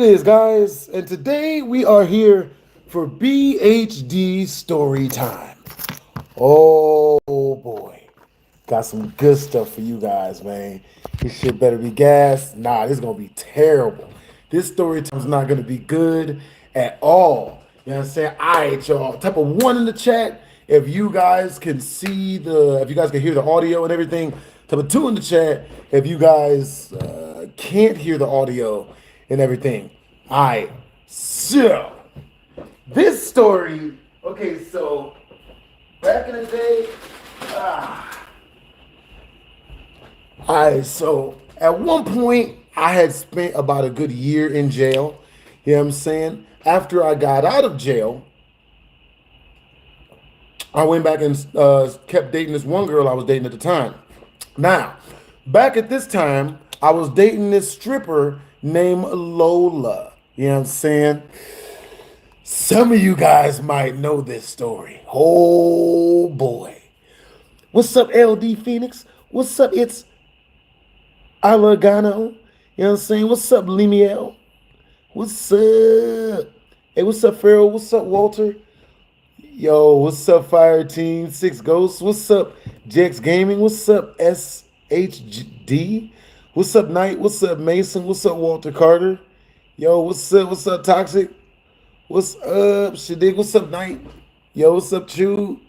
it is, guys. And today we are here for BHD story time. Oh boy. Got some good stuff for you guys, man. This shit better be gas. Nah, this is gonna be terrible. This story time's not gonna be good at all. You know what I'm saying? Alright, y'all. Type of one in the chat if you guys can see if you guys can hear the audio and everything. Type of two in the chat if you guys can't hear the audio and everything. Alright, so this story, okay, so back in the day, so at one point, I had spent about a good year in jail. You know what I'm saying? After I got out of jail, I went back and kept dating this one girl I was dating at the time. Now, back at this time, I was dating this stripper named Lola. You know what I'm saying? Some of you guys might know this story. Oh boy. What's up, LD Phoenix? What's up? It's Alagano. You know what I'm saying? What's up, Lemiel? What's up? Hey, what's up, Farrell? What's up, Walter? Yo, what's up, Fire Team 6 Ghosts? What's up, Jex Gaming? What's up, SHD? What's up, Knight? What's up, Mason? What's up, Walter Carter? Yo, what's up? What's up, Toxic? What's up, Shadig? What's up, Knight? Yo, what's up, Chew?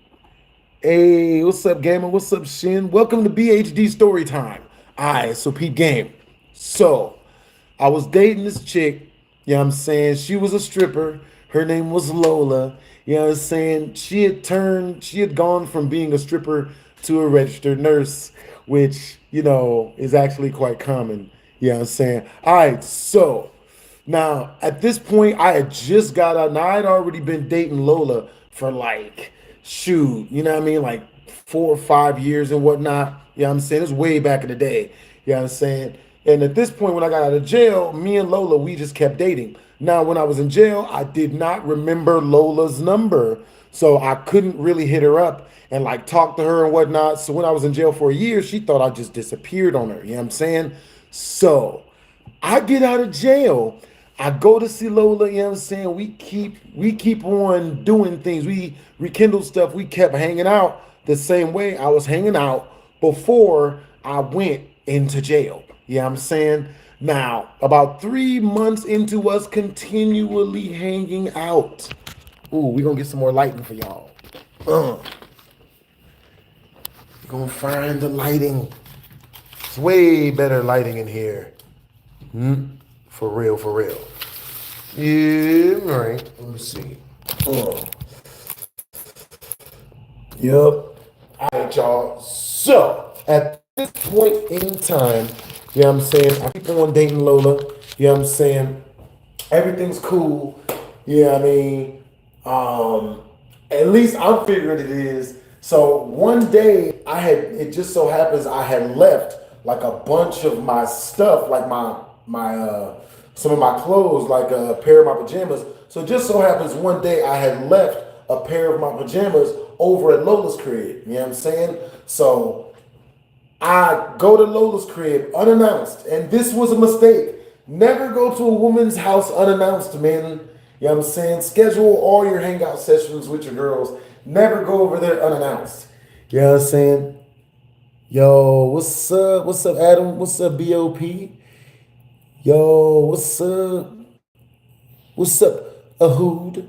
Hey, what's up, Gamer? What's up, Shin? Welcome to BHD Story Time. Alright, so peep game. So, I was dating this chick, you know what I'm saying? She was a stripper. Her name was Lola. You know what I'm saying? She had gone from being a stripper to a registered nurse, which, you know, is actually quite common. You know what I'm saying? All right, so now at this point, I had just got out. Now I had already been dating Lola for like, shoot, you know what I mean? Like 4 or 5 years and whatnot. You know what I'm saying? It's way back in the day. You know what I'm saying? And at this point, when I got out of jail, me and Lola, we just kept dating. Now, when I was in jail, I did not remember Lola's number. So I couldn't really hit her up and like talk to her and whatnot. So when I was in jail for a year, she thought I just disappeared on her. You know what I'm saying? So I get out of jail. I go to see Lola, you know what I'm saying? We keep on doing things. We rekindle stuff. We kept hanging out the same way I was hanging out before I went into jail. You know what I'm saying? Now, about 3 months into us continually hanging out. Ooh, we're gonna get some more lighting for y'all. We're gonna find the lighting. It's way better lighting in here. For real, for real. Yeah, right. Let me see. Yep. All right, y'all. So, at this point in time, you know what I'm saying? I keep on dating Lola. You know what I'm saying? Everything's cool. You know what I mean? At least I'm figuring it is. So one day it just so happens I had left like a bunch of my stuff, like my some of my clothes, like a pair of my pajamas. So it just so happens one day I had left a pair of my pajamas over at Lola's crib. You know what I'm saying? So I go to Lola's crib unannounced, and this was a mistake. Never go to a woman's house unannounced, man. You know what I'm saying? Schedule all your hangout sessions with your girls. Never go over there unannounced. You know what I'm saying? Yo, what's up? What's up, Adam? What's up, BOP? Yo, what's up? What's up, Ahood?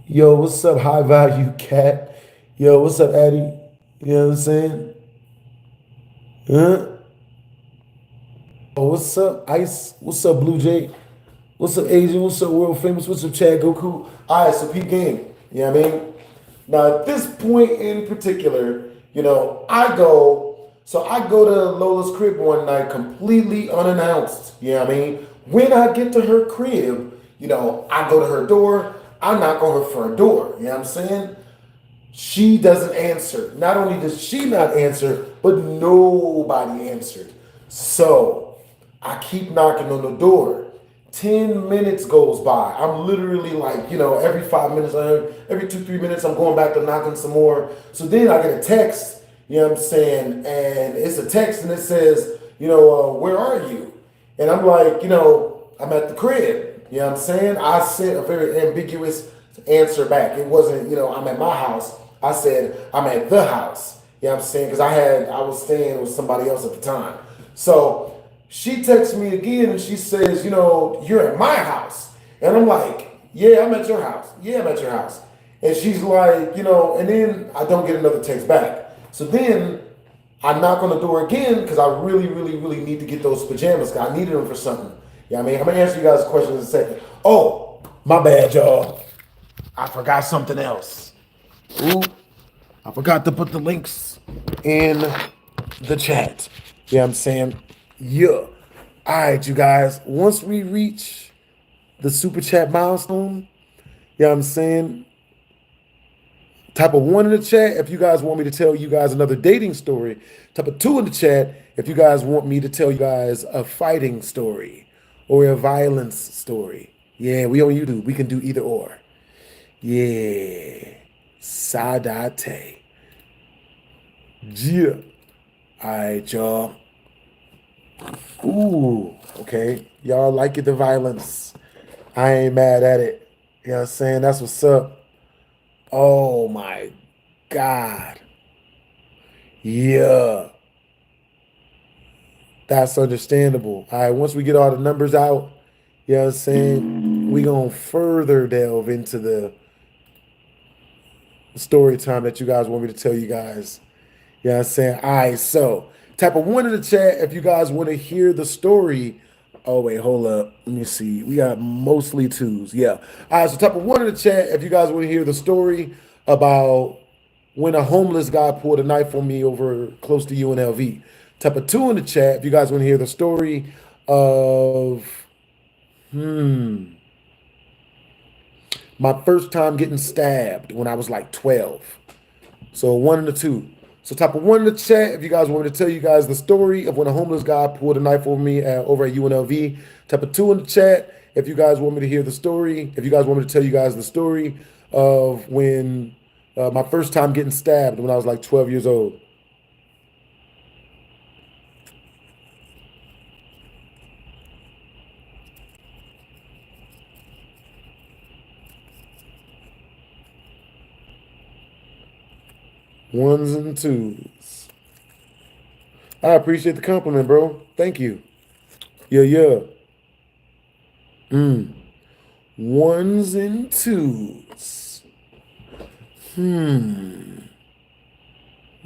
Yo, what's up, High Value Cat? Yo, what's up, Addy? You know what I'm saying? Huh? Oh, what's up, Ice? What's up, Blue Jay? What's up, Asian? What's up, World Famous? What's up, Chad Goku? All right, so peep game. You know what I mean? Now, at this point in particular, you know, I go to Lola's crib one night completely unannounced. You know what I mean? When I get to her crib, you know, I go to her door, I knock on her front door. You know what I'm saying? She doesn't answer. Not only does she not answer, but nobody answered. So I keep knocking on the door. 10 minutes goes by. I'm literally like, you know, every 5 minutes, every 2, 3 minutes, I'm going back to knocking some more. So then I get a text, you know what I'm saying? And it's a text and it says, you know, where are you? And I'm like, you know, I'm at the crib. You know what I'm saying? I sent a very ambiguous answer back. It wasn't, I'm at my house. I said, I'm at the house. You know what I'm saying? Because I was staying with somebody else at the time. So she texts me again and she says, you're at my house. And I'm like, yeah, I'm at your house. Yeah, I'm at your house. And she's like, and then I don't get another text back. So then I knock on the door again because I really, really, really need to get those pajamas. I needed them for something. Yeah, I'm gonna answer you guys' questions in a second. Oh, my bad, y'all. I forgot something else. Ooh, I forgot to put the links in the chat. Yeah, I'm saying, yeah. All right, you guys. Once we reach the super chat milestone, yeah, I'm saying, type of 1 in the chat if you guys want me to tell you guys another dating story. Type of 2 in the chat if you guys want me to tell you guys a fighting story or a violence story. Yeah, we on YouTube. We can do either or. Yeah. Sadate. Yeah. All right, y'all. Ooh, okay. Y'all like it, the violence. I ain't mad at it. You know what I'm saying? That's what's up. Oh my God. Yeah. That's understandable. All right, once we get all the numbers out, you know what I'm saying? We gonna further delve into the story time that you guys want me to tell you guys. You know what I'm saying? All right, so type of 1 in the chat if you guys want to hear the story. Oh, wait, hold up. Let me see. We got mostly 2s. Yeah. All right, so type of 1 in the chat if you guys want to hear the story about when a homeless guy pulled a knife on me over close to UNLV. Type of 2 in the chat if you guys want to hear the story of my first time getting stabbed when I was like 12. So 1 and a 2. So type of 1 in the chat if you guys want me to tell you guys the story of when a homeless guy pulled a knife over me over at UNLV. Type of 2 in the chat if you guys want me to hear the story. If you guys want me to tell you guys the story of when my first time getting stabbed when I was like 12 years old. Ones and 2s. I appreciate the compliment, bro. Thank you. Yeah, yeah. 1s and 2s.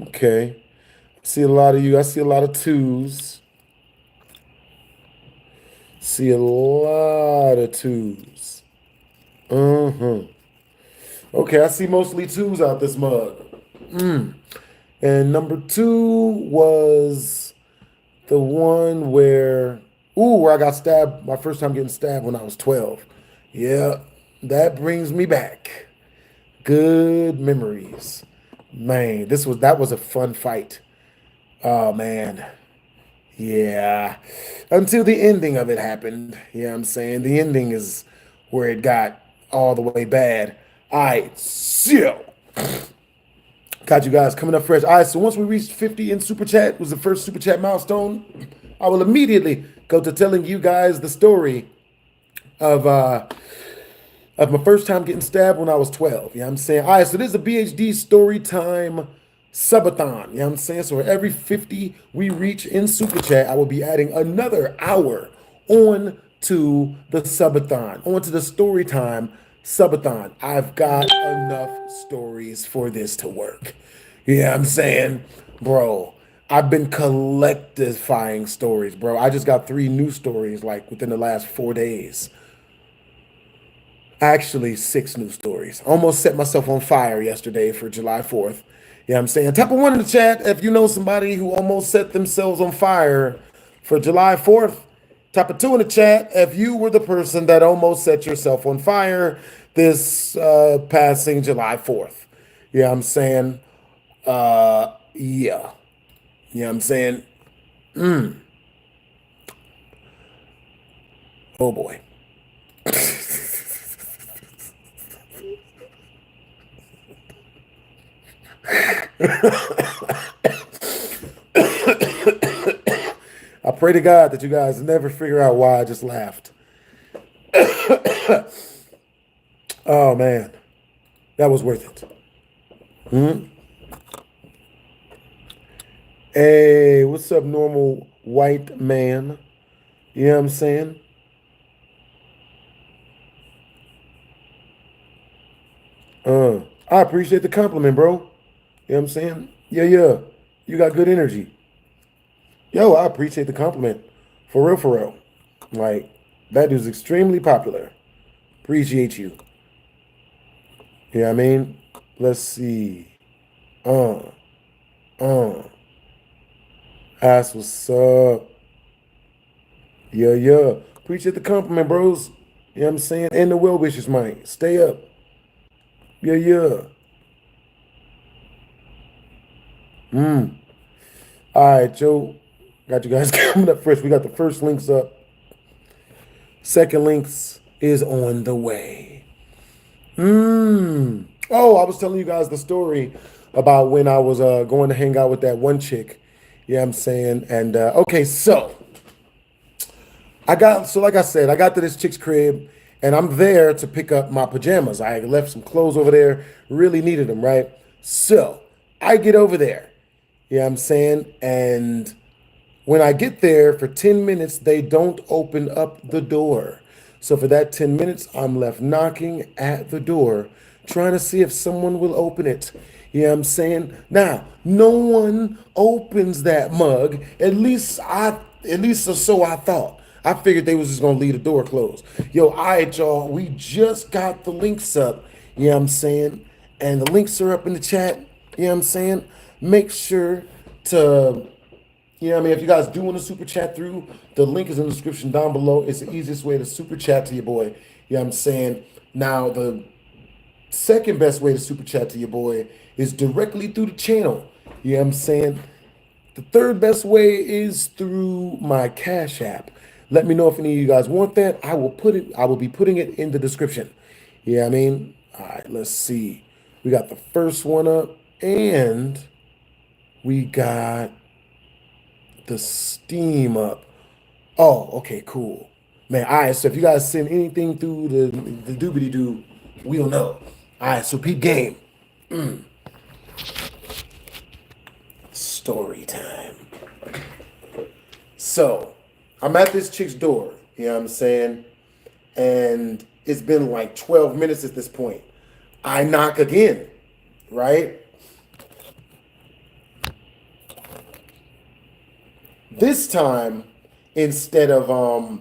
Okay. I see a lot of you. I see a lot of 2s. See a lot of 2s. Okay, I see mostly 2s out this mug. And number 2 was the one where I got stabbed, my first time getting stabbed when I was 12. Yeah, that brings me back. Good memories. Man, that was a fun fight. Oh man. Yeah. Until the ending of it happened. You know what I'm saying? The ending is where it got all the way bad. All right, so got you guys coming up fresh. All right, so once we reached 50 in Super Chat, was the first Super Chat milestone, I will immediately go to telling you guys the story of my first time getting stabbed when I was 12. You know what I'm saying? All right, so this is a BHD story time subathon. You know what I'm saying? So for every 50 we reach in Super Chat, I will be adding another hour on to the subathon, onto the story time subathon. I've got enough stories for this to work. You know what I'm saying? Bro, I've been collectivifying stories, bro. I just got 3 new stories like within the last 4 days. Actually, 6 new stories. Almost set myself on fire yesterday for July 4th. You know what I'm saying? Type of 1 in the chat if you know somebody who almost set themselves on fire for July 4th. Type of 2 in the chat if you were the person that almost set yourself on fire this passing July 4th. You know what I'm saying? Yeah. You know what I'm saying? Oh boy. I pray to God that you guys never figure out why I just laughed. Oh man, that was worth it. Hey, what's up, normal white man? You know what I'm saying? I appreciate the compliment, bro. You know what I'm saying? Yeah, yeah. You got good energy. Yo, I appreciate the compliment. For real, for real. Like, that is extremely popular. Appreciate you. You know what I mean? Let's see. Uh, uh. That's what's up. Yeah, yeah. Appreciate the compliment, bros. You know what I'm saying? And the well wishes, man. Stay up. Yeah, yeah. All right, Joe. Got you guys coming up first. We got the first links up. Second links is on the way. Oh, I was telling you guys the story about when I was going to hang out with that one chick. Yeah, I'm saying. And okay, so like I said, I got to this chick's crib and I'm there to pick up my pajamas. I left some clothes over there, really needed them, right? So I get over there. Yeah, I'm saying. And when I get there for 10 minutes, they don't open up the door. So for that 10 minutes, I'm left knocking at the door, trying to see if someone will open it. You know what I'm saying? Now, no one opens that mug. At least so I thought. I figured they was just gonna leave the door closed. Yo, all right, y'all. We just got the links up. You know what I'm saying? And the links are up in the chat. You know what I'm saying? Make sure to, you know what I mean? If you guys do want to super chat through, the link is in the description down below. It's the easiest way to super chat to your boy. You know what I'm saying? Now, the second best way to super chat to your boy is directly through the channel. You know what I'm saying? The third best way is through my Cash App. Let me know if any of you guys want that. I will be putting it in the description. You know what I mean? All right, let's see. We got the first one up and we got the Steam up. Oh, okay, cool. Man, all right, so if you guys send anything through the doobity doo, we'll know. All right, so peep game. Story time. So, I'm at this chick's door, you know what I'm saying? And it's been like 12 minutes at this point. I knock again, right? This time, instead of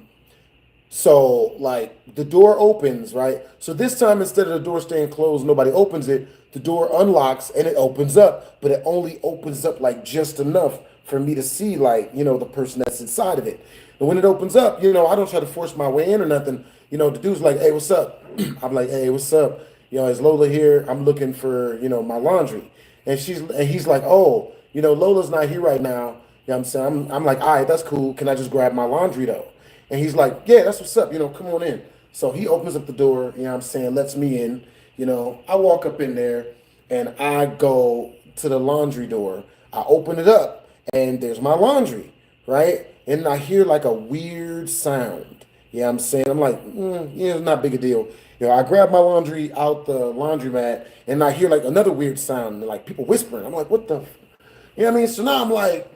so like the door opens, right? So this time instead of the door staying closed, nobody opens it, the door unlocks and it opens up, but it only opens up like just enough for me to see, like, you know, the person that's inside of it. And when it opens up, you know, I don't try to force my way in or nothing. You know, the dude's like, "Hey, what's up?" I'm like, "Hey, what's up? You know, is Lola here? I'm looking for, you know, my laundry." And he's like, "Oh, you know, Lola's not here right now." You know what I'm saying? I'm like, "All right, that's cool. Can I just grab my laundry though?" And he's like, "Yeah, that's what's up. You know, come on in." So he opens up the door, you know what I'm saying, lets me in. You know, I walk up in there and I go to the laundry door. I open it up and there's my laundry, right? And I hear like a weird sound. You know what I'm saying? I'm like, yeah, it's not big a deal. You know, I grab my laundry out the laundromat and I hear like another weird sound, like people whispering. I'm like, what the? You know what I mean? So now I'm like,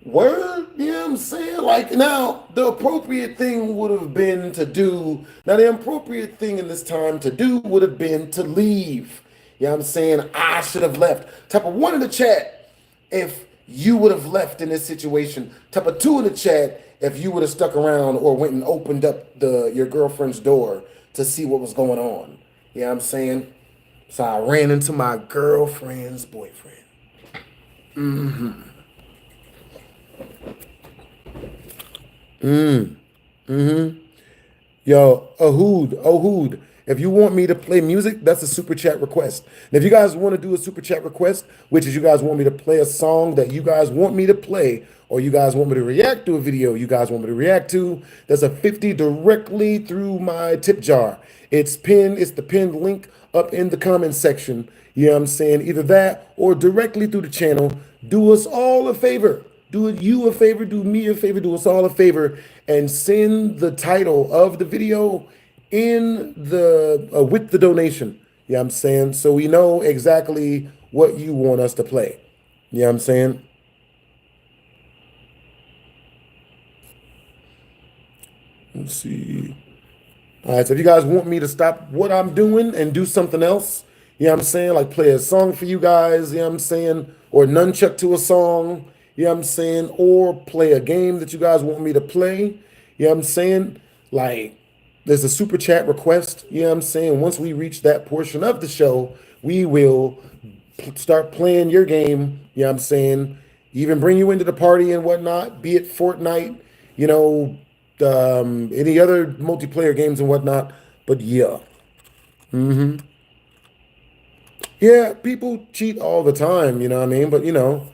word, you know what I'm saying? Like now, the appropriate thing would have been to do. Now, the appropriate thing in this time to do would have been to leave. You know what I'm saying? I should have left. Type of one in the chat if you would have left in this situation. Type of two in the chat if you would have stuck around or went and opened up your girlfriend's door to see what was going on. You know what I'm saying? So I ran into my girlfriend's boyfriend. Yo, Ahood. If you want me to play music, that's a super chat request. And if you guys want to do a super chat request, which is you guys want me to play a song that you guys want me to play, or you guys want me to react to a video you guys want me to react to, there's a 50 directly through my tip jar. It's the pinned link up in the comment section. You know what I'm saying? Either that or directly through the channel. Do us all a favor. Do you a favor, do me a favor, do us all a favor, and send the title of the video in the with the donation. You know what I'm saying? So we know exactly what you want us to play. You know what I'm saying? Let's see. All right, so if you guys want me to stop what I'm doing and do something else, you know what I'm saying? Like play a song for you guys, you know what I'm saying? Or nunchuck to a song, you know what I'm saying? Or play a game that you guys want me to play, you know what I'm saying? Like there's a super chat request, you know what I'm saying? Once we reach that portion of the show, we will start playing your game, you know what I'm saying? Even bring you into the party and whatnot, be it Fortnite, you know, any other multiplayer games and whatnot. But yeah, yeah, people cheat all the time, you know what I mean? But you know,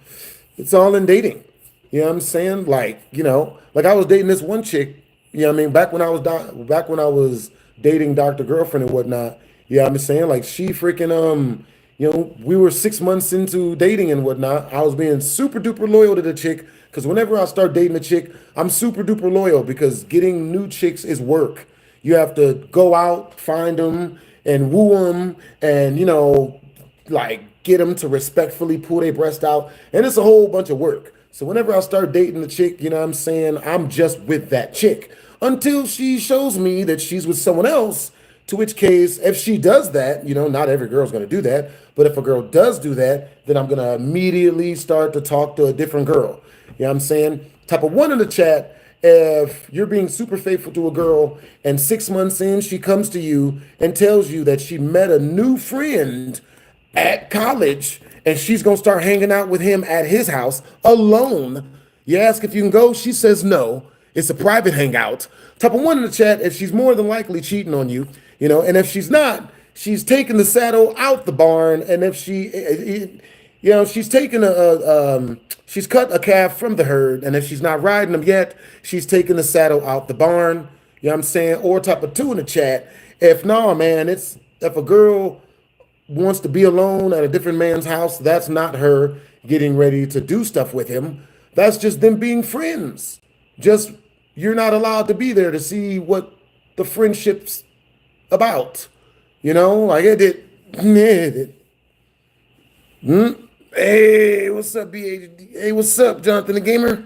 it's all in dating. You know what I'm saying? Like, you know, like I was dating this one chick, you know what I mean, back when I was dating Dr. Girlfriend and whatnot. You know what I'm saying? Like she freaking you know, we were 6 months into dating and whatnot. I was being super duper loyal to the chick because whenever I start dating a chick, I'm super duper loyal because getting new chicks is work. You have to go out, find them, and woo them, and you know, like get them to respectfully pull their breast out, and it's a whole bunch of work. So whenever I start dating a chick, you know what I'm saying, I'm just with that chick until she shows me that she's with someone else. To which case, if she does that, you know, not every girl's going to do that, but if a girl does do that, then I'm going to immediately start to talk to a different girl. You know what I'm saying? Type of one in the chat. If you're being super faithful to a girl and 6 months in, she comes to you and tells you that she met a new friend at college and she's gonna start hanging out with him at his house alone. You ask if you can go, she says no. It's a private hangout. Type of one in the chat if she's more than likely cheating on you, you know, and if she's not, she's taking the saddle out the barn, and if you know, she's taking she's cut a calf from the herd, and if she's not riding them yet, she's taking the saddle out the barn. You know what I'm saying? Or type of two in the chat. If no, man, it's if a girl wants to be alone at a different man's house, that's not her getting ready to do stuff with him. That's just them being friends. Just you're not allowed to be there to see what the friendship's about. You know, like it did. Hey, what's up, BHD? Hey, what's up, Jonathan the Gamer?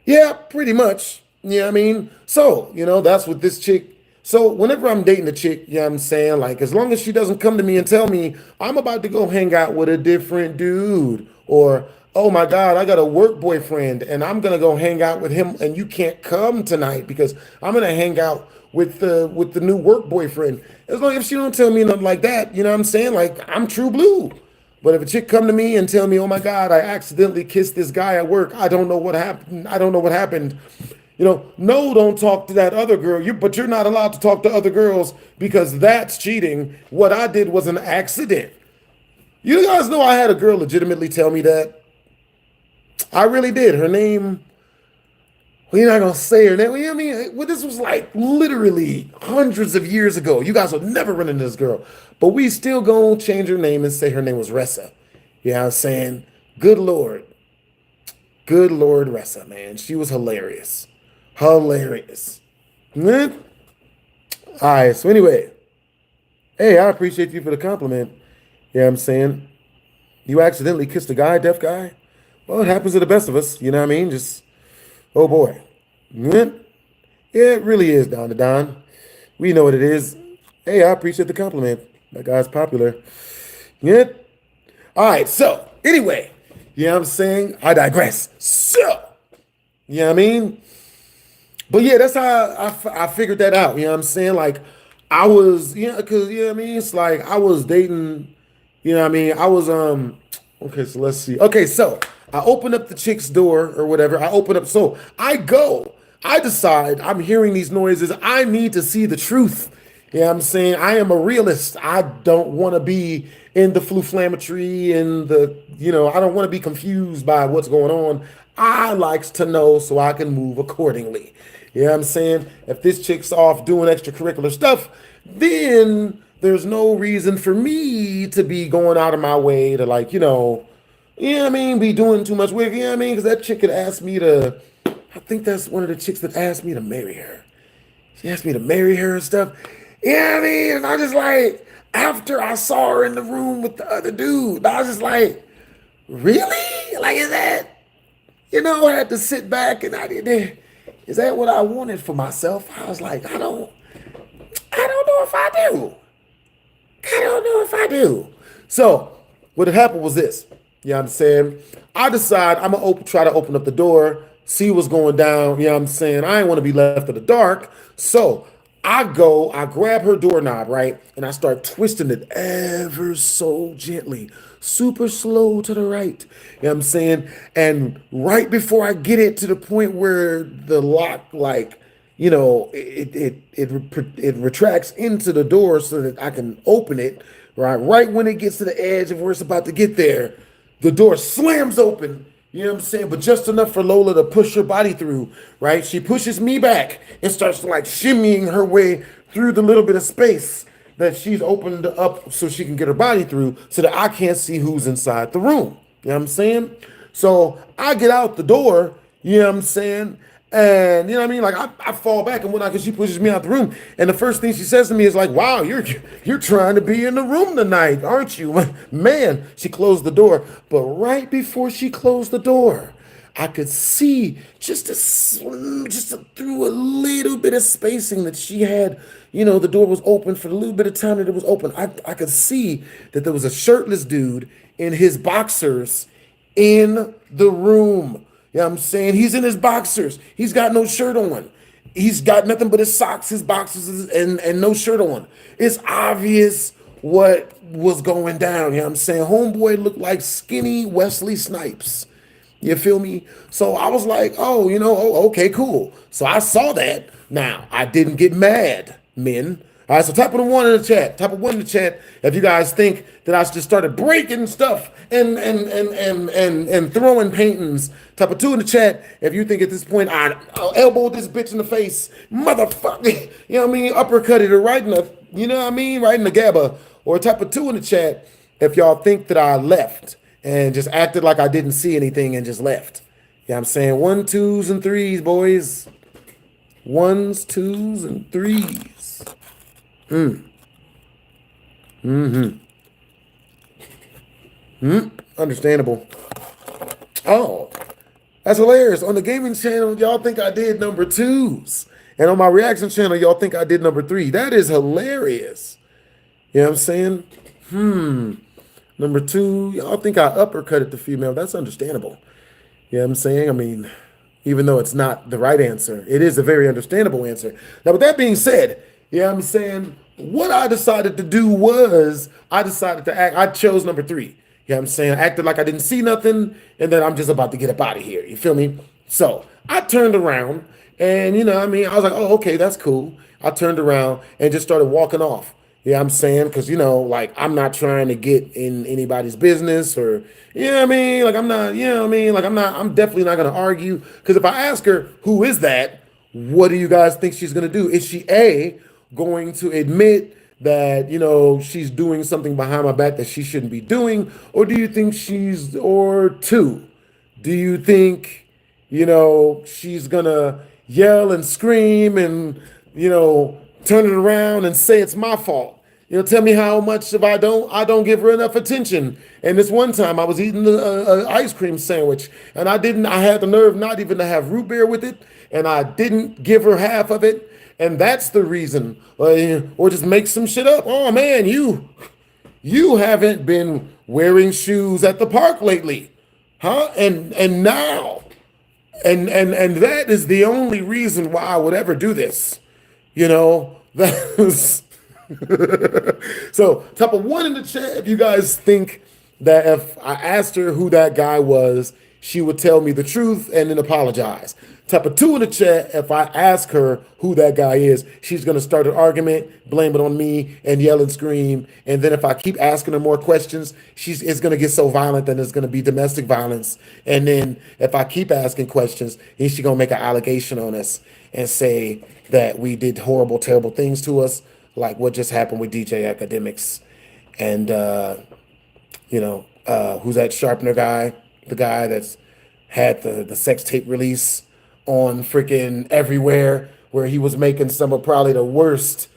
Yeah, pretty much. You know what I mean? So, you know, that's what this chick. So whenever I'm dating a chick, you know what I'm saying? Like, as long as she doesn't come to me and tell me, I'm about to go hang out with a different dude, or, oh my God, I got a work boyfriend and I'm gonna go hang out with him and you can't come tonight because I'm gonna hang out with the new work boyfriend. As long as she don't tell me nothing like that, you know what I'm saying? Like, I'm true blue. But if a chick come to me and tell me, oh my God, I accidentally kissed this guy at work, I don't know what happened. I don't know what happened. You know, no, don't talk to that other girl. But you're not allowed to talk to other girls because that's cheating. What I did was an accident. You guys know I had a girl legitimately tell me that. I really did. Her name, well, you're not going to say her name. You know what I mean? Well, this was like literally hundreds of years ago. You guys will never run into this girl. But we still going to change her name and say her name was Ressa. You know what I'm saying? Good Lord. Good Lord, Ressa, man. She was hilarious. Hilarious. All right, so anyway. Hey, I appreciate you for the compliment. You know what I'm saying? You accidentally kissed a guy, deaf guy? Well, it happens to the best of us. You know what I mean? Just, oh boy. Yeah, it really is, Don to Don. We know what it is. Hey, I appreciate the compliment. That guy's popular. Yeah. All right, so anyway, you know what I'm saying? I digress. So, you know what I mean? But yeah, that's how I figured that out. You know what I'm saying? Like, I was, you know, because, you know what I mean? It's like I was dating, you know what I mean? I was, okay, so let's see. Okay, so I open up the chick's door or whatever. I open up, so I go. I decide I'm hearing these noises. I need to see the truth. You know what I'm saying? I am a realist. I don't want to be in the fluflametry and the, you know, I don't want to be confused by what's going on. I likes to know so I can move accordingly. You know what I'm saying? If this chick's off doing extracurricular stuff, then there's no reason for me to be going out of my way to, like, you know what I mean, be doing too much with, you know what I mean? Because that chick could ask me to, I think that's one of the chicks that asked me to marry her. She asked me to marry her and stuff. You know what I mean? And I just like, after I saw her in the room with the other dude, I was just like, really? Like, is that, I had to sit back and I did, is that what I wanted for myself? I was like, I don't know if I do. I don't know if I do. So what had happened was this. You know what I'm saying? I decide I'm gonna try to open up the door, see what's going down. You know what I'm saying? I ain't want to be left in the dark. So I grab her doorknob, right? And I start twisting it ever so gently, super slow to the right. You know what I'm saying? And right before I get it to the point where the lock, like, it retracts into the door so that I can open it. Right when it gets to the edge of where it's about to get there, the door slams open. You know what I'm saying? But just enough for Lola to push her body through. Right? She pushes me back and starts like shimmying her way through the little bit of space that she's opened up so she can get her body through, so that I can't see who's inside the room. You know what I'm saying? So I get out the door. You know what I'm saying? And you know what I mean? Like I fall back and whatnot because she pushes me out the room. And the first thing she says to me is like, "Wow, you're trying to be in the room tonight, aren't you?" Man, she closed the door. But right before she closed the door, I could see through a little bit of spacing that she had. The door was open for the little bit of time that it was open. I could see that there was a shirtless dude in his boxers in the room. You know what I'm saying? He's in his boxers. He's got no shirt on. He's got nothing but his socks, his boxers, and no shirt on. It's obvious what was going down. You know what I'm saying? Homeboy looked like skinny Wesley Snipes. You feel me? So I was like, okay, cool. So I saw that. Now, I didn't get mad, men. All right, so type of one in the chat. Type of one in the chat if you guys think that I just started breaking stuff and throwing paintings. Type of two in the chat if you think at this point I elbowed this bitch in the face, motherfucker. You know what I mean? Uppercutted her right in the, right in the gabba. Or type of two in the chat if y'all think that I left and just acted like I didn't see anything and just left. Yeah, I'm saying 1, 2s, and 3s, boys. 1s, 2s, and 3s. Understandable. Oh, that's hilarious. On the gaming channel, y'all think I did number 2s. And on my reaction channel, y'all think I did number 3. That is hilarious. You know what I'm saying? Number 2, y'all think I uppercutted the female. That's understandable. You know what I'm saying? I mean, even though it's not the right answer, it is a very understandable answer. Now, with that being said, you know what I'm saying? What I decided to do was I decided to act. I chose number 3. You know what I'm saying? I acted like I didn't see nothing, and then I'm just about to get up out of here. You feel me? So I turned around, and I was like, oh, okay, that's cool. I turned around and just started walking off. Yeah, I'm saying, because, like, I'm not trying to get in anybody's business or, like, I'm not, like, I'm definitely not going to argue. Because if I ask her, who is that? What do you guys think she's going to do? Is she A, going to admit that, she's doing something behind my back that she shouldn't be doing? Or do you think or 2, do you think, she's going to yell and scream and, turn it around and say it's my fault? Tell me how much if I don't give her enough attention. And this one time I was eating an ice cream sandwich and I had the nerve not even to have root beer with it, and I didn't give her half of it. And that's the reason. Or just make some shit up. Oh man, you haven't been wearing shoes at the park lately. Huh? And now. And that is the only reason why I would ever do this. That was so type of 1 in the chat if you guys think that if I asked her who that guy was, she would tell me the truth and then apologize. Type of 2 in the chat if I ask her who that guy is, she's going to start an argument, blame it on me, and yell and scream. And then if I keep asking her more questions, it's going to get so violent that it's going to be domestic violence. And then if I keep asking questions, then she's going to make an allegation on us and say that we did horrible, terrible things to us, like what just happened with DJ Academics. And, who's that Sharpener guy? The guy that's had the sex tape release on freaking everywhere where he was making some of probably the worst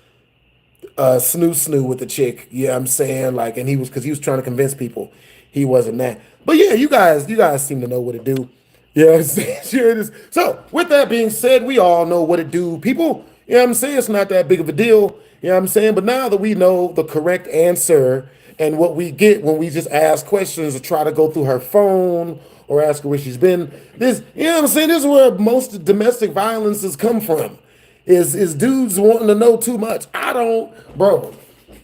snoo with the chick. Yeah, I'm saying like, and he was because he was trying to convince people he wasn't that. But yeah, you guys seem to know what to do. Yeah, sure it is. So with that being said, we all know what to do, people. You know what I'm saying? It's not that big of a deal. You know what I'm saying? But now that we know the correct answer and what we get when we just ask questions or try to go through her phone or ask her where she's been, this, you know what I'm saying? This is where most domestic violences come from. Is dudes wanting to know too much. I don't, bro.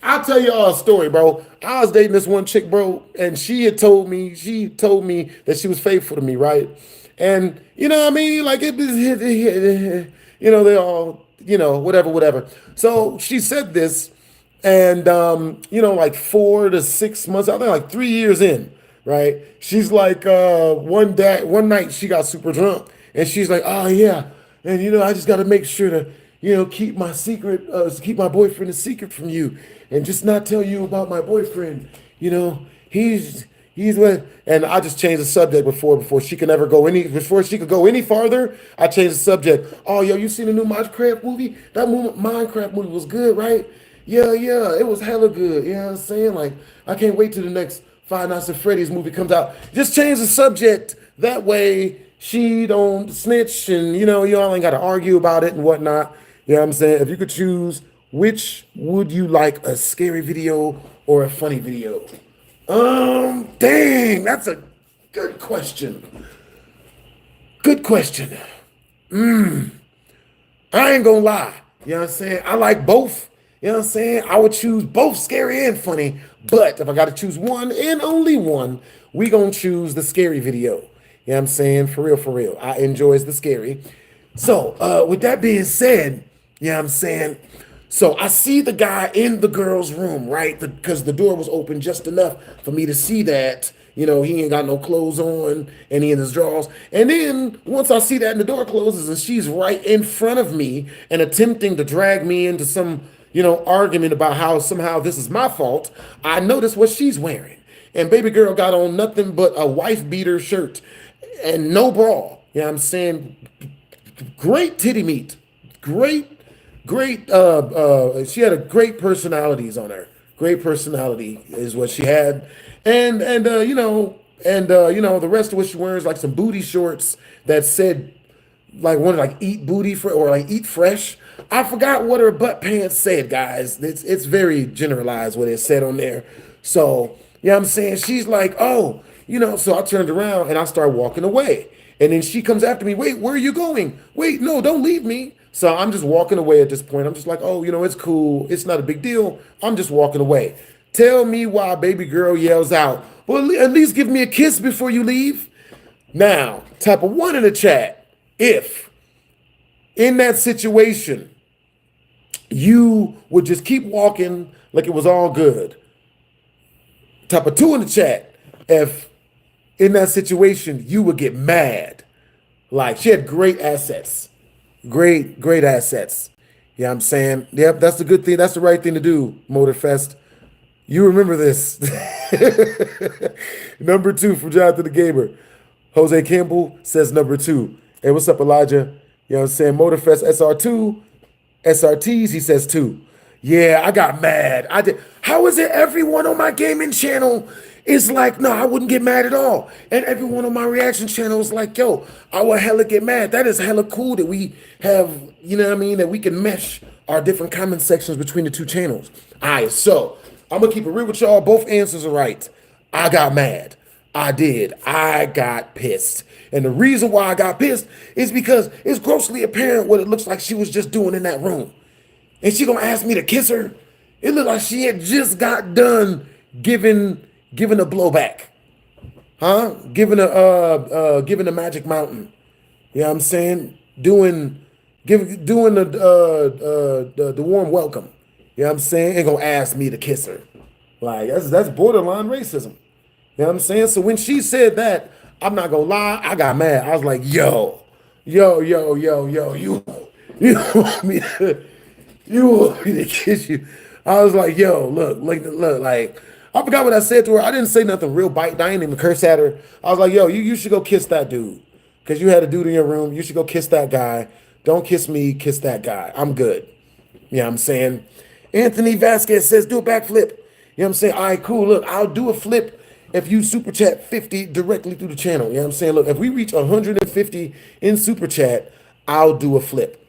I'll tell y'all a story, bro. I was dating this one chick, bro, and she told me that she was faithful to me, right? And you know what I mean? Like you know, they all, you know, whatever. So she said this, and you know, like 4 to 6 months, I think like 3 years in, right? She's like, one night she got super drunk, and she's like, oh yeah. And you know, I just got to make sure to, you know, keep my secret, keep my boyfriend a secret from you, and just not tell you about my boyfriend. You know, he's what. And I just changed the subject before she could ever go any before she could go any farther. I changed the subject. Oh, yo, you seen the new Minecraft movie? That Minecraft movie was good, right? Yeah, it was hella good. You know what I'm saying? Like, I can't wait till the next Five Nights at Freddy's movie comes out. Just change the subject that way she don't snitch, and you know, y'all ain't got to argue about it and whatnot. You know what I'm saying? If you could choose, which would you like, a scary video or a funny video? Dang, that's a good question. Good question. I ain't gonna lie. You know what I'm saying? I like both. You know what I'm saying? I would choose both scary and funny. But if I got to choose one and only one, we gonna choose the scary video. You know what I'm saying? For real. I enjoys the scary. So with that being said, you know what I'm saying? So I see the guy in the girl's room, right? Because the door was open just enough for me to see that. You know, he ain't got no clothes on and he in his drawers. And then once I see that and the door closes and she's right in front of me and attempting to drag me into some, you know, argument about how somehow this is my fault, I notice what she's wearing. And baby girl got on nothing but a wife beater shirt and no bra. You know what I'm saying? Great titty meat. Great, she had a great personalities on her. Great personality is what she had. And you know, you know, the rest of what she wears like some booty shorts that said like one like eat booty for or like eat fresh. I forgot what her butt pants said, guys. It's very generalized what it said on there. So, you know what I'm saying? She's like, oh, you know, so I turned around and I started walking away. And then she comes after me, wait, where are you going? Wait, no, don't leave me. So I'm just walking away at this point. I'm just like, oh, you know, it's cool. It's not a big deal. I'm just walking away. Tell me why baby girl yells out, well, at least give me a kiss before you leave. Now, type of one in the chat. If in that situation, you would just keep walking like it was all good. Type of two in the chat. If in that situation, you would get mad. Like she had great assets. Great assets. You know what I'm saying? Yep, that's the good thing. That's the right thing to do, Motorfest. You remember this. Number 2 from Jonathan the Gamer. Jose Campbell says number 2. Hey, what's up, Elijah? You know what I'm saying? Motorfest SR2. SRTs, he says 2. Yeah, I got mad. I did. How is it everyone on my gaming channel is like, no, I wouldn't get mad at all. And everyone on my reaction channel is like, yo, I would hella get mad. That is hella cool that we have, you know what I mean, that we can mesh our different comment sections between the two channels. All right, so I'm going to keep it real with y'all. Both answers are right. I got mad. I did. I got pissed. And the reason why I got pissed is because it's grossly apparent what it looks like she was just doing in that room. And she gonna ask me to kiss her? It looked like she had just got done giving a blowback. Huh? Giving a magic mountain. You know what I'm saying? Doing the warm welcome. You know what I'm saying? Ain't gonna ask me to kiss her. Like that's borderline racism. You know what I'm saying? So when she said that, I'm not gonna lie, I got mad. I was like, yo, you want me to kiss you? I was like, yo, look, like, I forgot what I said to her. I didn't say nothing real bite. I ain't even curse at her. I was like, yo, you should go kiss that dude. Because you had a dude in your room. You should go kiss that guy. Don't kiss me, kiss that guy. I'm good. You know what I'm saying? Anthony Vasquez says, do a backflip. You know what I'm saying? All right, cool. Look, I'll do a flip if you super chat 50 directly through the channel. You know what I'm saying? Look, if we reach 150 in super chat, I'll do a flip.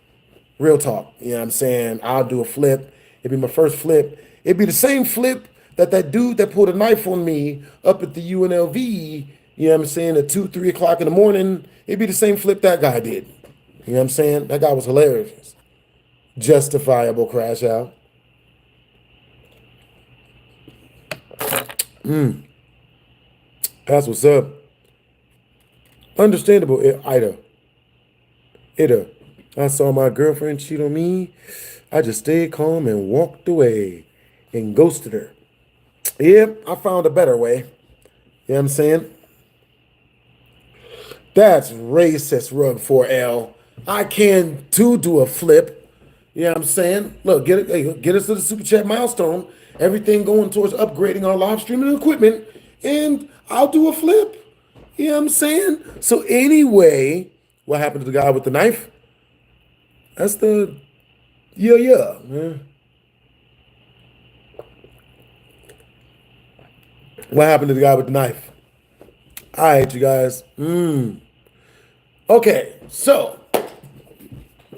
Real talk. You know what I'm saying? I'll do a flip. It'd be my first flip. It'd be the same flip that dude that pulled a knife on me up at the UNLV, you know what I'm saying, at 2, 3 o'clock in the morning. It'd be the same flip that guy did. You know what I'm saying? That guy was hilarious. Justifiable crash out. That's what's up. Understandable, Ida. I saw my girlfriend cheat on me. I just stayed calm and walked away and ghosted her. Yeah, I found a better way. You know what I'm saying? That's racist, Rug 4L. I can too do a flip. You know what I'm saying? Look, get us to the super chat milestone. Everything going towards upgrading our live streaming equipment. And I'll do a flip. You know what I'm saying? So anyway, what happened to the guy with the knife? That's the man. What happened to the guy with the knife? All right, you guys. Okay, so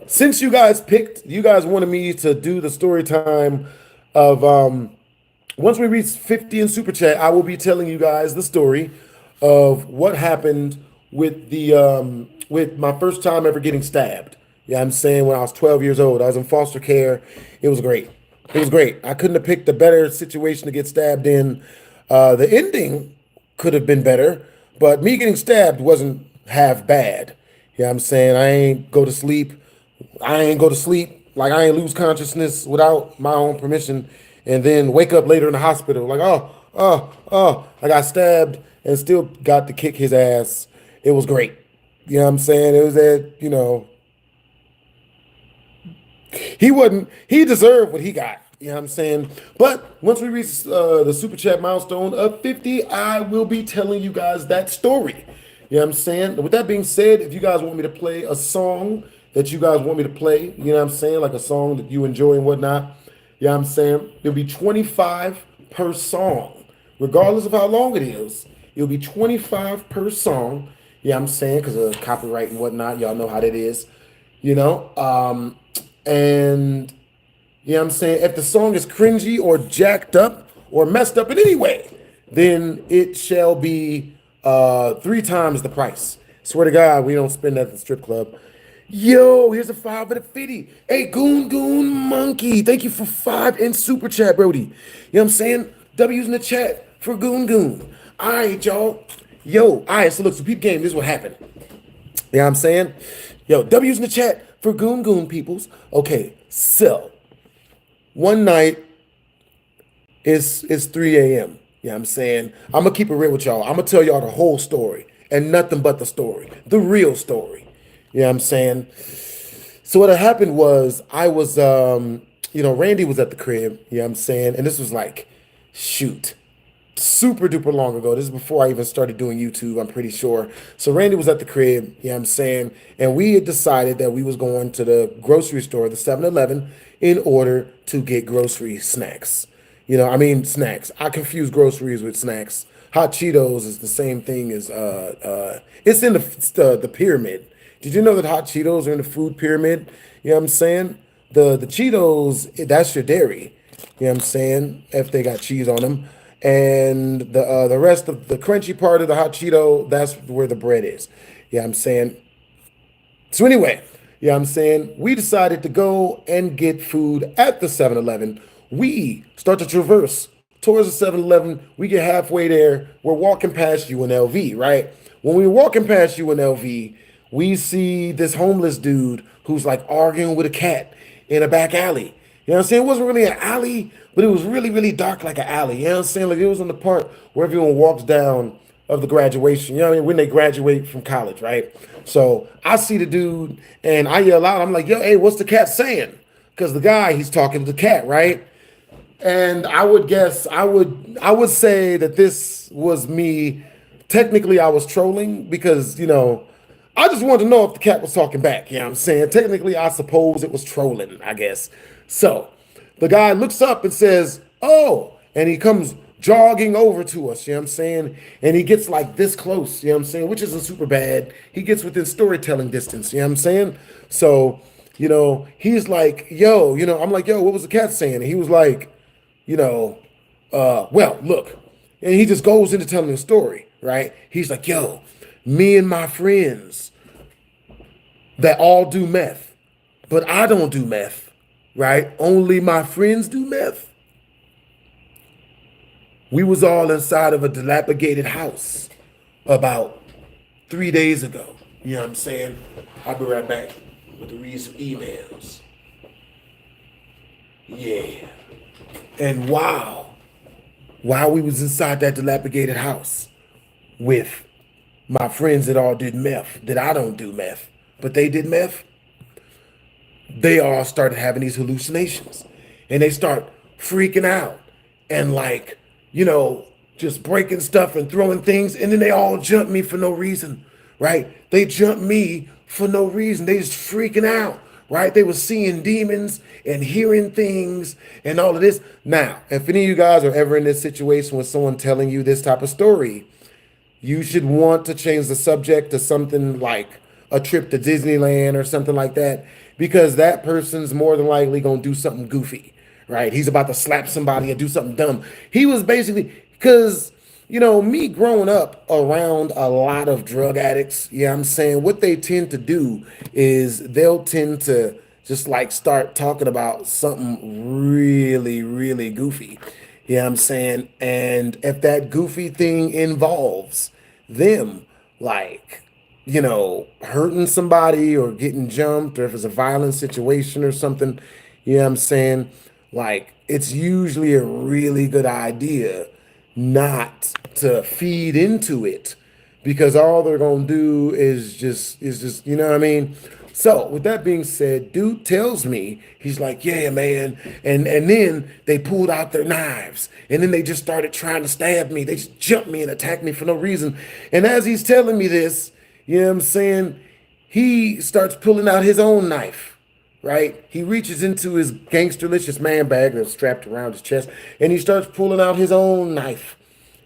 since you guys wanted me to do the story time of once we reach 50 in super chat, I will be telling you guys the story of what happened with the with my first time ever getting stabbed. Yeah, I'm saying when I was 12 years old, I was in foster care. It was great. It was great. I couldn't have picked a better situation to get stabbed in. The ending could have been better, but me getting stabbed wasn't half bad. Yeah, I'm saying I ain't go to sleep. Like I ain't lose consciousness without my own permission, and then wake up later in the hospital like, I got stabbed and still got to kick his ass. It was great. You know what I'm saying? It was that, you know, he deserved what he got. You know what I'm saying? But once we reach the super chat milestone of 50, I will be telling you guys that story. You know what I'm saying? With that being said, if you guys want me to play a song that you guys want me to play, you know what I'm saying? Like a song that you enjoy and whatnot, you know what I'm saying? It'll be 25 per song. Regardless of how long it is, it'll be 25 per song. Yeah, I'm saying, because of copyright and whatnot, y'all know how that is. You know? And you know what I'm saying? If the song is cringy or jacked up or messed up in any way, then it shall be 3 times the price. Swear to God, we don't spend that at the strip club. Yo, here's a 5 and a 50. Hey, Goon Monkey, thank you for 5 in super chat, Brody. You know what I'm saying? W's in the chat for Goon. All right, y'all. Yo, all right, so look, so peep game, this is what happened. You know what I'm saying? Yo, W's in the chat for Goon peoples. Okay, so one night, it's 3 a.m. You know what I'm saying? I'm going to keep it real with y'all. I'm going to tell y'all the whole story and nothing but the story. The real story. You know what I'm saying? So what had happened was I was, Randy was at the crib. You know what I'm saying? And this was like, shoot, super duper long ago. This is before I even started doing YouTube, I'm pretty sure. So Randy was at the crib, you know what I'm saying? And we had decided that we was going to the grocery store, the 7-Eleven, in order to get grocery snacks. Snacks. I confuse groceries with snacks. Hot Cheetos is the same thing as, it's in the pyramid. Did you know that Hot Cheetos are in the food pyramid? You know what I'm saying? The Cheetos, that's your dairy. You know what I'm saying? If they got cheese on them. And the rest of the crunchy part of the Hot Cheeto, that's where the bread is. You know what I'm saying? So anyway, you know what I'm saying? We decided to go and get food at the 7-Eleven. We start to traverse towards the 7-Eleven. We get halfway there. We're walking past UNLV, right? When we're walking past UNLV, we see this homeless dude who's like arguing with a cat in a back alley. You know what I'm saying? It wasn't really an alley, but it was really, really dark like an alley. You know what I'm saying? Like it was on the part where everyone walks down of the graduation. You know what I mean? When they graduate from college, right? So I see the dude and I yell out. I'm like, yo, hey, what's the cat saying? Because the guy, he's talking to the cat, right? And I would say that this was me. Technically, I was trolling because, I just wanted to know if the cat was talking back. You know what I'm saying? Technically, I suppose it was trolling, I guess. So the guy looks up and says, "Oh," and he comes jogging over to us, you know what I'm saying? And he gets like this close, you know what I'm saying? Which isn't super bad. He gets within storytelling distance, you know what I'm saying? So, he's like, "Yo," I'm like, "Yo, what was the cat saying?" And he was like, you know, well, look. And he just goes into telling the story, right? He's like, "Yo, me and my friends that all do meth, but I don't do meth, right? Only my friends do meth. We was all inside of a dilapidated house about 3 days ago." You know what I'm saying? I'll be right back with the read some emails. Yeah. And wow, while we was inside that dilapidated house with my friends that all did meth, that I don't do meth, but they did meth, they all started having these hallucinations. And they start freaking out and like, just breaking stuff and throwing things. And then they all jump me for no reason, right? They jump me for no reason. They just freaking out, right? They were seeing demons and hearing things and all of this. Now, if any of you guys are ever in this situation with someone telling you this type of story, you should want to change the subject to something like a trip to Disneyland or something like that, because that person's more than likely going to do something goofy, right? He's about to slap somebody or do something dumb. He was basically, because, me growing up around a lot of drug addicts, yeah, I'm saying what they tend to do is they'll tend to just like start talking about something really, really goofy. Yeah, I'm saying, and if that goofy thing involves them, like, hurting somebody or getting jumped, or if it's a violent situation or something, you know what I'm saying? Like, it's usually a really good idea not to feed into it, because all they're gonna do is just you know what I mean. So with that being said, dude tells me, he's like, "Yeah, man," and then they pulled out their knives, and then they just started trying to stab me. They just jumped me and attacked me for no reason. And as he's telling me this, you know what I'm saying, he starts pulling out his own knife, right? He reaches into his gangsterlicious man bag that's strapped around his chest, and he starts pulling out his own knife.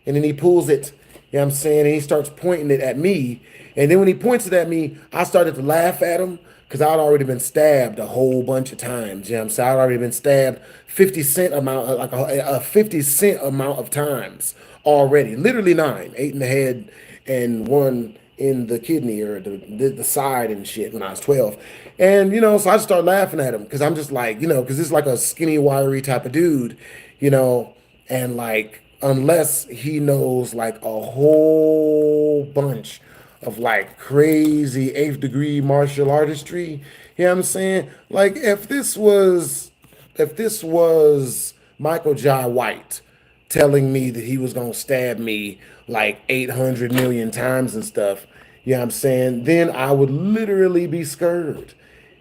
And then he pulls it, you know what I'm saying, and he starts pointing it at me. And then when he points it at me, I started to laugh at him because I'd already been stabbed a whole bunch of times. You know what I'm saying? I'd already been stabbed 50 cent amount, like a 50 cent amount of times already. Literally 9, 8 in the head and 1 in the kidney or the side and shit when I was 12. And, so I just started laughing at him because I'm just like, because it's like a skinny, wiry type of dude, and like, unless he knows like a whole bunch of like crazy 8th degree martial artistry, you know what I'm saying? Like if this was Michael Jai White telling me that he was gonna stab me like 800 million times and stuff, you know what I'm saying? Then I would literally be scared.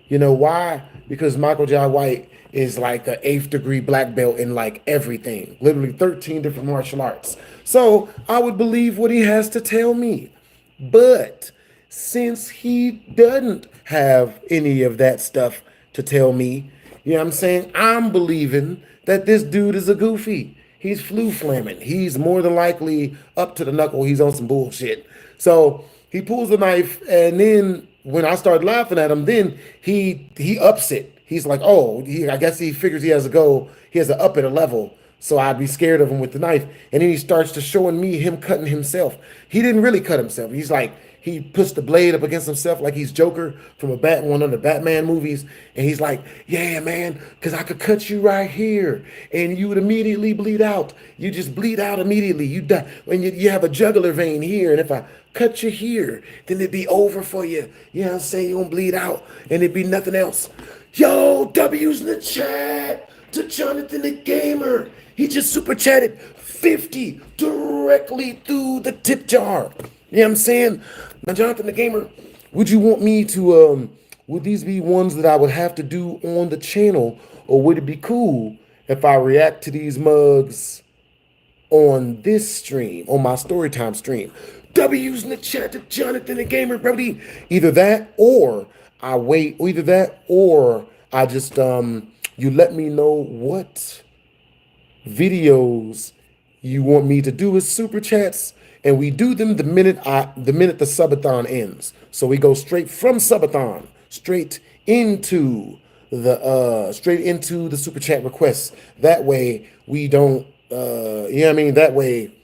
You know why? Because Michael Jai White is like an 8th degree black belt in like everything, literally 13 different martial arts. So I would believe what he has to tell me. But since he doesn't have any of that stuff to tell me, you know what I'm saying, I'm believing that this dude is a goofy. He's flu flamming. He's more than likely up to the knuckle. He's on some bullshit. So he pulls the knife, and then when I started laughing at him, then he ups it. He's like, "Oh, I guess he figures he has to go. He has to up at a level." So I'd be scared of him with the knife. And then he starts to showing me him cutting himself. He didn't really cut himself. He's like, he puts the blade up against himself like he's Joker from one of the Batman movies. And he's like, "Yeah, man, because I could cut you right here and you would immediately bleed out. You just bleed out immediately. You die. When you have a jugular vein here. And if I cut you here, then it'd be over for you. You know what I'm saying? You won't bleed out and it'd be nothing else." Yo, W's in the chat to Jonathan the Gamer. He just super chatted 50 directly through the tip jar. You know what I'm saying? Now, Jonathan the Gamer, would you want me to, would these be ones that I would have to do on the channel, or would it be cool if I react to these mugs on this stream, on my Storytime stream? W's in the chat to Jonathan the Gamer, Brody. Either that or I wait, either that or I just you let me know what videos you want me to do as super chats, and we do them the minute the subathon ends. So we go straight from subathon straight into the super chat requests. That way we don't you know what I mean? That way,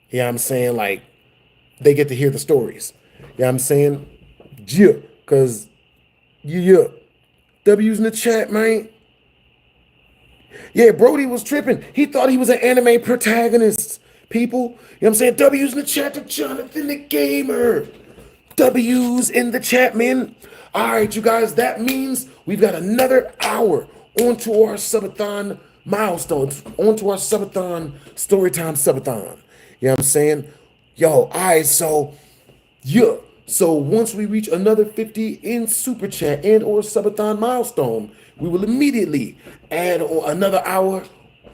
yeah, I'm saying, like, they get to hear the stories. Yeah, I'm saying, yeah, cause yeah, W's in the chat, man. Yeah, Brody was tripping. He thought he was an anime protagonist. People, you know what I'm saying? W's in the chat to Jonathan the Gamer. W's in the chat, man. All right, you guys, that means we've got another hour onto our subathon milestones, onto our subathon storytime subathon. You know what I'm saying? Yo, all right, so yeah. So once we reach another 50 in super chat and or subathon milestone, we will immediately add another hour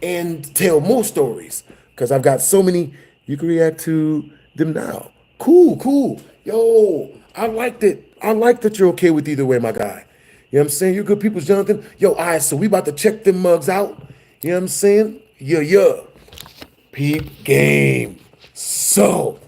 and tell more stories. Because I've got so many, you can react to them now. Cool, cool. Yo, I liked it. I like that you're okay with either way, my guy. You know what I'm saying? You're good people, Jonathan. Yo, all right, so we about to check them mugs out. You know what I'm saying? Yeah. Peep game. So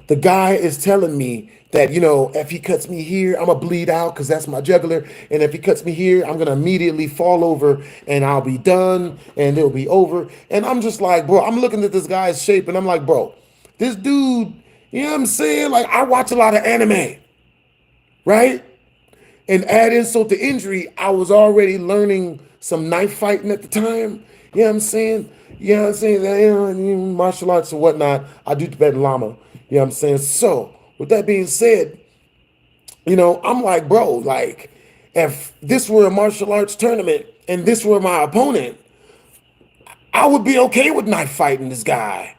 the guy is telling me that, you know, if he cuts me here, I'm going to bleed out because that's my jugular. And if he cuts me here, I'm going to immediately fall over and I'll be done and it'll be over. And I'm just like, bro, I'm looking at this guy's shape and I'm like, bro, this dude, you know what I'm saying? Like, I watch a lot of anime, right? And add insult to injury, I was already learning some knife fighting at the time. You know what I'm saying? You know what I'm saying? You know, martial arts and whatnot. I do Tibetan Llama. You know what I'm saying? So, with that being said, you know, I'm like, bro, like, if this were a martial arts tournament and this were my opponent, I would be okay with knife fighting this guy.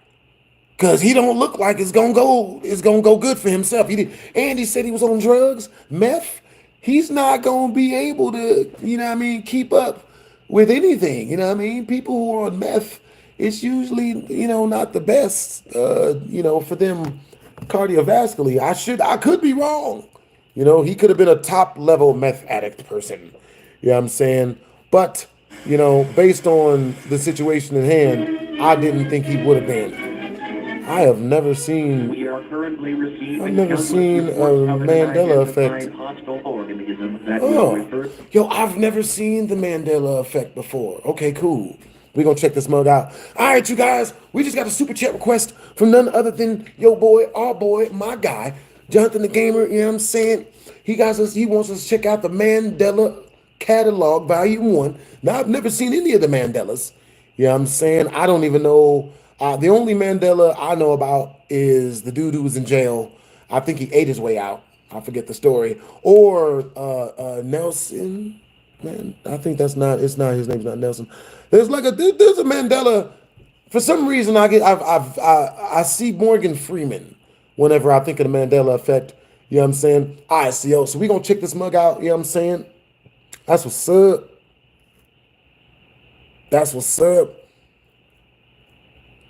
Cause he don't look like it's gonna go good for himself. He said he was on drugs, meth. He's not gonna be able to, you know what I mean, keep up with anything. You know what I mean? People who are on meth, it's usually, you know, not the best, you know, for them cardiovascularly. I could be wrong. You know, he could have been a top level meth addict person. You know what I'm saying? But, you know, based on the situation at hand, I didn't think he would have been. I have never seen. I've never seen a Mandela effect. Oh, yo, I've never seen the Mandela effect before. Okay, cool. We're gonna check this mug out. All right, you guys, we just got a super chat request from none other than your boy, our boy, my guy, Jonathan the Gamer. You know what I'm saying? He wants us to check out the Mandela catalog, volume 1. Now, I've never seen any of the Mandelas. You know what I'm saying? I don't even know. The only Mandela I know about is the dude who was in jail. I think he ate his way out. I forget the story. Or Nelson. Man, I think his name's not Nelson. There's a Mandela. For some reason, I see Morgan Freeman whenever I think of the Mandela effect. You know what I'm saying? All right, so we're gonna check this mug out. You know what I'm saying? That's what's up. That's what's up.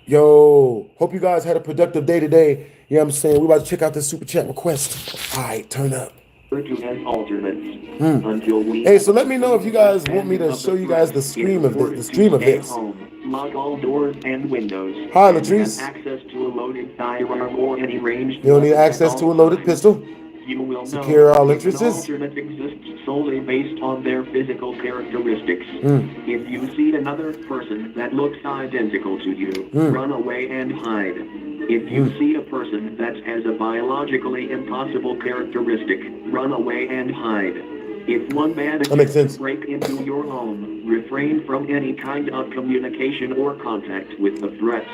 Yo, hope you guys had a productive day today. You know what I'm saying? We're about to check out this super chat request. All right, turn up. Hey, so let me know if you guys want me to show you guys the stream of this. Lock all doors and windows. Hi, Latrice. Access to a loaded firearm or any ranged. You don't need access to a loaded pistol. You will secure know all if entrances. an alternate exists solely based on their physical characteristics. If you see another person that looks identical to you, run away and hide. If you see a person that has a biologically impossible characteristic, run away and hide. If one man attempts to break into your home, refrain from any kind of communication or contact with the threat.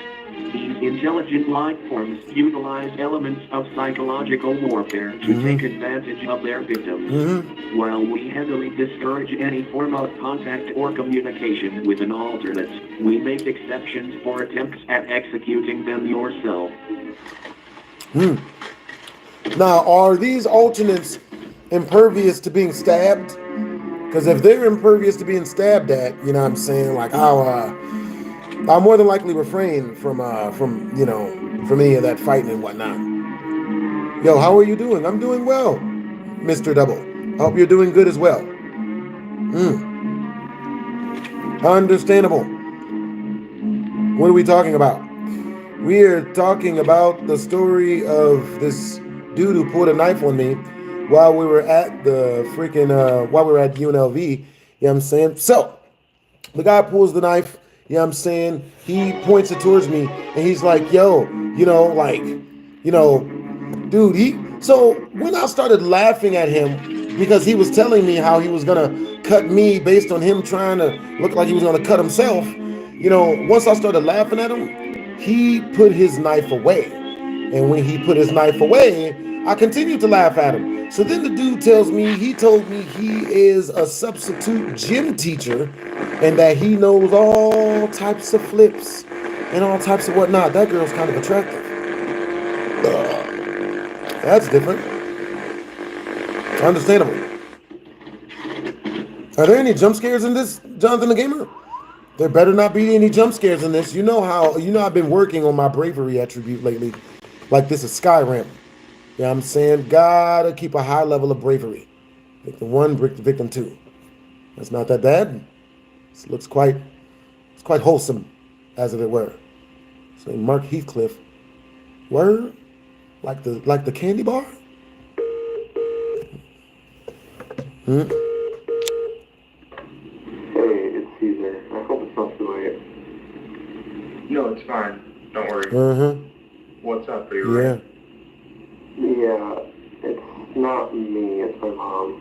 These intelligent life forms utilize elements of psychological warfare to take advantage of their victims. While we heavily discourage any form of contact or communication with an alternate, we make exceptions for attempts at executing them yourself. Now, are these alternates impervious to being stabbed? Because if they're impervious to being stabbed at, you know what I'm saying, like I'll more than likely refrain from any of that fighting and whatnot. Yo, how are you doing? I'm doing well, Mr. Double. I hope you're doing good as well. Understandable. What are we talking about? We are talking about the story of this dude who pulled a knife on me while we were at the freaking, while we were at UNLV. You know what I'm saying? So, the guy pulls the knife, you know what I'm saying? He points it towards me and he's like, yo, dude, so when I started laughing at him because he was telling me how he was gonna cut me based on him trying to look like he was gonna cut himself, once I started laughing at him, he put his knife away. And when he put his knife away, I continued to laugh at him. So then the dude told me he is a substitute gym teacher and that he knows all types of flips and all types of whatnot. That girl's kind of attractive. That's different. Understandable. Are there any jump scares in this, Jonathan the Gamer? There better not be any jump scares in this. You know I've been working on my bravery attribute lately. Like this is Skyrim. You know what I'm saying? Gotta keep a high level of bravery. Victim 1, victim 2. That's not that bad. It's quite wholesome, as if it were. So Mark Heathcliff. Word? Like the candy bar? Hey, it's Caesar. I hope it's not too late. No, it's fine. Don't worry. What's up? Are you Yeah. right? Yeah, it's not me, it's my mom.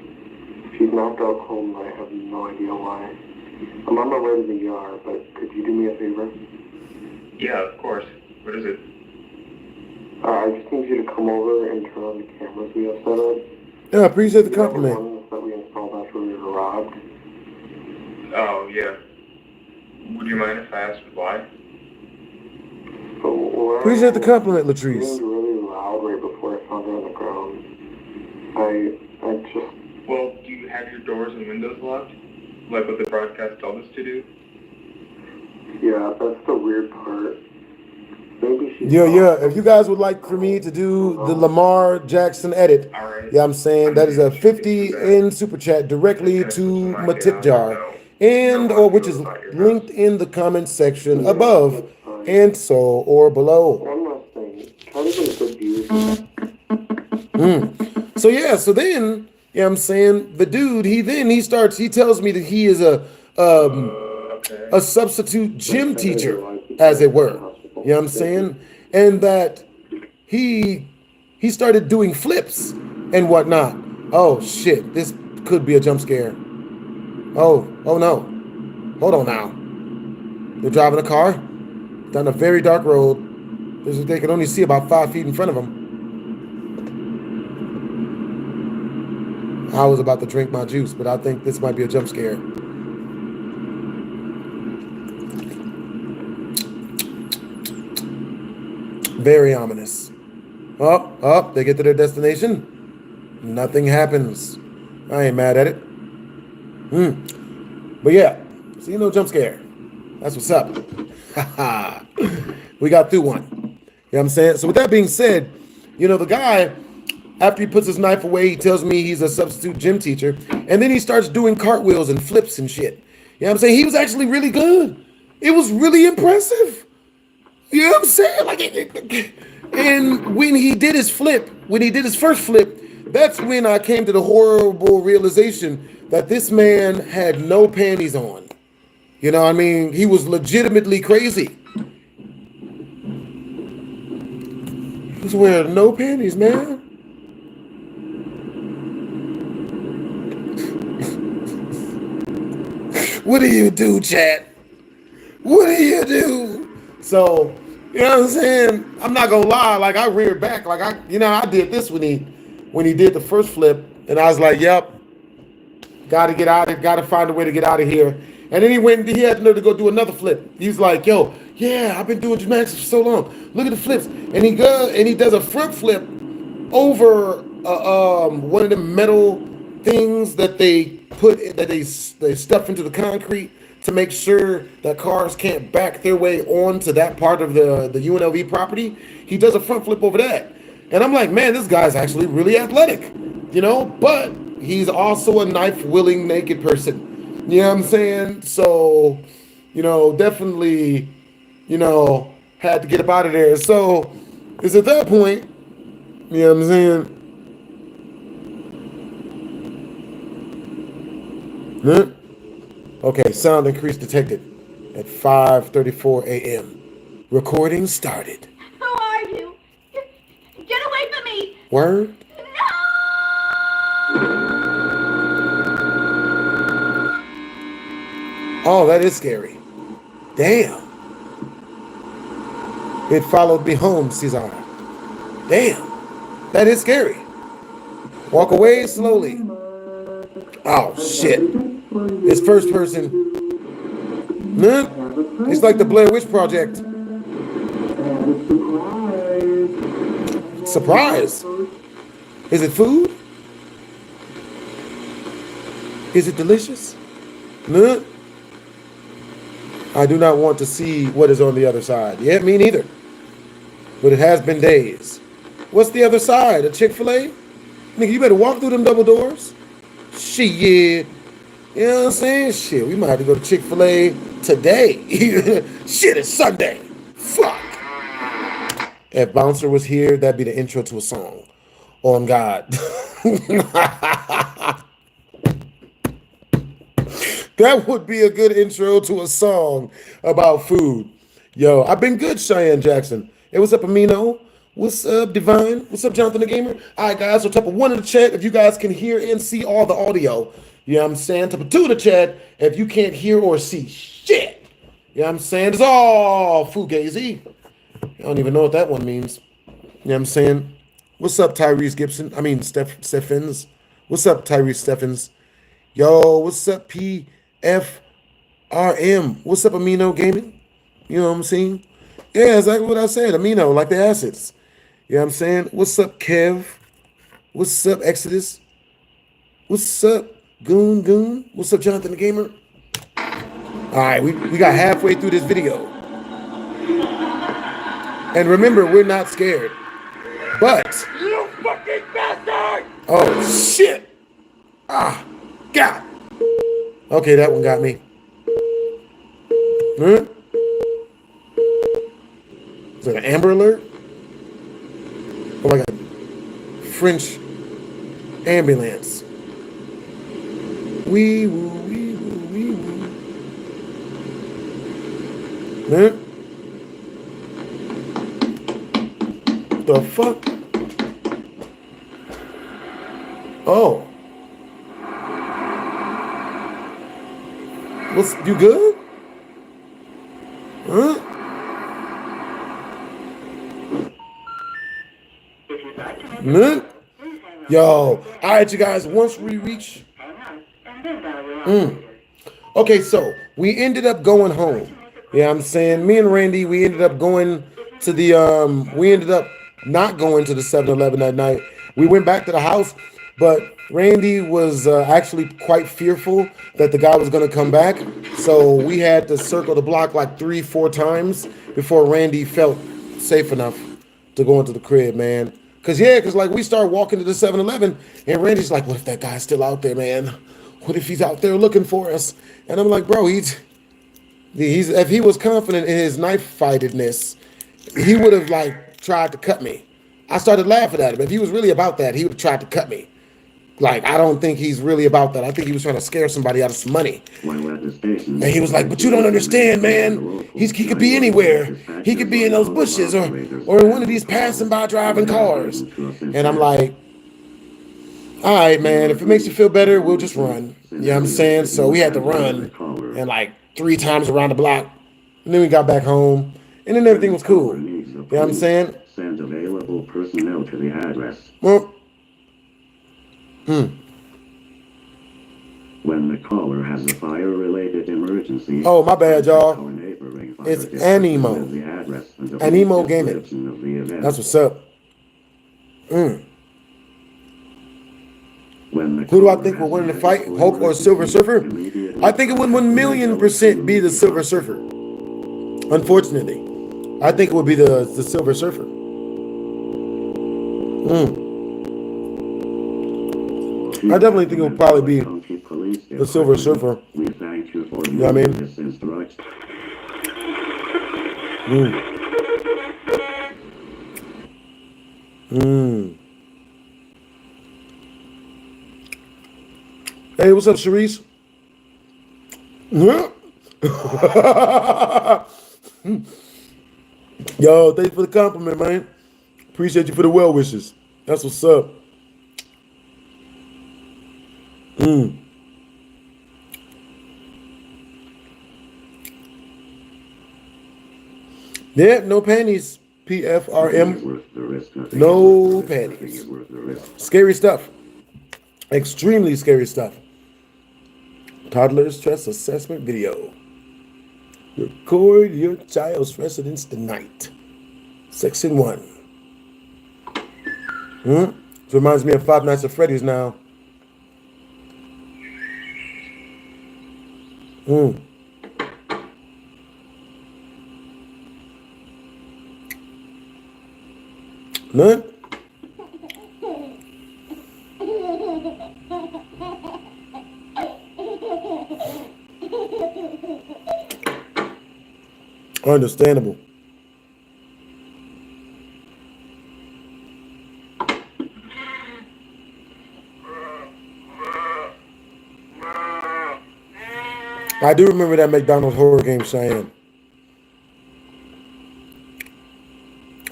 She's knocked out cold and I have no idea why. I'm on my way to the ER, but could you do me a favor? Yeah, of course. What is it? I just need you to come over and turn on the cameras we have set up. Yeah, I appreciate the You know the compliment. ones that we installed after we were robbed? Oh, yeah. Would you mind if I asked why? Appreciate the compliment, It Latrice. seemed really loud right before I found her on the ground. I just... Well, do you have your doors and windows locked? Like what the broadcast told us to do? Yeah, that's the weird part. Maybe she's... Yeah. If you guys would like for me to do the Lamar Jackson edit, All right. yeah, I'm saying that is a 50 in super chat directly to my tip jar, or which is linked in the comment section above, and so or below. One last thing. Try to get a good view. So then, yeah, I'm saying the dude, he tells me that he is a substitute gym teacher, as it were. You know what I'm saying? And that he started doing flips and whatnot. Oh shit, this could be a jump scare. Oh no. Hold on now. They're driving a car down a very dark road. They can only see about 5 feet in front of them. I was about to drink my juice, but I think this might be a jump scare. Very ominous. Up, they get to their destination. Nothing happens. I ain't mad at it. But yeah, see, no jump scare. That's what's up. We got through one. You know what I'm saying? So with that being said, the guy, after he puts his knife away, he tells me he's a substitute gym teacher. And then he starts doing cartwheels and flips and shit. You know what I'm saying? He was actually really good. It was really impressive. You know what I'm saying? And when he did his first flip, that's when I came to the horrible realization that this man had no panties on. You know what I mean? He was legitimately crazy. He was wearing no panties, man. What do you do, chat? What do you do? So, you know what I'm saying? I'm not gonna lie, like I reared back, like I did this when he did the first flip, and I was like, yep, gotta get out of, gotta find a way to get out of here. And then he had to go do another flip. He's like, yo, yeah, I've been doing gymnastics for so long. Look at the flips. And he does a front flip over one of the metal things that they stuff into the concrete to make sure that cars can't back their way onto that part of the UNLV property. He does a front flip over that. And I'm like, man, this guy's actually really athletic, you know, but he's also a knife-willing naked person. You know what I'm saying? So, you know, definitely, you know, had to get up out of there. So it's at that point, you know what I'm saying? Huh? Okay, sound increase detected at 5:34 a.m. Recording started. Who are you? Get away from me! Word? No! Oh, that is scary. Damn. It followed me home, Cesar. Damn. That is scary. Walk away slowly. Oh, shit. It's first person. Huh? It's like the Blair Witch Project. Surprise. Is it food? Is it delicious? No. I do not want to see what is on the other side. Yeah, me neither. But it has been days. What's the other side? A Chick-fil-A? Nigga, you better walk through them double doors. Shit. You know what I'm saying? Shit, we might have to go to Chick-fil-A today. Shit, it's Sunday. Fuck. If Bouncer was here, that'd be the intro to a song. On God. That would be a good intro to a song about food. Yo, I've been good, Cheyenne Jackson. Hey, what's up, Amino? What's up, Divine? What's up, Jonathan the Gamer? All right, guys, so type of 1 in the chat if you guys can hear and see all the audio. You know what I'm saying? Type of 2 in the chat if you can't hear or see shit. You know what I'm saying? It's all fugazi. I don't even know what that one means. You know what I'm saying? What's up, Tyrese Gibson? I mean, Steffens. What's up, Tyrese Steffens? Yo, what's up, PFRM? What's up, Amino Gaming? You know what I'm saying? Yeah, exactly what I said. Amino, like the acids. You know what I'm saying? What's up, Kev? What's up, Exodus? What's up, Goon? What's up, Jonathan the Gamer? All right, we got halfway through this video. And remember, we're not scared. But... You fucking bastard! Oh, shit! Ah, God! Okay, that one got me. Huh? Is that an Amber Alert? Oh my God. French ambulance. Wee woo, wee woo, wee woo. Huh? The fuck? Oh. What's, you good? Huh? Huh? Yo, all right, you guys, once we reach... Okay, so we ended up going home. Yeah, I'm saying, me and Randy, we ended up going to the, we ended up not going to the 7-Eleven that night. We went back to the house, but Randy was actually quite fearful that the guy was going to come back. So we had to circle the block like 3-4 times before Randy felt safe enough to go into the crib, man. Cause like we start walking to the 7-Eleven and Randy's like, what if that guy's still out there, man? What if he's out there looking for us? And I'm like, bro, he's if he was confident in his knife fightedness, he would have like tried to cut me. I started laughing at him. If he was really about that, he would have tried to cut me. Like, I don't think he's really about that. I think he was trying to scare somebody out of some money. And he was like, but you don't understand, man. He could be anywhere. He could be in those bushes or in one of these passing by driving cars. And I'm like, all right, man, if it makes you feel better, we'll just run. You know what I'm saying? So we had to run and like 3 times around the block. And then we got back home. And then everything was cool. You know what I'm saying? Send available personnel to the address. Well, When the caller has a fire-related emergency. Oh, my bad, y'all. It's Anemo. Anemo Gaming. That's what's up. Who do I think will win the fight, Hulk or Silver Surfer? I think it would 1,000,000% be the Silver Surfer. Unfortunately, I think it would be the Silver Surfer. I definitely think it'll probably be the Silver Surfer. We thank you for You know what I mean? this instruction. Hey, what's up, Sharice? Yo, thanks for the compliment, man. Appreciate you for the well wishes. That's what's up. Yeah, no panties. PFRM. No panties. Scary stuff. Extremely scary stuff. Toddler stress assessment video. Record your child's residence tonight. Section 1. So it reminds me of Five Nights at Freddy's now. None? Understandable. I do remember that McDonald's horror game, Cheyenne.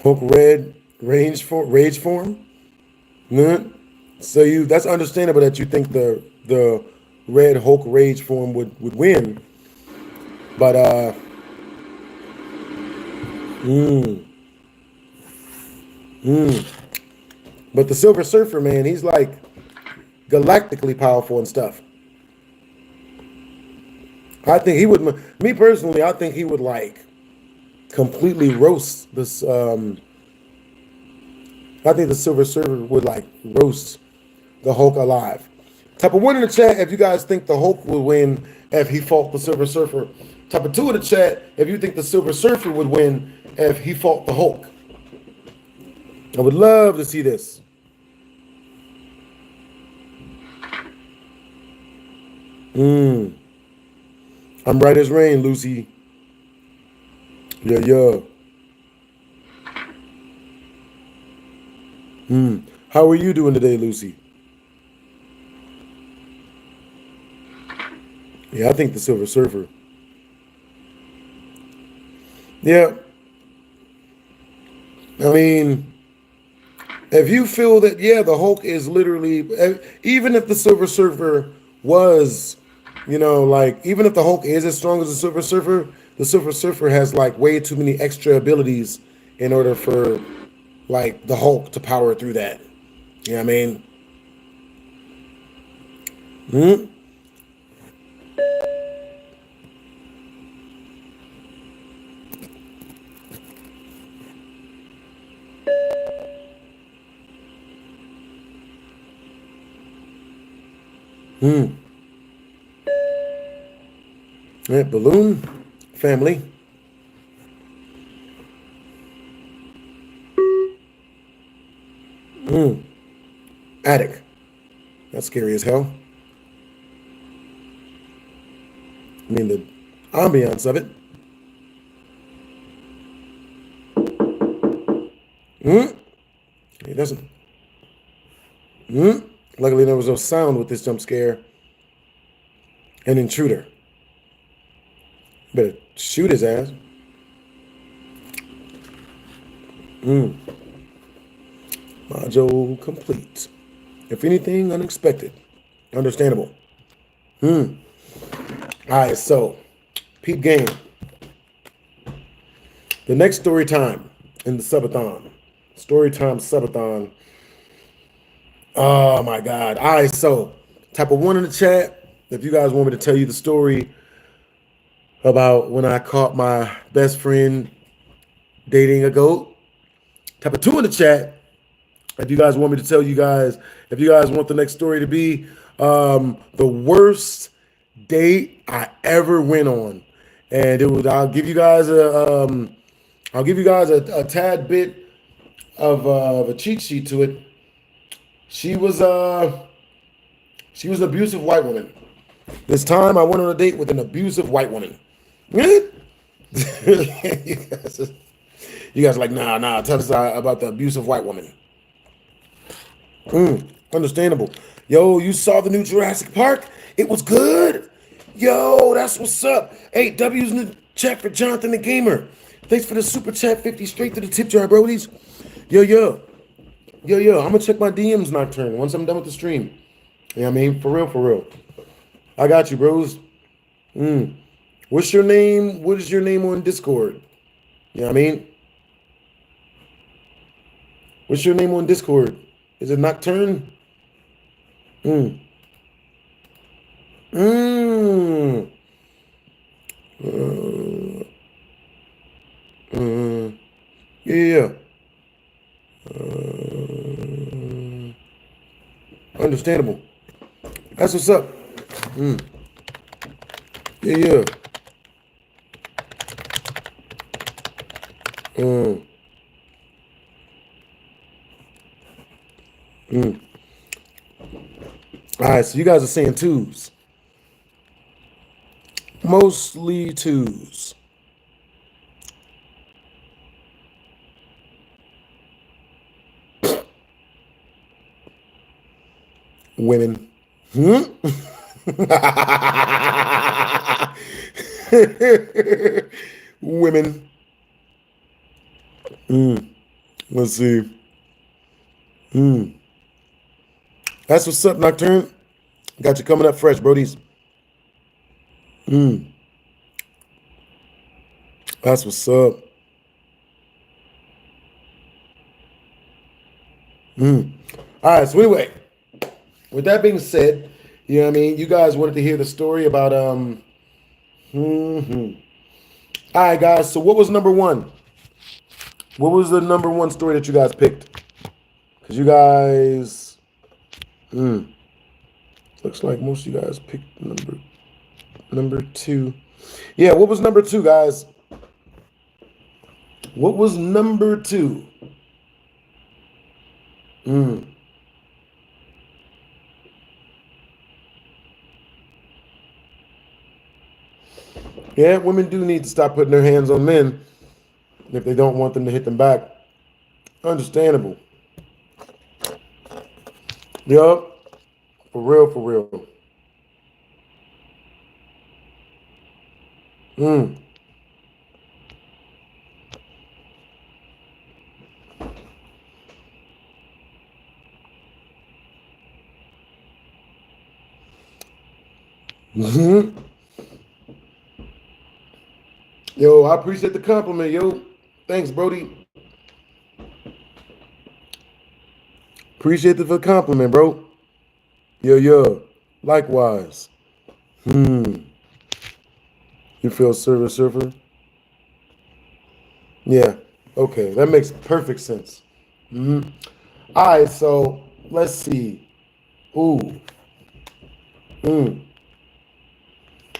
Hulk Red rage form. So that's understandable that you think the Red Hulk rage form would win, but but the Silver Surfer, man, he's like galactically powerful and stuff. I think he would, me personally, I think he would like completely roast this. I think the Silver Surfer would like roast the Hulk alive. Type of 1 in the chat if you guys think the Hulk will win if he fought the Silver Surfer. Type of 2 in the chat if you think the Silver Surfer would win if he fought the Hulk. I would love to see this. I'm right as rain, Lucy. Yeah. How are you doing today, Lucy? Yeah, I think the Silver Surfer. Yeah. I mean, if you feel that, yeah, the Hulk is literally, even if the Silver Surfer was, like, even if the Hulk is as strong as the Silver Surfer has, like, way too many extra abilities in order for, like, the Hulk to power through that. You know what I mean? Yeah, balloon family. Addict. That's scary as hell. I mean, the ambiance of it. It doesn't. Luckily, there was no sound with this jump scare. An intruder. Better shoot his ass. Module complete. If anything, unexpected. Understandable. All right, so peep game. The next story time in the Subathon. Story time Subathon. Oh my God. All right, so type of 1 in the chat if you guys want me to tell you the story about when I caught my best friend dating a goat. Type of 2 in the chat if you guys want me to tell you guys, if you guys want the next story to be the worst date I ever went on. And I'll give you guys a tad bit of a cheat sheet to it. She was an abusive white woman. This time I went on a date with an abusive white woman. you guys are like, nah, tell us about the abusive white woman. Understandable. Yo, you saw the new Jurassic Park? It was good. Yo, that's what's up. Hey, W's in the chat for Jonathan the Gamer. Thanks for the super chat, 50 straight to the tip jar, brodies. Yo, I'm gonna check my DMs Nocturne once I'm done with the stream. You know what I mean? For real. I got you, bros. What's your name? What is your name on Discord? You know what I mean? What's your name on Discord? Is it Nocturne? Yeah. Understandable. That's what's up. Yeah. All right, so you guys are saying twos. Mostly twos. Women. Women. Let's see. That's what's up, Nocturne. Got you coming up fresh, brodies. That's what's up. All right, so anyway, with that being said, you know what I mean? You guys wanted to hear the story about, All right, guys, so what was number one? What was the number one story that you guys picked? Because you guys, looks like most of you guys picked number two. Yeah, what was number two, guys? What was number two? Yeah, women do need to stop putting their hands on men if they don't want them to hit them back. Understandable. Yup. For real. Yo, I appreciate the compliment, yo. Thanks, Brody. Appreciate the compliment, bro. Yo. Likewise. You feel surfer? Yeah. Okay, that makes perfect sense. All right, so let's see.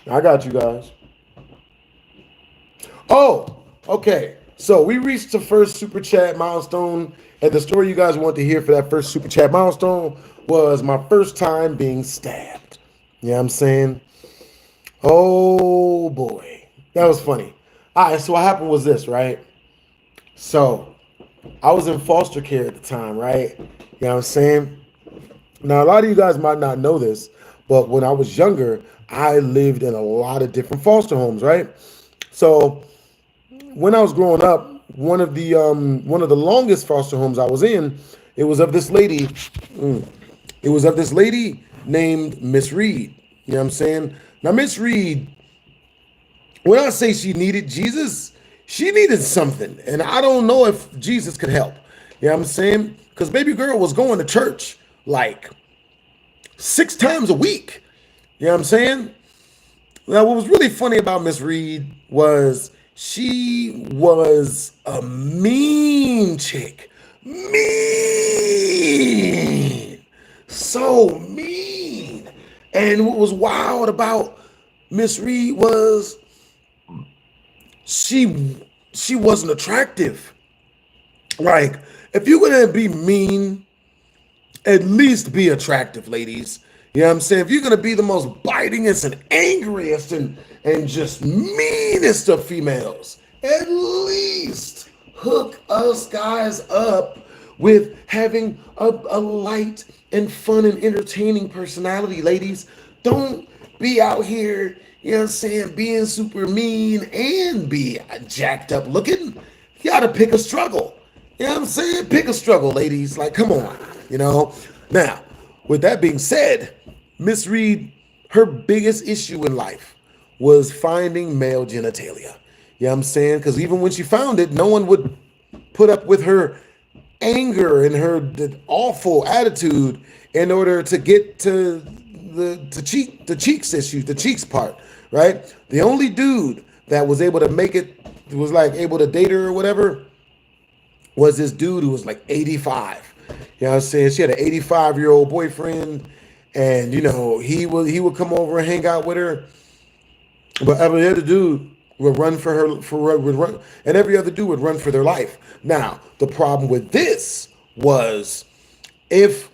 I got you guys. Oh, okay. So we reached the first super chat milestone, and the story you guys want to hear for that first super chat milestone was my first time being stabbed. You know what I'm saying? Oh boy, that was funny. All right, so what happened was this, right? So I was in foster care at the time, right? You know what I'm saying? Now, a lot of you guys might not know this, but when I was younger, I lived in a lot of different foster homes, right? So when I was growing up, one of the longest foster homes I was in, it was of this lady. It was of this lady named Miss Reed. You know what I'm saying? Now, Miss Reed, when I say she needed Jesus, she needed something. And I don't know if Jesus could help. You know what I'm saying? Because baby girl was going to church like 6 times a week. You know what I'm saying? Now, what was really funny about Miss Reed was she was a mean chick. Mean. So mean. And what was wild about Miss Reed was she wasn't attractive. Like, if you're gonna be mean, at least be attractive, ladies. You know what I'm saying? If you're gonna be the most bitingest and angriest and just meanest of females, at least hook us guys up with having a light and fun and entertaining personality, ladies. Don't be out here, you know what I'm saying, being super mean and be jacked up looking. You gotta pick a struggle. You know what I'm saying? Pick a struggle, ladies. Like, come on, you know? Now, with that being said, Miss Reed, her biggest issue in life was finding male genitalia. You know what I'm saying? Because even when she found it, no one would put up with her anger and her awful attitude in order to get to the cheeks issue, the cheeks part, right? The only dude that was able to make it, was like able to date her or whatever, was this dude who was like 85. You know what I'm saying? She had an 85-year-old boyfriend, and you know, he would come over and hang out with her. But every other dude would run for her, and every other dude would run for their life. Now, the problem with this was, if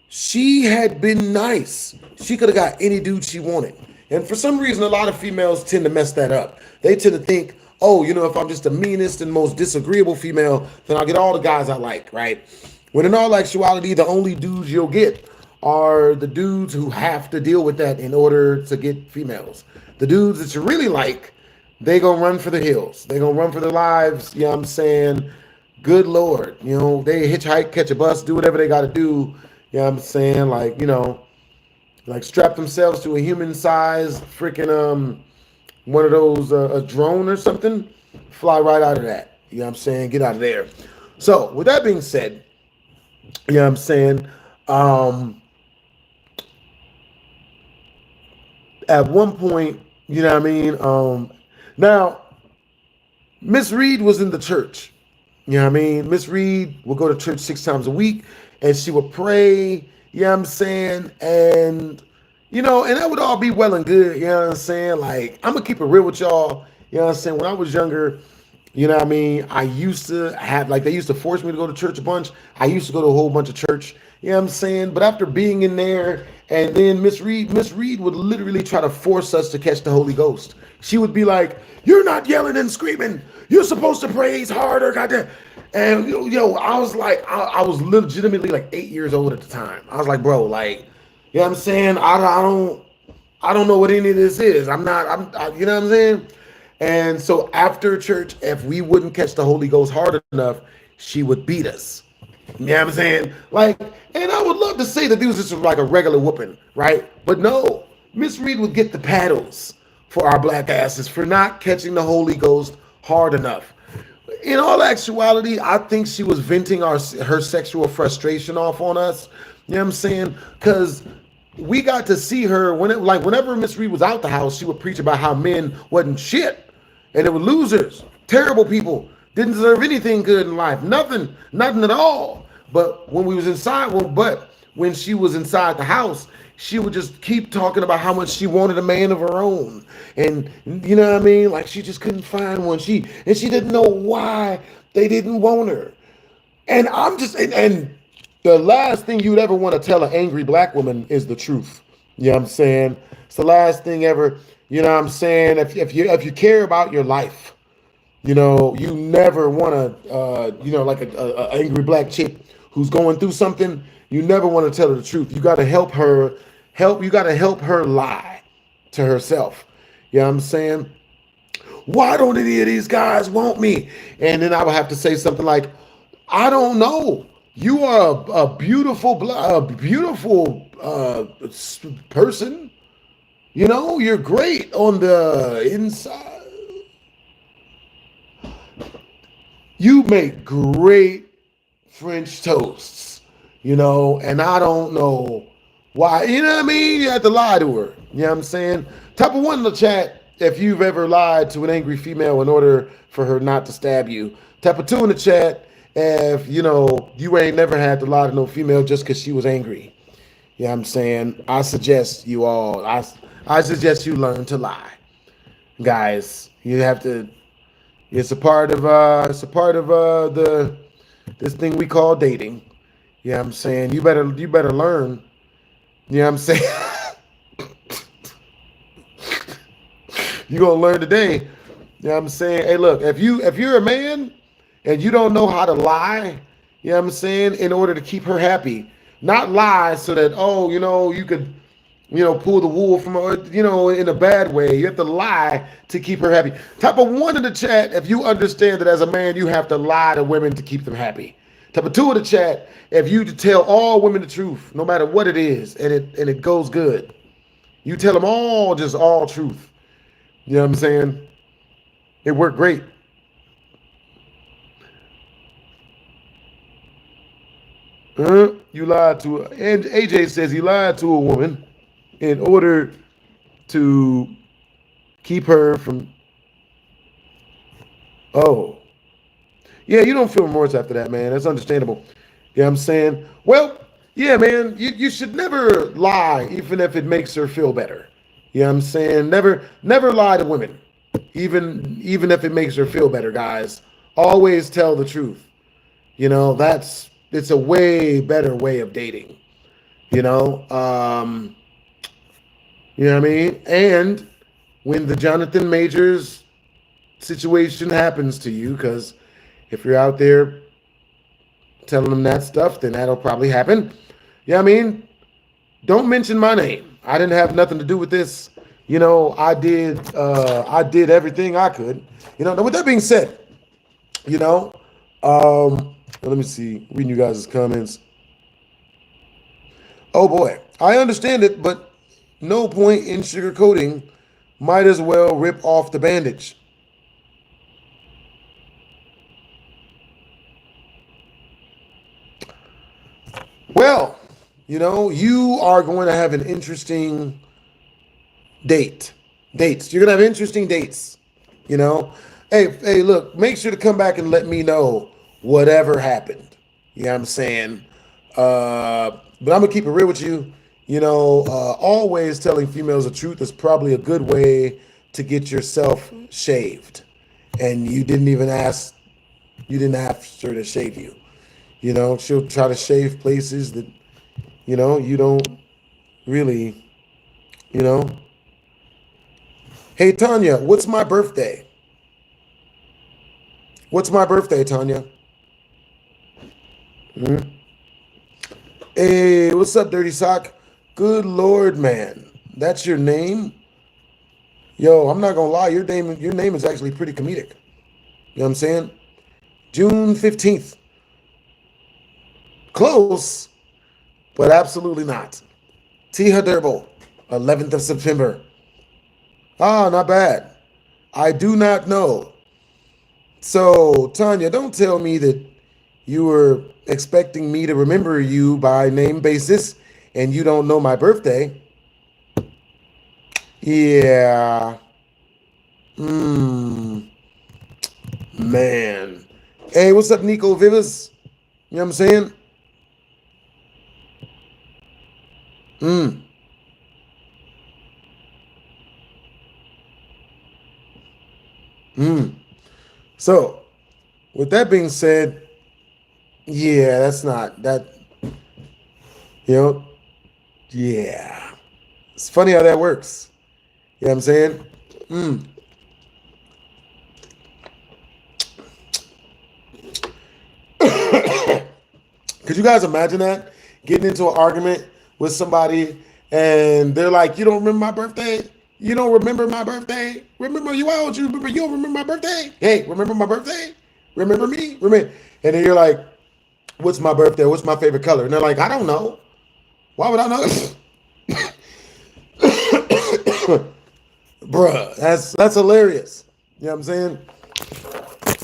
she had been nice, she could have got any dude she wanted. And for some reason, a lot of females tend to mess that up. They tend to think, oh, you know, if I'm just the meanest and most disagreeable female, then I'll get all the guys I like, right? When in all actuality, the only dudes you'll get are the dudes who have to deal with that in order to get females. The dudes that you really like, they gonna run for the hills. They gonna run for their lives, you know what I'm saying? Good Lord, you know, they hitchhike, catch a bus, do whatever they gotta do, you know what I'm saying? Like, you know, like strap themselves to a human-sized freaking, one of those, a drone or something, fly right out of that. You know what I'm saying? Get out of there. So, with that being said, you know what I'm saying? At one point, you know what I mean? Now, Miss Reed was in the church. You know what I mean? Miss Reed would go to church 6 times a week, and she would pray, you know what I'm saying? And, you know, and that would all be well and good, you know what I'm saying? Like, I'm going to keep it real with y'all. You know what I'm saying? When I was younger, you know what I mean? I used to have, like, they used to force me to go to church a bunch. I used to go to a whole bunch of church, you know what I'm saying? But after being in there, and then Miss Reed would literally try to force us to catch the Holy Ghost. She would be like, you're not yelling and screaming. You're supposed to praise harder, goddamn. And, yo, I was like, I was legitimately like 8 years old at the time. I was like, bro, like, you know what I'm saying? I don't know what any of this is. You know what I'm saying? And so after church, if we wouldn't catch the Holy Ghost hard enough, she would beat us. You know what I'm saying? Like, and I would love to say that this was just like a regular whooping, right? But no, Miss Reed would get the paddles for our black asses for not catching the Holy Ghost hard enough. In all actuality, I think she was venting her sexual frustration off on us. You know what I'm saying? Because we got to see her whenever Miss Reed was out the house, she would preach about how men wasn't shit, and they were losers, terrible people, didn't deserve anything good in life, nothing at all. But when we was inside, when she was inside the house, she would just keep talking about how much she wanted a man of her own. And you know what I mean? Like, she just couldn't find one. She didn't know why they didn't want her. And I'm just, and the last thing you'd ever want to tell an angry black woman is the truth. You know what I'm saying? It's the last thing ever. You know what I'm saying? If you care about your life, you know, you never want to, you know, like a angry black chick who's going through something, you never want to tell her the truth. You got to help her lie to herself. You know what I'm saying? Why don't any of these guys want me? And then I would have to say something like, I don't know. You are a beautiful person. You know, you're great on the inside. You make great French toasts, you know, and I don't know why, you know what I mean? You have to lie to her, you know what I'm saying? Type of 1 in the chat if you've ever lied to an angry female in order for her not to stab you. Type of 2 in the chat if, you know, you ain't never had to lie to no female just because she was angry. You know what I'm saying? I suggest you all, I suggest you learn to lie. Guys, you have to, it's a part of the this thing we call dating. You know what I'm saying? You better learn. You know what I'm saying? You gonna learn today. You know what I'm saying? Hey, look, if you're a man and you don't know how to lie, you know what I'm saying, in order to keep her happy, not lie so that, oh, you could, pull the wool from her, in a bad way. You have to lie to keep her happy. Type of 1 in the chat if you understand that as a man you have to lie to women to keep them happy. Type of 2 in the chat if you to tell all women the truth, no matter what it is, and it goes good. You tell them all truth. You know what I'm saying? It worked great. You lied to her. And AJ says he lied to a woman in order to keep her from. Oh. Yeah, you don't feel remorse after that, man. That's understandable. You know what I'm saying? Well, yeah, man, you should never lie, even if it makes her feel better. You know what I'm saying? Never lie to women, even if it makes her feel better, guys. Always tell the truth. It's a way better way of dating. You know what I mean? And when the Jonathan Majors situation happens to you, because if you're out there telling them that stuff, then that'll probably happen. You know what I mean? Don't mention my name. I didn't have nothing to do with this. I did everything I could. Now with that being said, let me see, reading you guys' comments. Oh boy, I understand it, but no point in sugarcoating. Might as well rip off the bandage. Well, you are going to have an interesting dates. You're going to have interesting dates. Hey, look, make sure to come back and let me know whatever happened. You know what I'm saying? But I'm going to keep it real with you. Always telling females the truth is probably a good way to get yourself shaved. And you didn't ask her to shave you. She'll try to shave places that, you don't really, Hey, Tanya, what's my birthday? What's my birthday, Tanya? Hey, what's up, Dirty Sock? Good Lord, man. That's your name? Yo, I'm not going to lie. Your name is actually pretty comedic. You know what I'm saying? June 15th. Close, but absolutely not. Tiha Durbo, 11th of September. Ah, not bad. I do not know. So, Tanya, don't tell me that you were expecting me to remember you by name basis and you don't know my birthday. Yeah. Man. Hey, what's up, Nico Vivas? You know what I'm saying? So, with that being said, yeah, that's not that. Yeah, it's funny how that works. You know what I'm saying? Could you guys imagine that? Getting into an argument with somebody and they're like, you don't remember my birthday? You don't remember my birthday? Remember you out? You don't remember my birthday? Hey, remember my birthday? Remember me? Remember? And then you're like, what's my birthday? What's my favorite color? And they're like, I don't know. Why would I know? Bruh, that's hilarious. You know what I'm saying?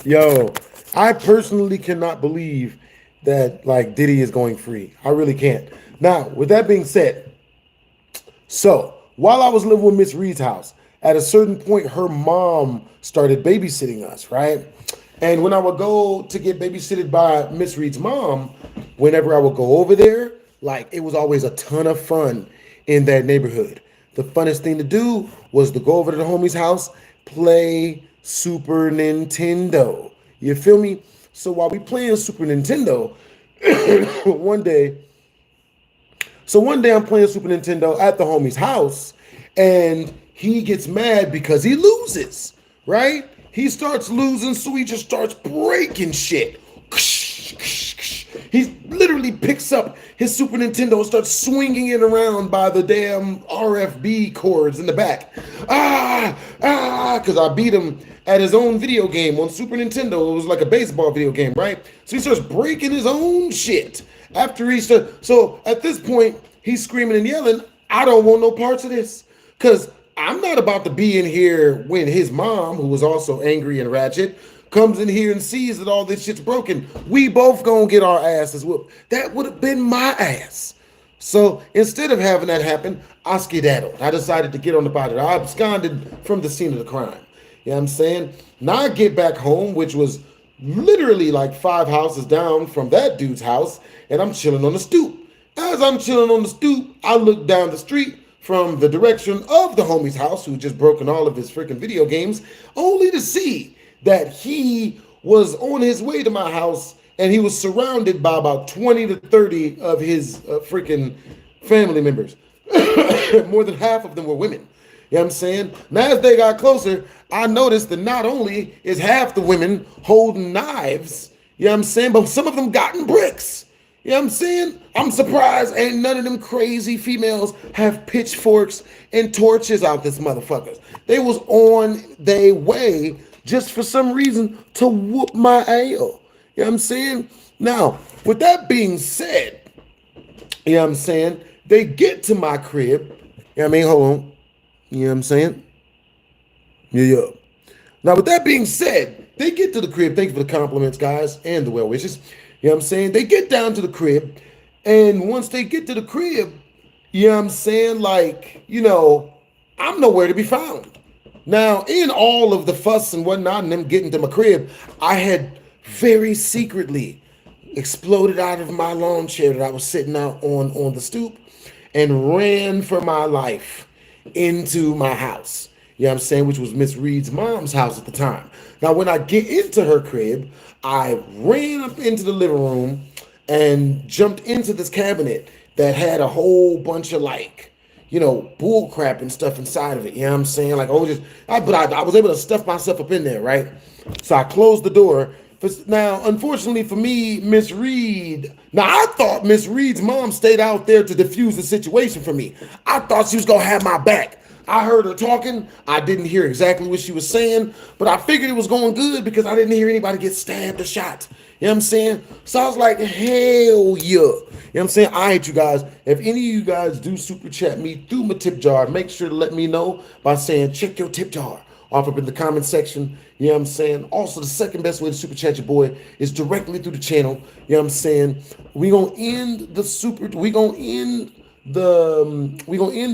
Yo, I personally cannot believe that like Diddy is going free. I really can't. Now, with that being said, so while I was living with Miss Reed's house, at a certain point, her mom started babysitting us, right? And when I would go to get babysitted by Miss Reed's mom, whenever I would go over there, like it was always a ton of fun in that neighborhood. The funnest thing to do was to go over to the homie's house, play Super Nintendo. You feel me? So while we playing Super Nintendo, one day I'm playing Super Nintendo at the homie's house, and he gets mad because he loses, right? He starts losing, so he just starts breaking shit. He literally picks up his Super Nintendo and starts swinging it around by the damn RFB cords in the back. Because I beat him at his own video game on Super Nintendo. It was like a baseball video game, right? So he starts breaking his own shit. So at this point, he's screaming and yelling, I don't want no parts of this. Because I'm not about to be in here when his mom, who was also angry and ratchet, comes in here and sees that all this shit's broken. We both gonna get our asses whooped. That would have been my ass. So instead of having that happen, I skedaddled. I decided to get on the body. I absconded from the scene of the crime. You know what I'm saying? Now I get back home, which was literally like 5 houses down from that dude's house, and I'm chilling on the stoop. As I'm chilling on the stoop, I look down the street from the direction of the homie's house, who just broken all of his freaking video games, only to see that he was on his way to my house, and he was surrounded by about 20 to 30 of his freaking family members. More than half of them were women. You know what I'm saying? Now, as they got closer, I noticed that not only is half the women holding knives, you know what I'm saying, but some of them gotten bricks. You know what I'm saying? I'm surprised ain't none of them crazy females have pitchforks and torches out this motherfuckers. They was on their way just for some reason to whoop my ass. You know what I'm saying? Now, with that being said, you know what I'm saying, they get to my crib. You know what I mean? Hold on. You know what I'm saying? Yeah. Now, with that being said, they get to the crib. Thank you for the compliments, guys, and the well wishes. You know what I'm saying? They get down to the crib, and once they get to the crib, you know what I'm saying? Like, you know, I'm nowhere to be found. Now, in all of the fuss and whatnot and them getting to my crib, I had very secretly exploded out of my lawn chair that I was sitting out on the stoop and ran for my life into my house. You know what I'm saying? Which was Miss Reed's mom's house at the time. Now, when I get into her crib, I ran up into the living room and jumped into this cabinet that had a whole bunch of like, you know, bull crap and stuff inside of it. You know what I'm saying? Like, I was able to stuff myself up in there, right? So I closed the door. Now, unfortunately for me, Miss Reed, now I thought Miss Reed's mom stayed out there to diffuse the situation for me. I thought she was going to have my back. I heard her talking. I didn't hear exactly what she was saying, but I figured it was going good because I didn't hear anybody get stabbed or shot. You know what I'm saying? So I was like, hell yeah. You know what I'm saying? All right, you guys, if any of you guys do super chat me through my tip jar, make sure to let me know by saying, check your tip jar off up in the comment section. You know what I'm saying? Also, the second best way to super chat your boy is directly through the channel. You know what I'm saying? We're going to end the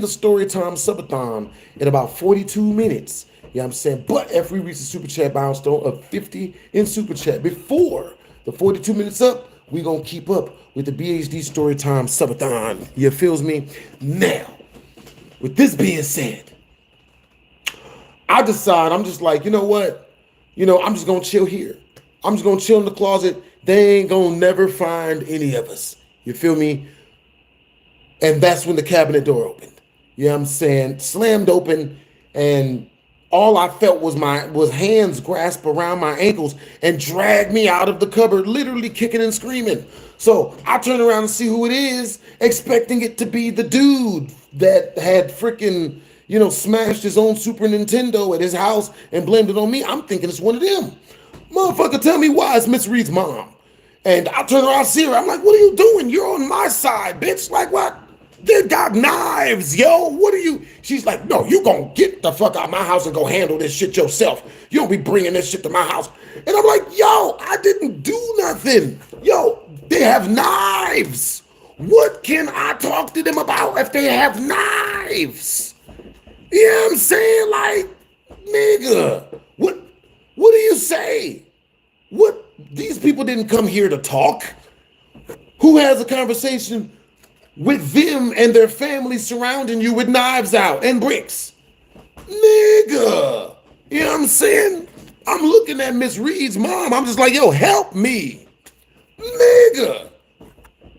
story time subathon in about 42 minutes. You know what I'm saying? But if we reach the super chat milestone of 50 in super chat before the 42 minutes up, we're going to keep up with the BHD story time subathon. You feels me? Now, with this being said, I decide, I'm just like, you know what? You know, I'm just going to chill here. I'm just going to chill in the closet. They ain't going to never find any of us. You feel me? And that's when the cabinet door opened. You know what I'm saying? Slammed open, and all I felt was hands grasp around my ankles and drag me out of the cupboard, literally kicking and screaming. So I turn around and see who it is, expecting it to be the dude that had freaking, you know, smashed his own Super Nintendo at his house and blamed it on me. I'm thinking it's one of them. Motherfucker, tell me why it's Miss Reed's mom. And I turn around and see her. I'm like, what are you doing? You're on my side, bitch. Like, what? They got knives, yo. What are you? She's like, no, you gonna get the fuck out of my house and go handle this shit yourself. You don't be bringing this shit to my house. And I'm like, yo, I didn't do nothing. Yo, they have knives. What can I talk to them about if they have knives? You know what I'm saying? Like, nigga, what do you say? What? These people didn't come here to talk. Who has a conversation with them and their family surrounding you with knives out and bricks? Nigga, you know what I'm saying? I'm looking at Miss Reed's mom. I'm just like, yo, help me. Nigga,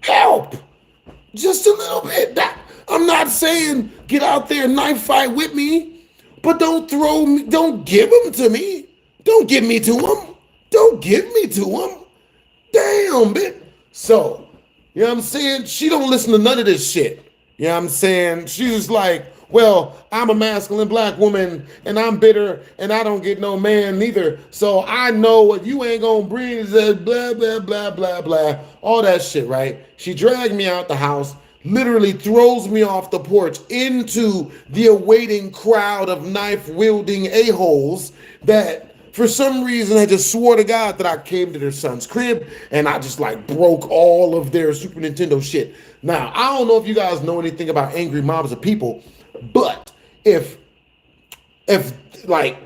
help. Just a little bit. I'm not saying get out there and knife fight with me, but don't throw me, don't give them to me. Don't give me to him. Don't give me to him. Damn, bitch. So, you know what I'm saying? She don't listen to none of this shit. You know what I'm saying? She's just like, well, I'm a masculine black woman and I'm bitter and I don't get no man neither. So I know what you ain't gonna bring is that blah, blah, blah, blah, blah. All that shit, right? She dragged me out the house, literally throws me off the porch into the awaiting crowd of knife-wielding a-holes that for some reason I just swore to God that I came to their son's crib and I just like broke all of their Super Nintendo shit. Now, I don't know if you guys know anything about angry mobs of people, but if like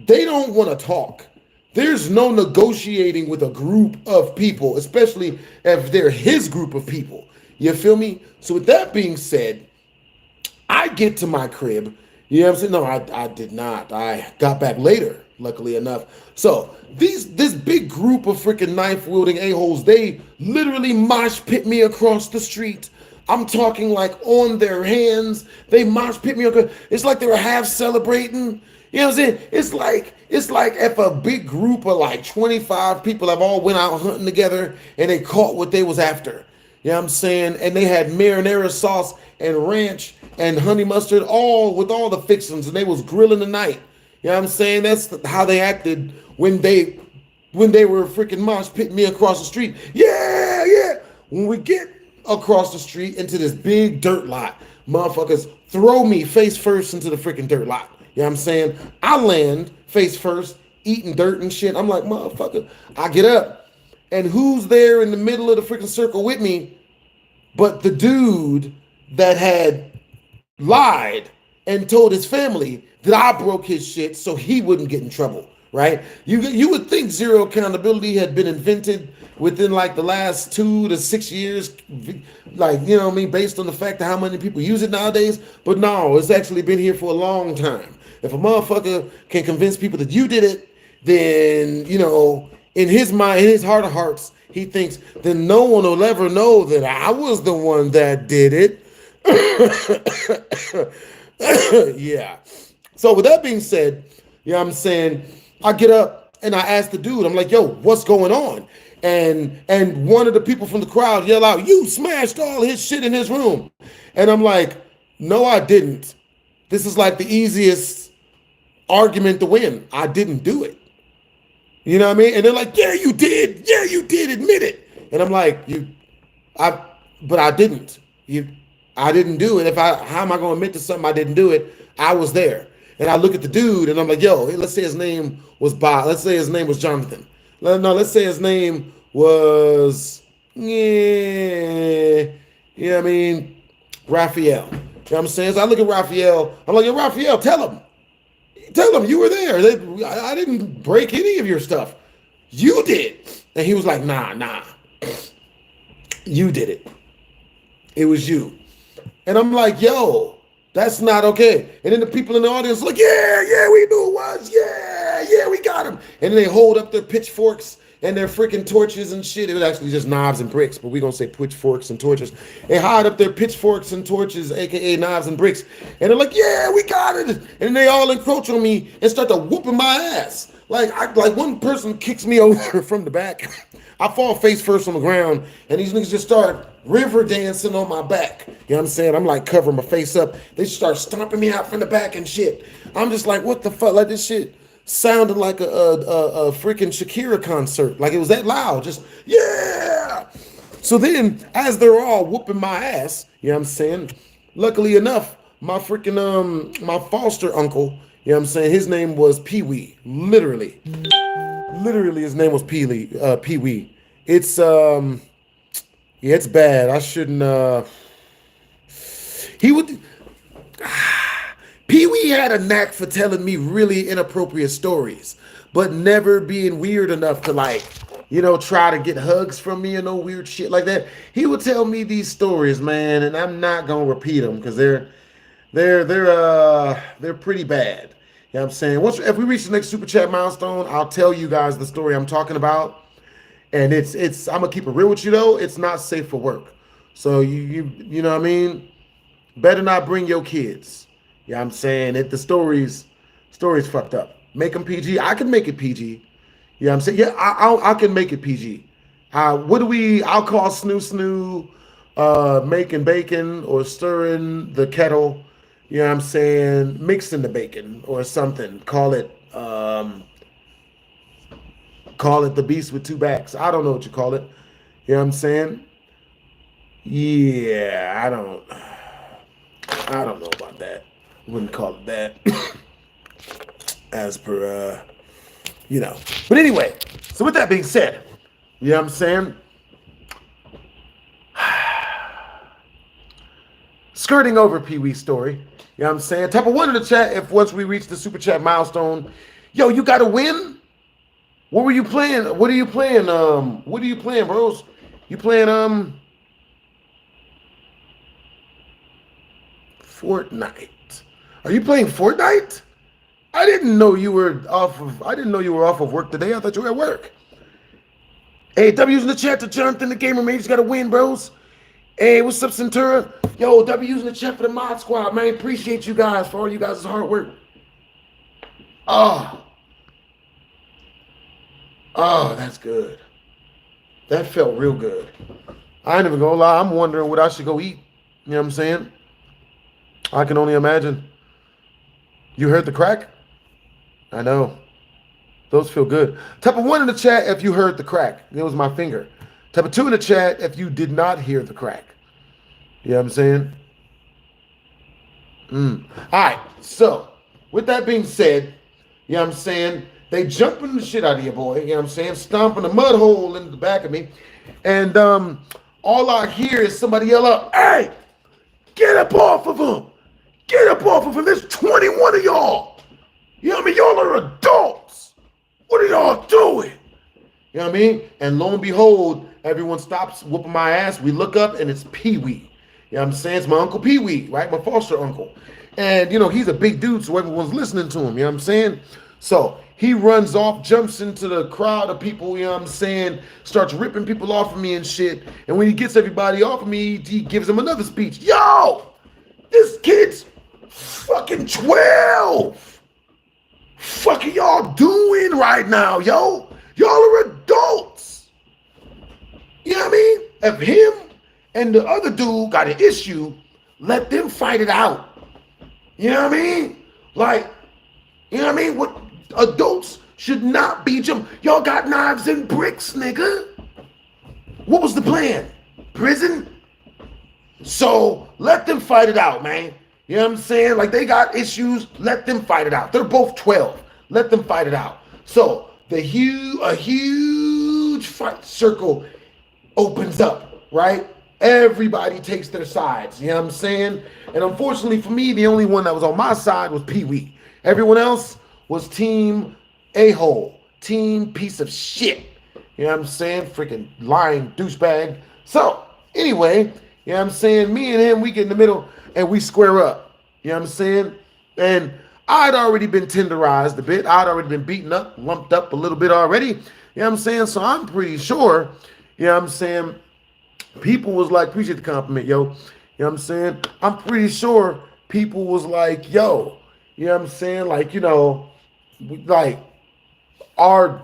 they don't want to talk, there's no negotiating with a group of people, especially if they're his group of people. You feel me? So with that being said, I get to my crib. You know what I'm saying? No, I did not. I got back later, luckily enough. So this big group of freaking knife-wielding a-holes, they literally mosh pit me across the street. I'm talking like on their hands. They mosh pit me across. It's like they were half celebrating. You know what I'm saying? It's like if a big group of like 25 people have all went out hunting together and they caught what they was after. You know what I'm saying? And they had marinara sauce and ranch and honey mustard, all with all the fixings, and they was grilling the night. You know what I'm saying? That's how they acted when they were freaking mosh pitting me across the street. Yeah, yeah. When we get across the street into this big dirt lot, motherfuckers throw me face first into the freaking dirt lot. You know what I'm saying? I land face first, eating dirt and shit. I'm like, motherfucker. I get up, and who's there in the middle of the freaking circle with me but the dude that had lied and told his family that I broke his shit so he wouldn't get in trouble, right? You would think zero accountability had been invented within like the last 2 to 6 years, like, you know what I mean, based on the fact of how many people use it nowadays. But no, it's actually been here for a long time. If a motherfucker can convince people that you did it, then, you know, in his mind, in his heart of hearts, he thinks then no one will ever know that I was the one that did it. Yeah. So with that being said, you know what I'm saying, I get up and I ask the dude, I'm like, yo, what's going on? And one of the people from the crowd yell out, you smashed all his shit in his room. And I'm like, no, I didn't. This is like the easiest argument to win. I didn't do it. You know what I mean? And they're like, yeah, you did. Yeah, you did. Admit it. And I'm like, but I didn't. I didn't do it. How am I going to admit to something I didn't do it? I was there. And I look at the dude and I'm like, yo, let's say his name was Bob. Let's say his name was Jonathan. No, let's say his name was, you know what I mean, Raphael. You know what I'm saying? So I look at Raphael. I'm like, yo, Raphael, tell him you were there. I didn't break any of your stuff. You did. And he was like, nah. You did it. It was you. And I'm like, yo, that's not okay. And then the people in the audience like, yeah, we knew it was. Yeah, we got him. And then they hold up their pitchforks and their freaking torches and shit. It was actually just knives and bricks, but we're going to say pitchforks and torches. They hide up their pitchforks and torches, aka knives and bricks. And they're like, yeah, we got it. And they all encroach on me and start to whooping my ass. Like one person kicks me over from the back. I fall face first on the ground, and these niggas just start river dancing on my back. You know what I'm saying? I'm like covering my face up. They just start stomping me out from the back and shit. I'm just like, what the fuck? Like this shit sounded like a freaking Shakira concert. Like it was that loud. Just, yeah. So then, as they're all whooping my ass, you know what I'm saying? Luckily enough, my freaking, my foster uncle, you know what I'm saying? His name was Pee-wee, literally his name was Pee-wee. It's, yeah, it's bad. I shouldn't, Pee-wee had a knack for telling me really inappropriate stories, but never being weird enough to like, you know, try to get hugs from me and no weird shit like that. He would tell me these stories, man, and I'm not gonna repeat them because they're pretty bad. You know what I'm saying? If we reach the next super chat milestone, I'll tell you guys the story I'm talking about. And I'm gonna keep it real with you though. It's not safe for work. So you know what I mean? Better not bring your kids. You know what I'm saying? The story's fucked up. Make them PG. I can make it PG. You know what I'm saying? Yeah, I can make it PG. I'll call snoo, making bacon or stirring the kettle. You know what I'm saying? Mixing the bacon or something. Call it the beast with two backs. I don't know what you call it. You know what I'm saying? Yeah, I don't know about that. Wouldn't call it that. As per But anyway, so with that being said, you know what I'm saying? Skirting over Pee-wee's story, you know what I'm saying? Type of 1 in the chat if once we reach the super chat milestone. Yo, you gotta win? What were you playing? What are you playing? What are you playing, bros? You playing Fortnite. Are you playing Fortnite? I didn't know you were off of work today. I thought you were at work. Hey, W's in the chat to Jonathan the Gamer, man. You just gotta win, bros. Hey, what's up, Centura? Yo, W's in the chat for the mod squad, man. Appreciate you guys for all you guys' hard work. Oh, that's good. That felt real good. I ain't even gonna lie. I'm wondering what I should go eat. You know what I'm saying? I can only imagine. You heard the crack? I know. Those feel good. Type of 1 in the chat if you heard the crack. It was my finger. Type of 2 in the chat if you did not hear the crack. You know what I'm saying? All right. So, with that being said, you know what I'm saying? They jumping the shit out of your boy. You know what I'm saying? Stomping a mud hole in the back of me. And all I hear is somebody yell up, "Hey, get up off of him. Get up off of him. There's 21 of y'all. You know what I mean? Y'all are adults. What are y'all doing?" You know what I mean? And lo and behold, everyone stops whooping my ass. We look up and it's Pee-wee. You know what I'm saying? It's my Uncle Pee-wee, right? My foster uncle. And, he's a big dude, so everyone's listening to him. You know what I'm saying? So he runs off, jumps into the crowd of people, you know what I'm saying? Starts ripping people off of me and shit. And when he gets everybody off of me, he gives them another speech. Yo, this kid's fucking 12. Fuck are y'all doing right now, yo? Y'all are adults. You know what I mean? If him and the other dude got an issue, let them fight it out. You know what I mean? Like, you know what I mean? What adults should not be jumping. Y'all got knives and bricks, nigga. What was the plan? Prison? So let them fight it out, man. You know what I'm saying? Like, they got issues. Let them fight it out. They're both 12. Let them fight it out. So a huge fight circle opens up, right? Everybody takes their sides. You know what I'm saying? And unfortunately for me, the only one that was on my side was Pee-wee. Everyone else was team a-hole, team piece of shit. You know what I'm saying? Freaking lying douchebag. So anyway, you know what I'm saying? Me and him, we get in the middle and we square up. You know what I'm saying? And I'd already been tenderized a bit. I'd already been beaten up, lumped up a little bit already. You know what I'm saying? So I'm pretty sure, you know what I'm saying, people was like, appreciate the compliment, yo. You know what I'm saying? I'm pretty sure people was like, yo, you know what I'm saying? Like, like our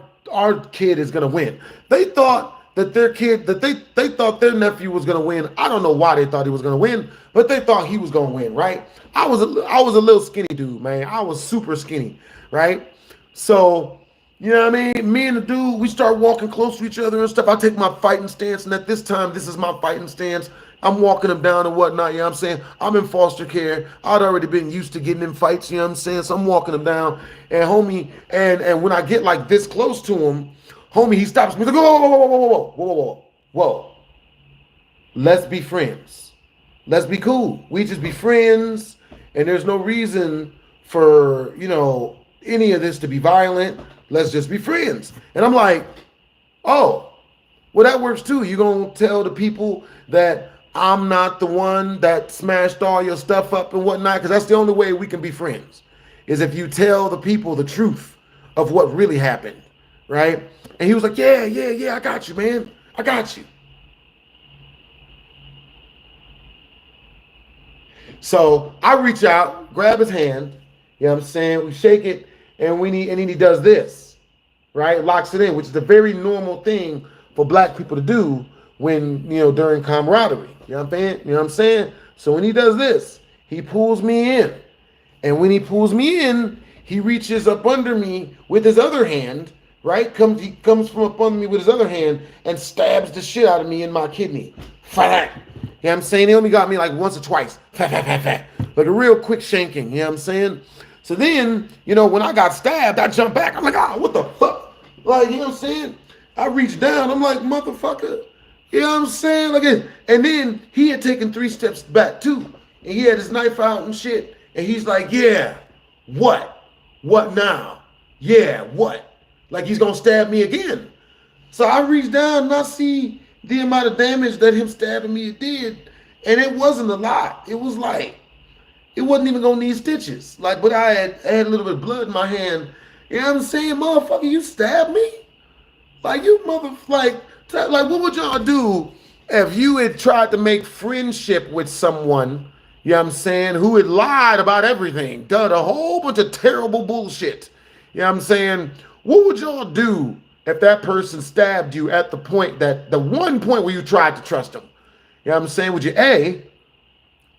kid is gonna win. They thought that their kid, that they thought their nephew was gonna win. I don't know why they thought he was gonna win, but they thought he was gonna win, right? I was a little skinny dude, man. I was super skinny, right? So, you know what I mean? Me and the dude, we start walking close to each other and stuff. I take my fighting stance, and at this time, this is my fighting stance. I'm walking him down and whatnot, you know what I'm saying? I'm in foster care. I'd already been used to getting in fights, you know what I'm saying? So I'm walking him down, and homie, and when I get like this close to him, homie, he stops me. He's like, whoa, whoa, whoa, whoa, whoa, whoa, whoa, whoa. Let's be friends. Let's be cool. We just be friends, and there's no reason for, any of this to be violent. Let's just be friends. And I'm like, oh, well, that works too. You're going to tell the people that I'm not the one that smashed all your stuff up and whatnot, because that's the only way we can be friends. is if you tell the people the truth of what really happened, right? And he was like, yeah, I got you, man. I got you. So I reach out, grab his hand, you know what I'm saying? We shake it, and then he does this, right? Locks it in, which is a very normal thing for black people to do when, during camaraderie. You know what I'm saying? So when he does this, he pulls me in. And when he pulls me in, he reaches up under me with his other hand, right? He comes from up under me with his other hand and stabs the shit out of me in my kidney. Fat. You know what I'm saying? He only got me like once or twice. Fat. Like a real quick shanking. You know what I'm saying? So then, when I got stabbed, I jumped back. I'm like, what the fuck? Like, you know what I'm saying? I reached down. I'm like, motherfucker. You know what I'm saying? Like, and then he had taken 3 steps back too. And he had his knife out and shit. And he's like, yeah, what? What now? Yeah, what? Like he's gonna stab me again. So I reached down and I see the amount of damage that him stabbing me did. And it wasn't a lot. It was like, it wasn't even gonna need stitches. Like, but I had a little bit of blood in my hand. You know what I'm saying? Motherfucker, you stabbed me? Like, you like what would y'all do if you had tried to make friendship with someone, you know what I'm saying, who had lied about everything, done a whole bunch of terrible bullshit? You know what I'm saying? What would y'all do if that person stabbed you at the one point where you tried to trust them? You know what I'm saying? Would you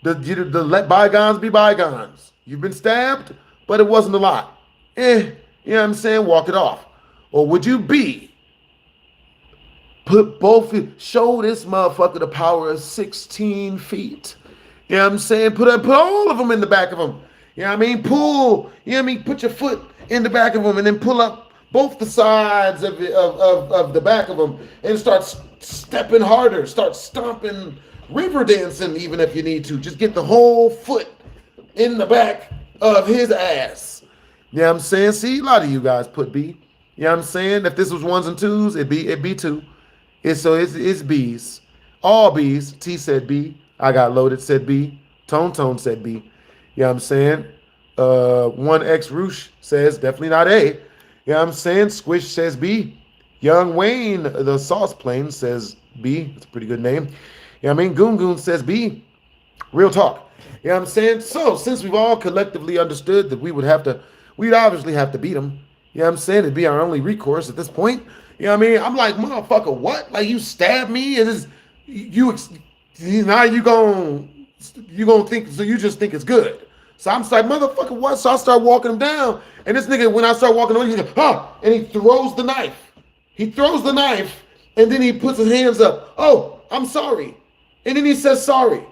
let bygones be bygones? You've been stabbed, but it wasn't a lot. You know what I'm saying? Walk it off. Or would you show this motherfucker the power of 16 feet? You know what I'm saying? Put all of them in the back of him. You know what I mean? Put your foot in the back of him and then pull up both the sides of the back of him and start stepping harder. Start stomping, river dancing even if you need to. Just get the whole foot in the back of his ass. You know what I'm saying? See, a lot of you guys put B. You know what I'm saying? If this was 1s and 2s, it'd be 2. It's B's. All B's. T said B. I got loaded, said B. Tone said B. You know what I'm saying? 1X Roosh says definitely not A. You know what I'm saying? Squish says B. Young Wayne, the sauce plane, says B. It's a pretty good name. You know what I mean? Goon says B. Real talk. You know what I'm saying? So since we've all collectively understood that we'd obviously have to beat them. You know what I'm saying? It'd be our only recourse at this point. You know what I mean? I'm like, motherfucker, what? Like, you stabbed me? And now you gonna think, so you just think it's good. So I'm just like, motherfucker, what? So I start walking him down. And this nigga, when I start walking him, he's like, and he throws the knife. And then he puts his hands up. Oh, I'm sorry. And then he says, sorry.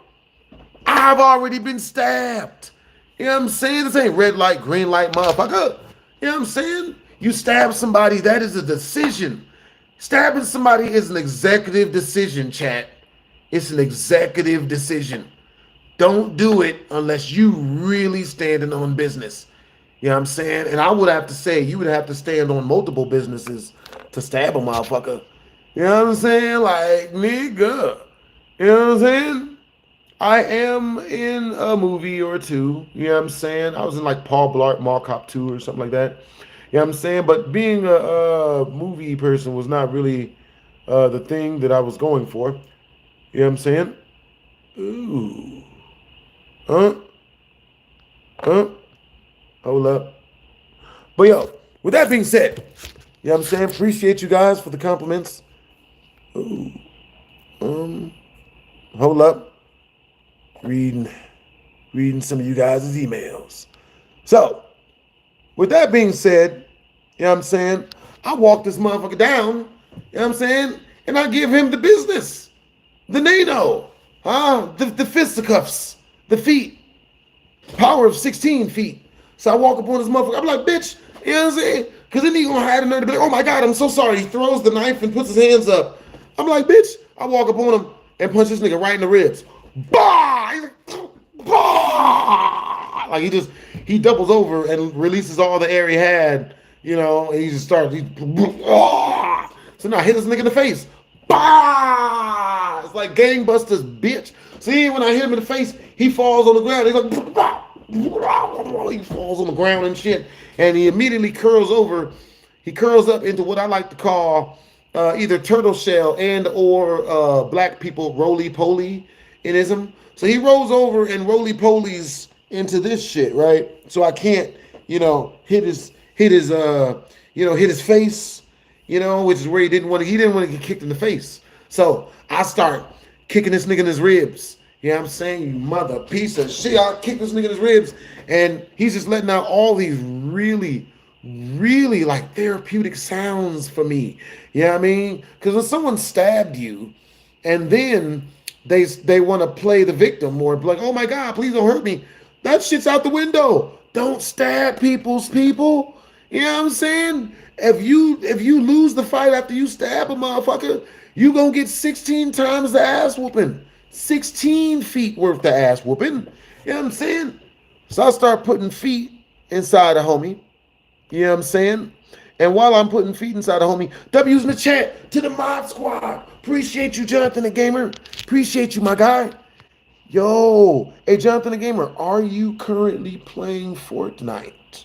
I've already been stabbed. You know what I'm saying? This ain't red light, green light, motherfucker. You know what I'm saying? You stab somebody, that is a decision. Stabbing somebody is an executive decision, chat. It's an executive decision. Don't do it unless you really standing on business. You know what I'm saying? And I would have to say, you would have to stand on multiple businesses to stab a motherfucker. You know what I'm saying? Like, nigga. You know what I'm saying? I am in a movie or two. You know what I'm saying? I was in like Paul Blart Mall Cop 2 or something like that. You know what I'm saying? But being a movie person was not really the thing that I was going for. You know what I'm saying? Ooh. Hold up. But yo, with that being said, you know what I'm saying? Appreciate you guys for the compliments. Ooh. Hold up. Reading some of you guys' emails. So, with that being said, you know what I'm saying? I walk this motherfucker down, you know what I'm saying? And I give him the business. The NATO. The fisticuffs. The feet. Power of 16 feet. So I walk up on this motherfucker. I'm like, bitch, you know what I'm saying? Because then he gonna have the nerve to be like, oh my God, I'm so sorry. He throws the knife and puts his hands up. I'm like, bitch. I walk up on him and punch this nigga right in the ribs. Bah! He's like, bah! Like he doubles over and releases all the air he had, you know, and he just starts, so now I hit this nigga in the face. Bah! It's like gangbusters, bitch. See, when I hit him in the face, he falls on the ground. He's like, bah! He falls on the ground and shit, and he immediately curls over. He curls up into what I like to call either turtle shell and or black people roly-poly ism. So he rolls over and roly-polies into this shit, right? So I can't, hit his hit his face, which is where he didn't want to get kicked in the face. So I start kicking this nigga in his ribs. You know what I'm saying? You mother piece of shit. I kick this nigga in his ribs, and he's just letting out all these really, really like therapeutic sounds for me. You know what I mean? Because when someone stabbed you, and then they want to play the victim or be like, oh my God, please don't hurt me. That shit's out the window. Don't stab people's people. You know what I'm saying? If you lose the fight after you stab a motherfucker, you gonna get 16 times the ass whooping. 16 feet worth of ass whooping. You know what I'm saying? So I start putting feet inside a homie. You know what I'm saying? And while I'm putting feet inside a homie, W's in the chat to the mod squad. Appreciate you, Jonathan the Gamer. Appreciate you, my guy. Yo, hey, Jonathan the Gamer, are you currently playing Fortnite?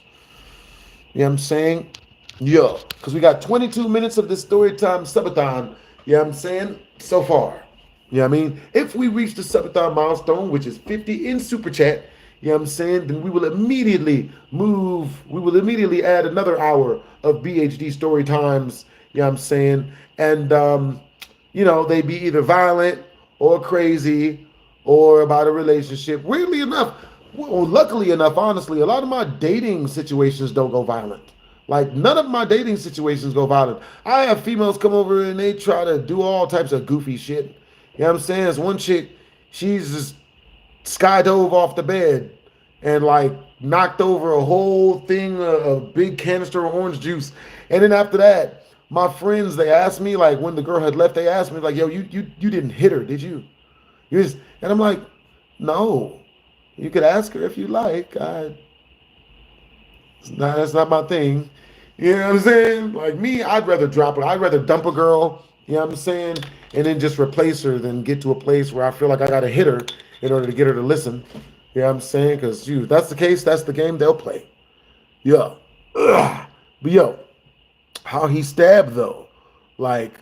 You know what I'm saying? Yo, because we got 22 minutes of this story time subathon. You know what I'm saying? So far. You know what I mean? If we reach the subathon milestone, which is 50 in Super Chat, you know what I'm saying, then we will immediately add another hour of BHD story times, you know what I'm saying? And, they be either violent or crazy or about a relationship. Weirdly enough, or luckily enough, honestly, a lot of my dating situations don't go violent. Like, none of my dating situations go violent. I have females come over and they try to do all types of goofy shit. You know what I'm saying? There's one chick, she's just skydove off the bed and like knocked over a whole thing, a big canister of orange juice. And then after that, my friends, they asked me, like when the girl had left, they asked me like, yo, you didn't hit her, did you? And I'm like, no, you could ask her if you like. That's not my thing. You know what I'm saying? Like me, I'd rather drop it. I'd rather dump a girl, you know what I'm saying? And then just replace her than get to a place where I feel like I got to hit her in order to get her to listen. You know what I'm saying? Because, if that's the case, that's the game they'll play. Yeah. Ugh. But, yo, how he stabbed, though. Like,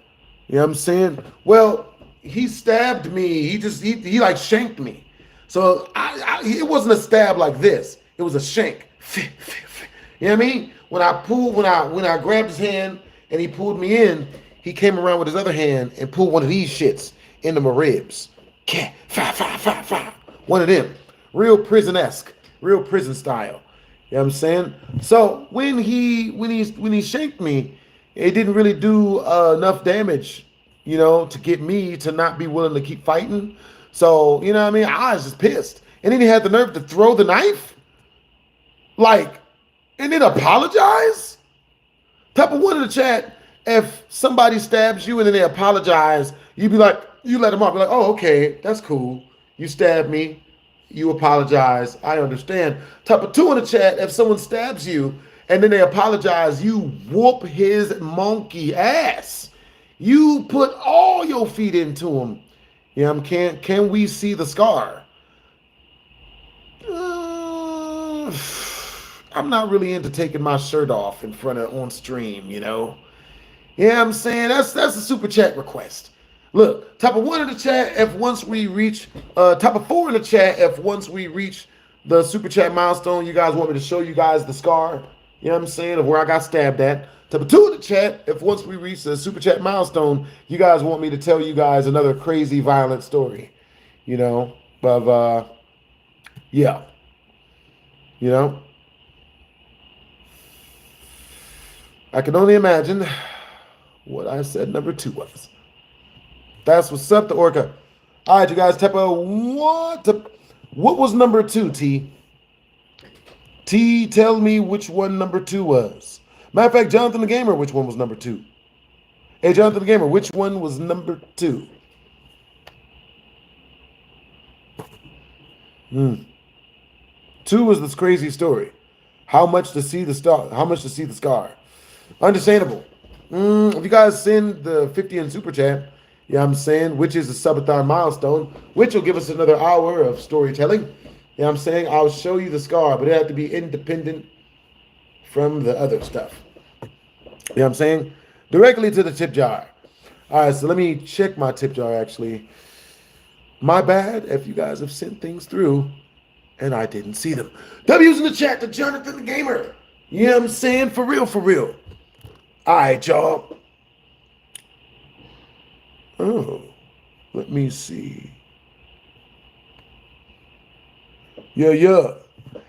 you know what I'm saying? Well, he stabbed me. He like shanked me. So it wasn't a stab like this. It was a shank. You know what I mean? When I grabbed his hand and he pulled me in, he came around with his other hand and pulled one of these shits into my ribs. One of them. Real prison-esque. Real prison style. You know what I'm saying? So when he shanked me, it didn't really do enough damage, to get me to not be willing to keep fighting. So, you know what I mean? I was just pissed. And then he had the nerve to throw the knife? Like, and then apologize? Type of one in the chat, if somebody stabs you and then they apologize, you be like, you let them off. Be like, oh, okay, that's cool. You stabbed me. You apologize. I understand. Type of two in the chat, if someone stabs you and then they apologize, you whoop his monkey ass. You put all your feet into him. Yeah, can we see the scar? I'm not really into taking my shirt off in front of on stream, Yeah, I'm saying that's a super chat request. Look, type of one in the chat if once we reach type of four in the chat if once we reach the super chat milestone, you guys want me to show you guys the scar, you know what I'm saying, of where I got stabbed at. Type of two in the chat if once we reach the super chat milestone, you guys want me to tell you guys another crazy violent story, but yeah, I can only imagine what I said number 2 was. That's what's up, the orca. All right, you guys, type of what was number 2, T? T, tell me which one number 2 was. Matter of fact, Jonathan the Gamer, which one was number 2? Hey, Jonathan the Gamer, which one was number 2? 2 was this crazy story. How much to see the star? How much to see the scar? Understandable. If you guys send the 50 in super chat, you know what I'm saying, which is a subathon milestone, which will give us another hour of storytelling. You know what I'm saying? I'll show you the scar, but it had to be independent from the other stuff. You know what I'm saying? Directly to the tip jar. All right, so let me check my tip jar, actually. My bad if you guys have sent things through and I didn't see them. W's in the chat to Jonathan the Gamer. You know what I'm saying? For real, for real. All right, y'all. Oh, let me see. Yeah.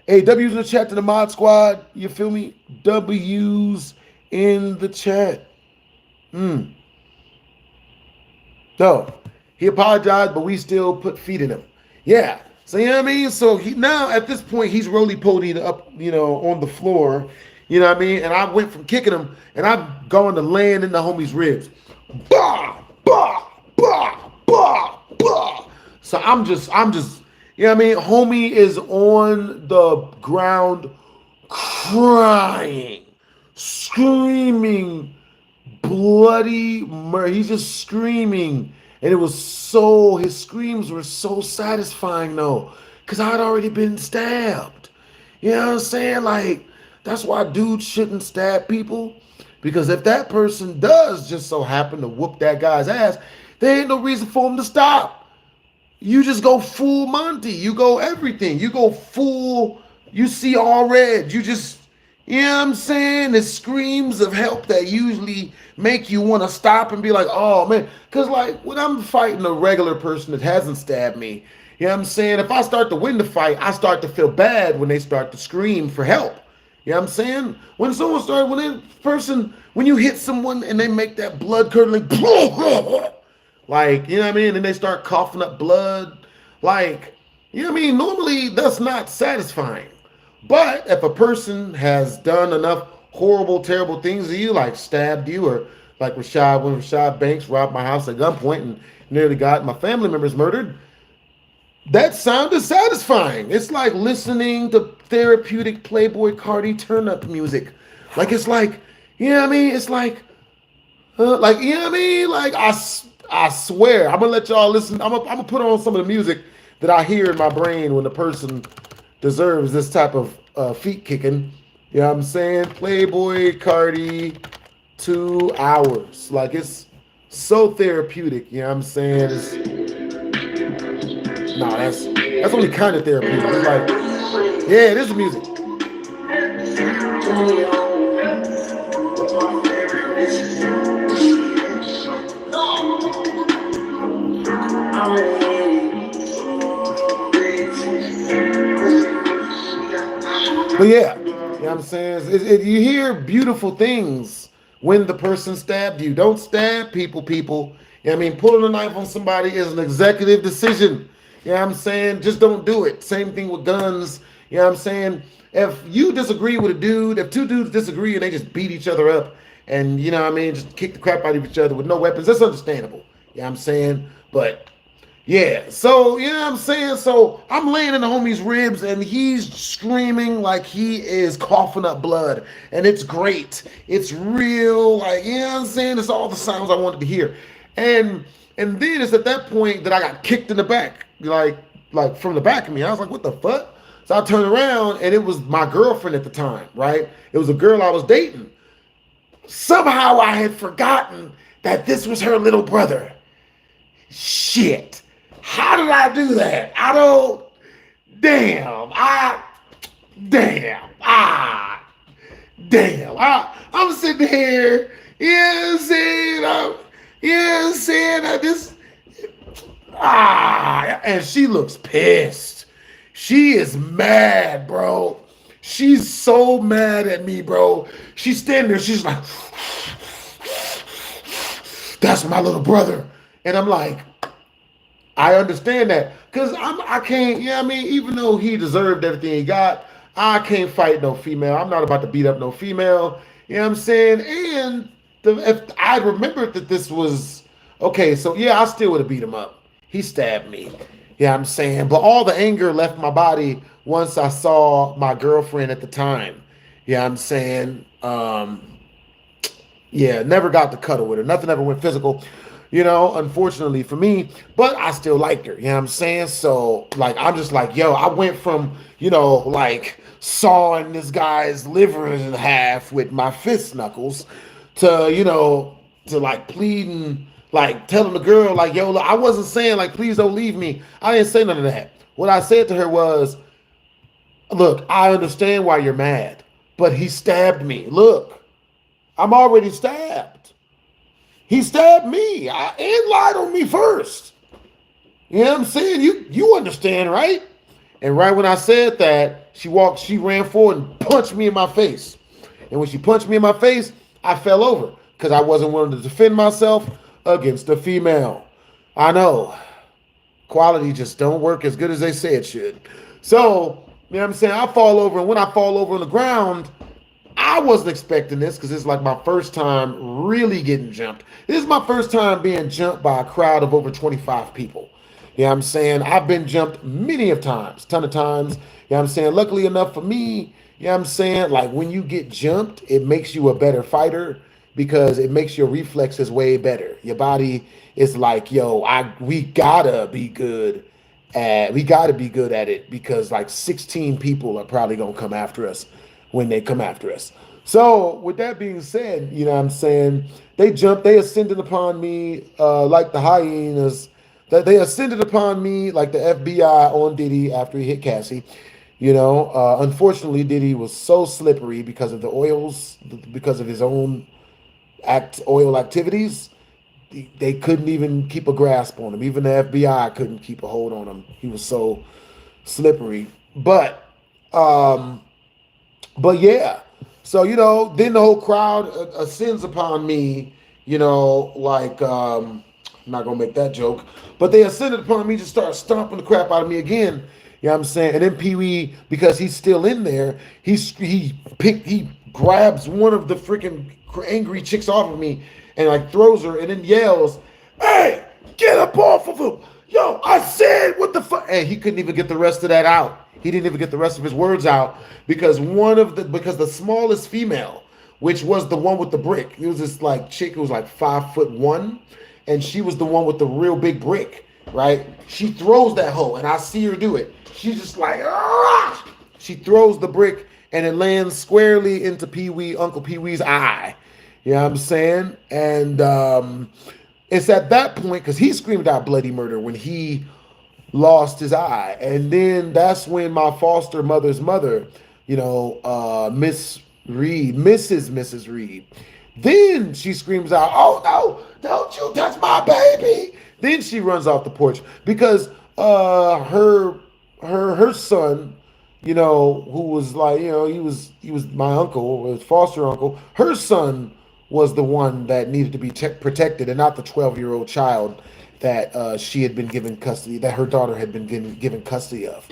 Hey, W's in the chat to the mod squad. You feel me? W's in the chat. So, he apologized, but we still put feet in him. Yeah. So, you know what I mean? So, he now, at this point, he's roly-poly up, on the floor. You know what I mean? And I went from kicking him, and I've gone to laying in the homie's ribs. Bah! Bah! Bah! Bah! Bah! So, I'm just, you know what I mean? Homie is on the ground crying, screaming, bloody murder. He's just screaming. And his screams were so satisfying though, because I'd already been stabbed. You know what I'm saying? Like, that's why dudes shouldn't stab people. Because if that person does just so happen to whoop that guy's ass, there ain't no reason for him to stop. You just go full Monty. You go everything. You go full, you see all red. You just, you know what I'm saying? It's screams of help that usually make you want to stop and be like, oh man. Because like when I'm fighting a regular person that hasn't stabbed me, you know what I'm saying? If I start to win the fight, I start to feel bad when they start to scream for help. You know what I'm saying? When you hit someone and they make that blood curdling, like, you know what I mean? And they start coughing up blood. Like, you know what I mean? Normally that's not satisfying. But if a person has done enough horrible, terrible things to you, like stabbed you, or like when Rashad Banks robbed my house at gunpoint and nearly got my family members murdered, that sound is satisfying. It's like listening to therapeutic Playboy Cardi turn-up music. Like, it's like, you know what I mean? It's like, you know what I mean? Like, I swear, I'm gonna let y'all listen. I'm gonna put on some of the music that I hear in my brain when the person deserves this type of feet kicking. You know what I'm saying? Playboy Cardi, 2 hours. Like, it's so therapeutic. You know what I'm saying? That's only kind of therapeutic. It's like, yeah, this is music. But yeah, you know what I'm saying? You hear beautiful things when the person stabbed you. Don't stab people. You know what I mean? Pulling a knife on somebody is an executive decision. You know what I'm saying? Just don't do it. Same thing with guns. You know what I'm saying? If you disagree with a dude, if two dudes disagree and they just beat each other up and, you know what I mean, just kick the crap out of each other with no weapons, that's understandable. You know what I'm saying? But yeah, so, you know what I'm saying? So I'm laying in the homie's ribs and he's screaming like he is coughing up blood. And it's great. It's real. Like, you know what I'm saying? It's all the sounds I wanted to hear. And then it's at that point that I got kicked in the back, like from the back of me. I was like, what the fuck? So I turned around and it was my girlfriend at the time, right? It was a girl I was dating. Somehow I had forgotten that this was her little brother. Shit. How did I do that? I'm sitting here, you know what I'm saying? And she looks pissed. She is mad, bro. She's so mad at me, bro. She's standing there, she's like, that's my little brother. And I'm like, I understand that. Because I can't, you know what I mean? Even though he deserved everything he got, I can't fight no female. I'm not about to beat up no female. You know what I'm saying? And if I remembered that this was, okay, so yeah, I still would have beat him up. He stabbed me. You know what I'm saying? But all the anger left my body once I saw my girlfriend at the time. You know what I'm saying? Yeah, never got to cuddle with her. Nothing ever went physical. you know, unfortunately for me, but I still liked her, you know what I'm saying? So, like, I'm just like, yo, I went from, you know, like, sawing this guy's liver in half with my fist knuckles to, you know, to like pleading, like telling the girl, like, yo, look, I wasn't saying, like, please don't leave me. I didn't say none of that. What I said to her was, look, I understand why you're mad, but he stabbed me. Look, I'm already stabbed. He stabbed me and lied on me first. You know what I'm saying? You understand, right? And right when I said that, she ran forward and punched me in my face. And when she punched me in my face, I fell over because I wasn't willing to defend myself against a female. I know. Quality just don't work as good as they say it should. So, you know what I'm saying? I fall over, and when I fall over on the ground, I wasn't expecting this because it's like my first time really getting jumped. This is my first time being jumped by a crowd of over 25 people. You know what I'm saying? I've been jumped many of times, ton of times. You know what I'm saying? Luckily enough for me, you know what I'm saying? Like when you get jumped, it makes you a better fighter because it makes your reflexes way better. Your body is like, yo, we gotta be good at it because like 16 people are probably gonna come after us when they come after us. So with that being said, you know what I'm saying? They ascended upon me like the hyenas. They ascended upon me like the FBI on Diddy after he hit Cassie. You know, unfortunately, Diddy was so slippery because of the oils, because of his own oil activities. They couldn't even keep a grasp on him. Even the FBI couldn't keep a hold on him. He was so slippery. But yeah. So, you know, then the whole crowd ascends upon me, you know, like, I'm not going to make that joke, but they ascended upon me to start stomping the crap out of me again. You know what I'm saying? And then Pee-wee, because he's still in there, he grabs one of the freaking angry chicks off of me and like throws her and then yells, "Hey, get up off of him. Yo, I said what the fuck?" And he couldn't even get the rest of that out. He didn't even get the rest of his words out because the smallest female, which was the one with the brick, it was this like chick who was like 5'1", and she was the one with the real big brick, right? She throws that hoe, and I see her do it. She's just like, "Ah!" She throws the brick, and it lands squarely into Uncle Pee-wee's eye. You know what I'm saying? And it's at that point, because he screamed out bloody murder when he lost his eye. And then that's when my foster mother's mother, you know, Mrs. Reed, then she screams out, "Oh no, don't you touch my baby." Then she runs off the porch because her son, you know, who was like, you know, he was my uncle, his foster uncle. Her son was the one that needed to be protected, and not the 12-year-old child that she had been given custody, that her daughter had been given custody of.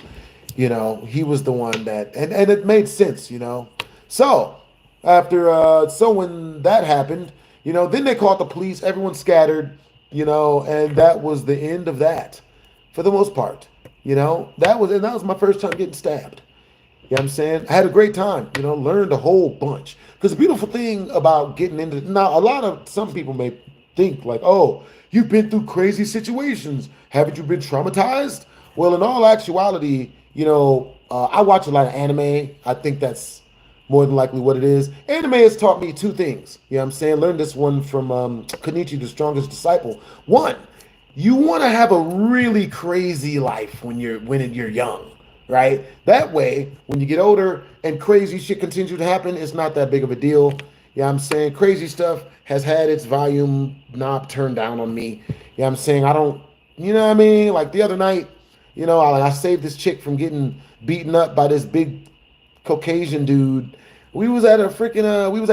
You know, he was the one that, and it made sense, you know. So when that happened, you know, then they called the police. Everyone scattered, you know, and that was the end of that, for the most part. You know, that was my first time getting stabbed. You know what I'm saying? I had a great time, you know, learned a whole bunch. Because the beautiful thing about getting into, now some people may think like, oh, you've been through crazy situations. Haven't you been traumatized? Well, in all actuality, you know, I watch a lot of anime. I think that's more than likely what it is. Anime has taught me two things. You know what I'm saying? Learned this one from Kenichi, the Strongest Disciple. One, you want to have a really crazy life when you're young, right? That way, when you get older and crazy shit continues to happen, it's not that big of a deal. You know what I'm saying? Crazy stuff has had its volume knob turned down on me. You know what I'm saying? I don't, you know what I mean? Like the other night, you know, I saved this chick from getting beaten up by this big Caucasian dude. We was at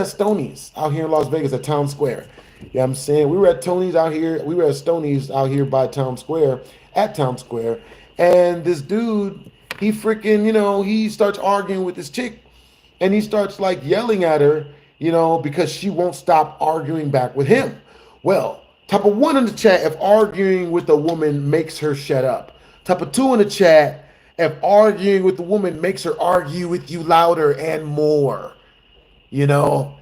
Stoney's out here in Las Vegas at Town Square. You know what I'm saying? We were at Stoney's out here by Town Square, at Town Square. And this dude, he freaking, you know, he starts arguing with this chick and he starts like yelling at her, you know, because she won't stop arguing back with him. Well, type of 1 in the chat if arguing with a woman makes her shut up. Type of 2 in the chat if arguing with a woman makes her argue with you louder and more. You know,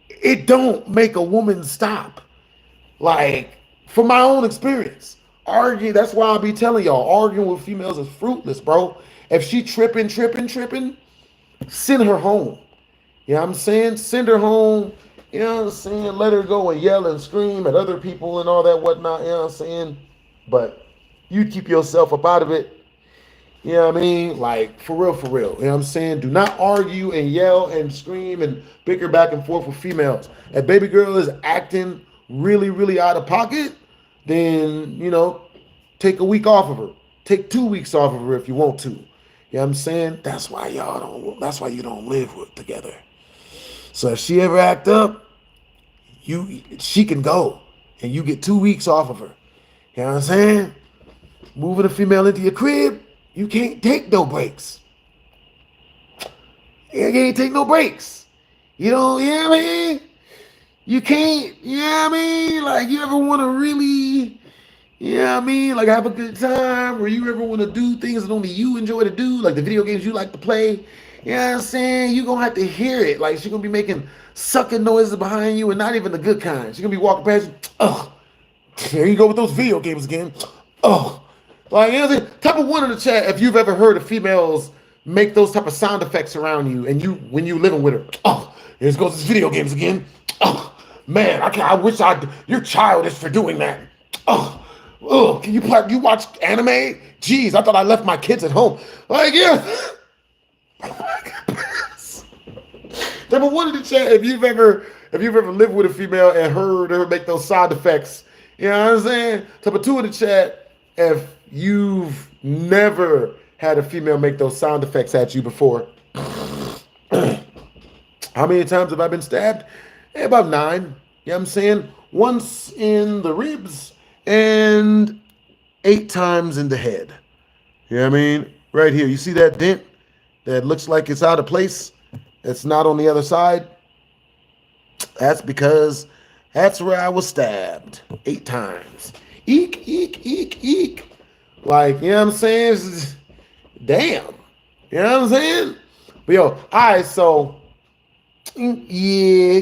it don't make a woman stop. Like, from my own experience. Argue, that's why I'll be telling y'all, arguing with females is fruitless, bro. If she tripping, send her home. You know what I'm saying? Send her home. You know what I'm saying? Let her go and yell and scream at other people and all that whatnot. You know what I'm saying? But you keep yourself up out of it. You know what I mean? Like, for real, for real. You know what I'm saying? Do not argue and yell and scream and bicker back and forth with females. If baby girl is acting really, really out of pocket, then, you know, take a week off of her. Take 2 weeks off of her if you want to. You know what I'm saying? That's why you don't live together. So if she ever act up, she can go. And you get 2 weeks off of her. You know what I'm saying? Moving a female into your crib, you can't take no breaks. You can't take no breaks. You know what I mean? You can't, you know what I mean? Like, you ever want to really, you know what I mean? Like, have a good time, or you ever want to do things that only you enjoy to do, like the video games you like to play. You know what I'm saying? You're going to have to hear it. Like, she's going to be making sucking noises behind you, and not even the good kind. She's going to be walking past you. Oh, here you go with those video games again. Oh, like, you know what I'm saying? Type of one in the chat if you've ever heard of females make those type of sound effects around you, and when you living with her. Oh, here goes this video games again. Oh, man, I wish you're childish for doing that. Oh, can you watch anime? Jeez, I thought I left my kids at home. Like, yeah. Number one in the chat, if you've ever lived with a female and heard her make those sound effects, you know what I'm saying? Number two in the chat, if you've never had a female make those sound effects at you before. How many times have I been stabbed? About 9. You know what I'm saying? Once in the ribs and 8 times in the head. You know what I mean? Right here. You see that dent that looks like it's out of place? It's not on the other side. That's because that's where I was stabbed 8 times. Eek, eek, eek, eek. Like, you know what I'm saying? Damn. You know what I'm saying? But yo, all right, so yeah.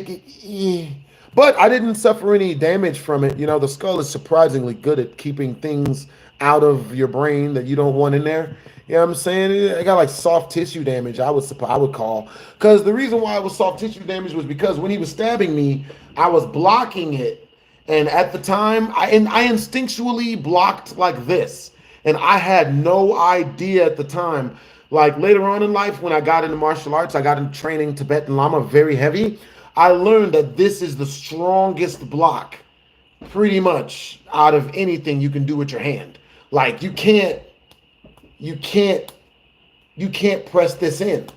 But I didn't suffer any damage from it. You know, the skull is surprisingly good at keeping things out of your brain that you don't want in there. You know what I'm saying? I got like soft tissue damage, I would call. Because the reason why it was soft tissue damage was because when he was stabbing me, I was blocking it. And at the time, I instinctually blocked like this. And I had no idea at the time. Like later on in life, when I got into martial arts, I got into training Tibetan Lama very heavy. I learned that this is the strongest block pretty much out of anything you can do with your hand. Like you can't press this in.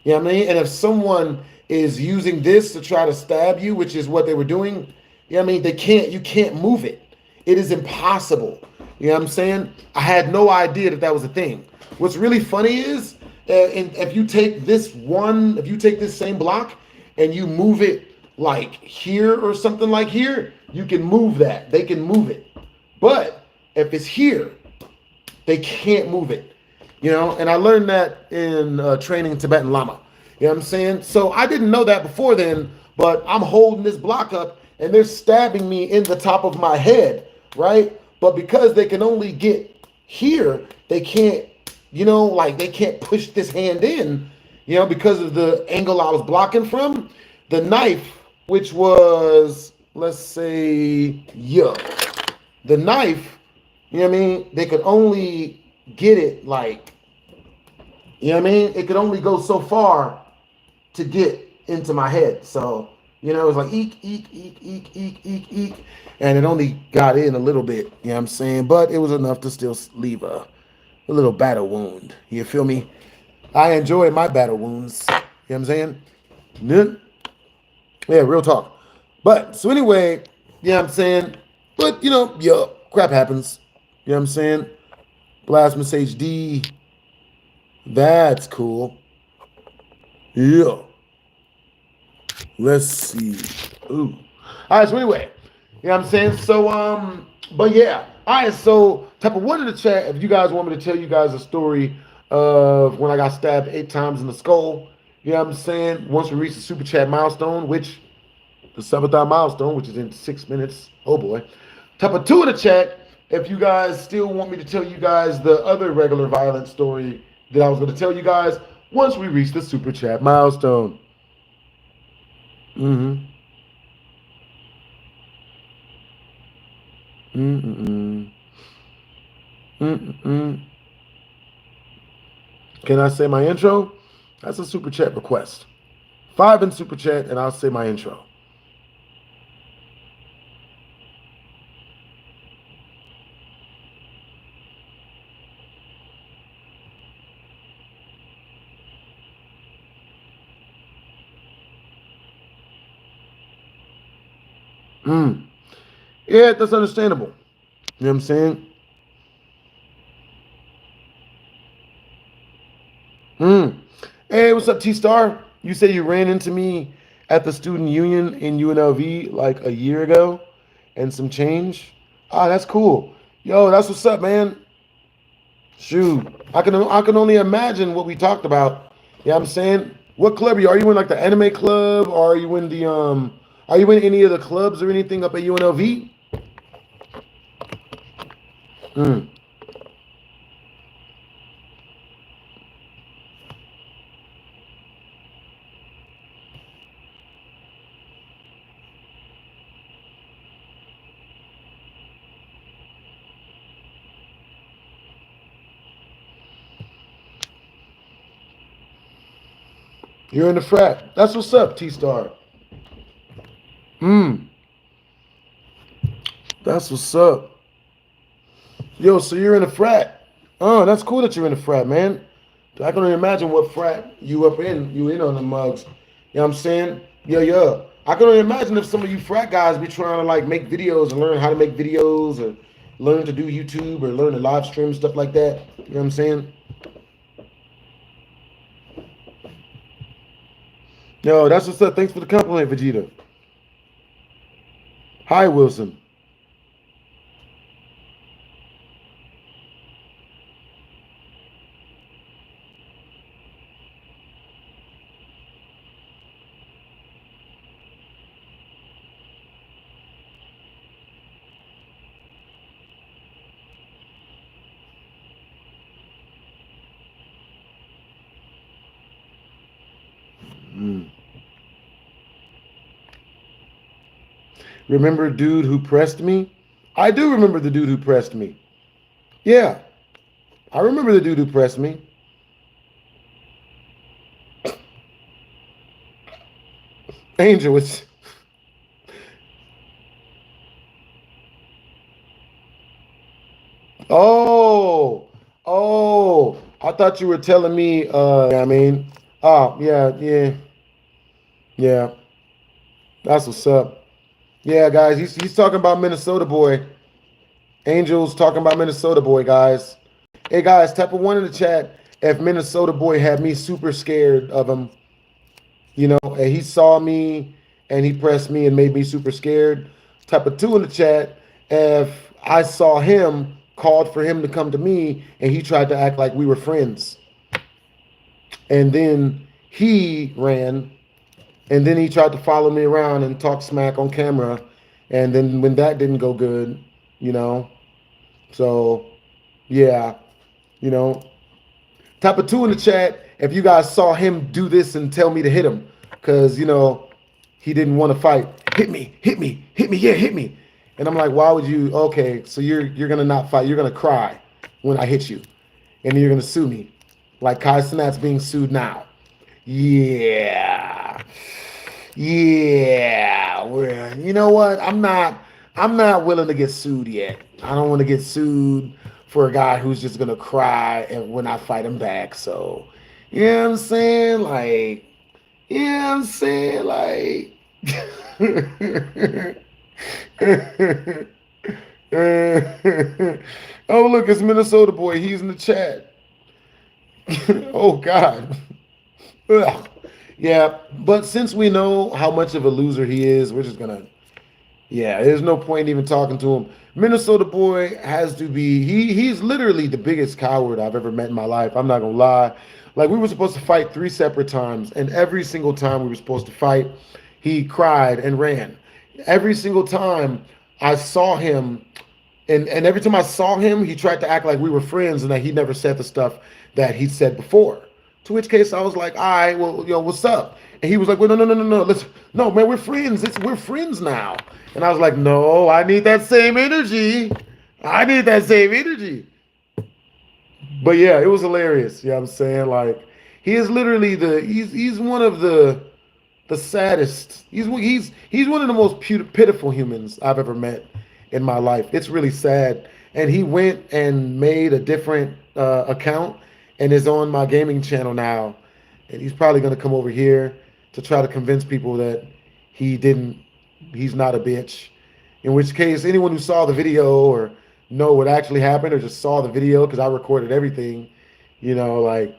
You know what I mean? And if someone is using this to try to stab you, which is what they were doing, you know what I mean? You can't move it. It is impossible. You know what I'm saying? I had no idea that was a thing. What's really funny is if you take this same block and you move it like here or something like here, you can move that. They can move it. But if it's here, they can't move it. You know, and I learned that in training Tibetan Lama. You know what I'm saying? So I didn't know that before then, but I'm holding this block up and they're stabbing me in the top of my head, right? But because they can only get here, they can't, you know, like they can't push this hand in, you know, because of the angle I was blocking from. The knife, which was, let's say, the knife, you know what I mean? They could only get it like, you know what I mean? It could only go so far to get into my head. So, you know, it was like eek, eek, eek, eek, eek, eek, eek. And it only got in a little bit, you know what I'm saying? But it was enough to still leave a little battle wound. You feel me? I enjoy my battle wounds. You know what I'm saying? Yeah, real talk. But, so anyway, you know what I'm saying? But, you know, crap happens. You know what I'm saying? BlastphamousHD. That's cool. Yeah. Let's see. Ooh. All right, so anyway. You know what I'm saying? So, but yeah. All right, so type of one in the chat, if you guys want me to tell you guys a story of when I got stabbed 8 times in the skull. You know what I'm saying? Once we reach the super chat milestone, the Subathon milestone, which is in 6 minutes. Oh boy. Type a 2 in the chat if you guys still want me to tell you guys the other regular violent story that I was going to tell you guys once we reach the super chat milestone. Mm-hmm. Mm-mm. Mm-mm. Can I say my intro? That's a super chat request. 5 in super chat, and I'll say my intro. Yeah, that's understandable. You know what I'm saying? Hey, what's up, T-Star? You say you ran into me at the student union in UNLV like a year ago and some change. Ah, that's cool. Yo, that's what's up, man. Shoot. I can only imagine what we talked about. You know what I'm saying? What club are you? Are you in like the anime club? Or are you in the are you in any of the clubs or anything up at UNLV? You're in the frat. That's what's up, T-Star. That's what's up. Yo, so you're in a frat. Oh, that's cool that you're in a frat, man. I can only imagine what frat you in on the mugs. You know what I'm saying? Yeah. I can only imagine if some of you frat guys be trying to like make videos and learn how to make videos or learn to do YouTube or learn to live stream, stuff like that. You know what I'm saying? Yo, that's what's up. Thanks for the compliment, Vegeta. Hi, Wilson. Remember dude who pressed me? I do remember the dude who pressed me. Yeah. I remember the dude who pressed me. Angel was... Oh, I thought you were telling me, I mean, oh, yeah. That's what's up. Yeah, guys, he's talking about Minnesota boy. Angel's talking about Minnesota boy, guys. Hey, guys, type a 1 in the chat if Minnesota boy had me super scared of him. You know, and he saw me and he pressed me and made me super scared. Type a 2 in the chat if I saw him, called for him to come to me, and he tried to act like we were friends. And then he ran, and then he tried to follow me around and talk smack on camera. And then when that didn't go good, you know, so yeah, you know, type a 2 in the chat if you guys saw him do this and tell me to hit him, because, you know, he didn't want to fight. Hit me. Yeah, hit me. And I'm like, why would you? Okay, so you're going to not fight. You're going to cry when I hit you. And then you're going to sue me. Like Kai Cenat's being sued now. Yeah. Well, you know what? I'm not willing to get sued yet. I don't want to get sued for a guy who's just going to cry and when I fight him back. So, you know what I'm saying? Like, oh, look, it's Minnesota boy. He's in the chat. Oh, God. Ugh. Yeah, but since we know how much of a loser he is, we're just going to, yeah, there's no point even talking to him. Minnesota boy has to be, he's literally the biggest coward I've ever met in my life. I'm not going to lie. Like, we were supposed to fight 3 separate times, and every single time we were supposed to fight, he cried and ran. Every single time I saw him, and every time I saw him, he tried to act like we were friends and that he never said the stuff that he said before. To which case I was like, all right, well, what's up? And he was like, well, no. Listen, no, man, we're friends. We're friends now. And I was like, no, I need that same energy. I need that same energy. But yeah, it was hilarious. You know what I'm saying? Like, he is literally he's one of the saddest. He's one of the most pitiful humans I've ever met in my life. It's really sad. And he went and made a different account and is on my gaming channel now. And he's probably going to come over here to try to convince people that he's not a bitch. In which case, anyone who saw the video or know what actually happened or just saw the video, because I recorded everything, like,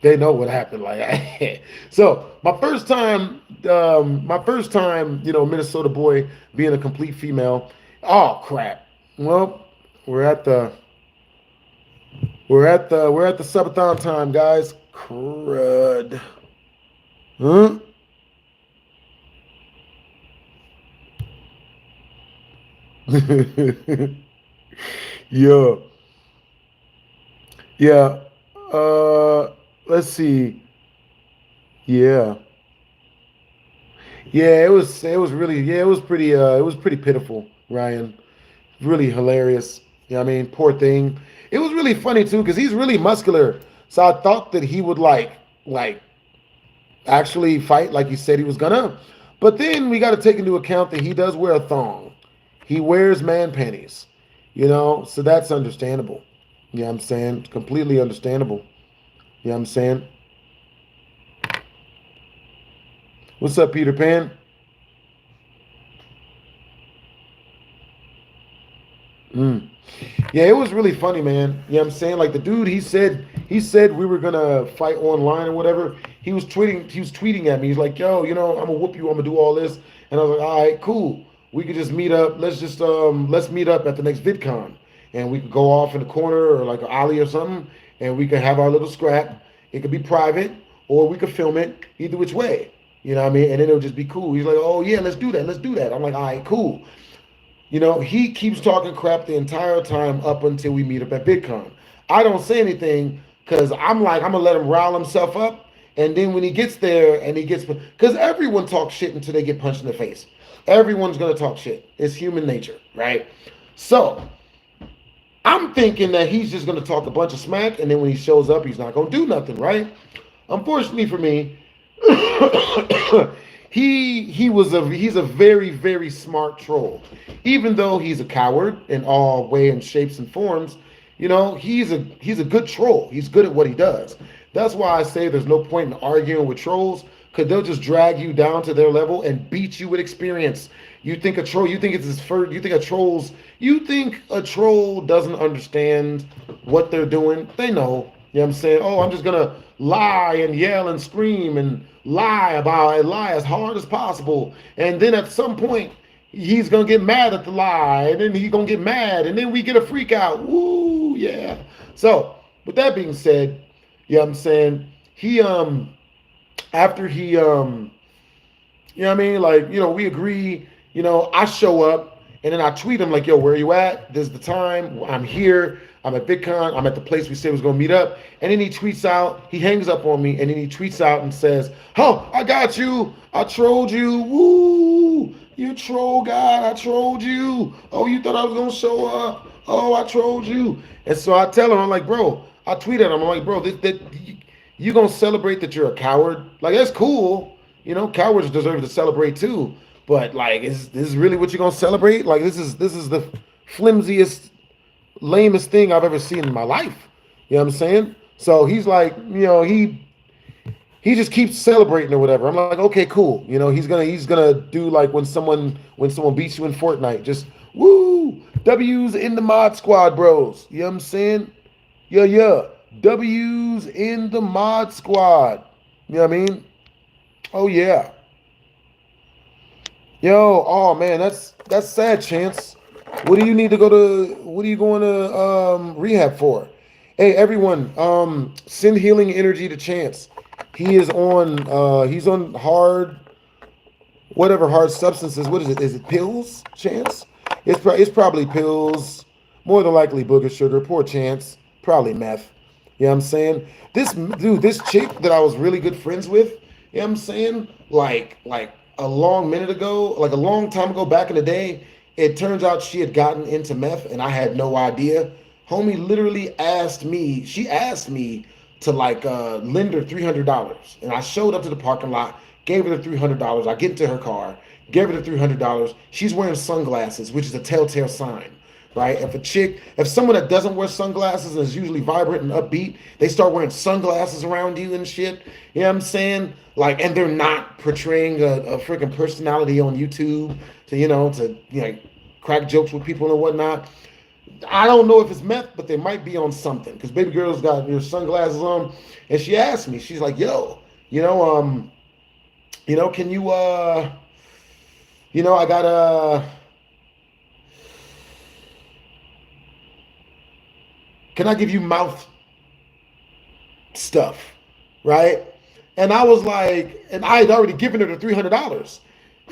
they know what happened. Like, so my first time, Minnesota boy being a complete female. Oh crap. Well, we're at the Subathon time, guys. Crud. Huh? Yeah. Yeah. Let's see. Yeah. Yeah, it was pretty pitiful, Ryan. Really hilarious. You know what I mean? Poor thing. It was really funny too, because he's really muscular. So I thought that he would like actually fight like he said he was gonna. But then we got to take into account that he does wear a thong. He wears man panties. So that's understandable. You know what I'm saying? Completely understandable. You know what I'm saying? What's up, Peter Pan? Yeah, it was really funny, man. You know what I'm saying? Like the dude, he said we were gonna fight online or whatever. He was tweeting at me. He's like, yo, I'm gonna whoop you, I'm gonna do all this. And I was like, all right, cool. We could just meet up. Let's meet up at the next VidCon. And we could go off in the corner or like an alley or something, and we could have our little scrap. It could be private, or we could film it, either which way. You know what I mean? And then it'll just be cool. He's like, oh yeah, let's do that. I'm like, all right, cool. He keeps talking crap the entire time up until we meet up at VidCon. I don't say anything because I'm gonna let him rile himself up. And then when he gets there and because everyone talks shit until they get punched in the face. Everyone's gonna talk shit. It's human nature, right? So I'm thinking that he's just gonna talk a bunch of smack, and then when he shows up, he's not gonna do nothing, right? Unfortunately for me, he's a very, very smart troll. Even though he's a coward in all way and shapes and forms, he's a good troll. He's good at what he does. That's why I say there's no point in arguing with trolls, because they'll just drag you down to their level and beat you with experience. You think a troll doesn't understand what they're doing. They know. You know what I'm saying? Oh, I'm just gonna lie and yell and scream and lie as hard as possible. And then at some point, he's gonna get mad at the lie, and then he's gonna get mad, and then we get a freak out. Woo, yeah. So with that being said, you know what I'm saying? He after he you know what I mean? Like, we agree, I show up and then I tweet him like, yo, where are you at? This is the time. I'm here. I'm at VidCon. I'm at the place we said we was going to meet up. And then he tweets out, he hangs up on me, and then he tweets out and says, oh, I got you. I trolled you. Woo! You troll God. I trolled you. Oh, you thought I was going to show up. Oh, I trolled you. And so I tell him, I'm like, bro, I tweet at him. I'm like, bro, you going to celebrate that you're a coward? Like, that's cool. Cowards deserve to celebrate too. But like, is this really what you're going to celebrate? Like, this is the flimsiest, lamest thing I've ever seen in my life. You know what I'm saying? So he's like, he just keeps celebrating or whatever. I'm like, okay, cool. He's gonna do like when someone beats you in Fortnite, just woo, W's in the mod squad, bros. You know what I'm saying? Yeah. W's in the mod squad. You know what I mean? Oh yeah. Yo, oh man, that's sad, Chance. What do you need to go to? What are you going to rehab for? Hey, everyone, send healing energy to Chance. He's on hard substances. What is it? Is it pills, Chance? It's probably pills, more than likely booger sugar, poor chance, probably meth. You know what I'm saying? This chick that I was really good friends with, you know what I'm saying? Like a long minute ago, like a long time ago back in the day, it turns out she had gotten into meth and I had no idea. Homie literally she asked me to like lend her $300. And I showed up to the parking lot, gave her the $300. I get into her car, gave her the $300. She's wearing sunglasses, which is a telltale sign, right? If someone that doesn't wear sunglasses and is usually vibrant and upbeat, they start wearing sunglasses around you and shit, you know what I'm saying? Like, and they're not portraying a freaking personality on YouTube to crack jokes with people and whatnot. I don't know if it's meth, but they might be on something because baby girl's got her sunglasses on, and she asked me, she's like, "Yo, can you, I got can I give you mouth stuff, right?" And I was like, and I had already given her the $300,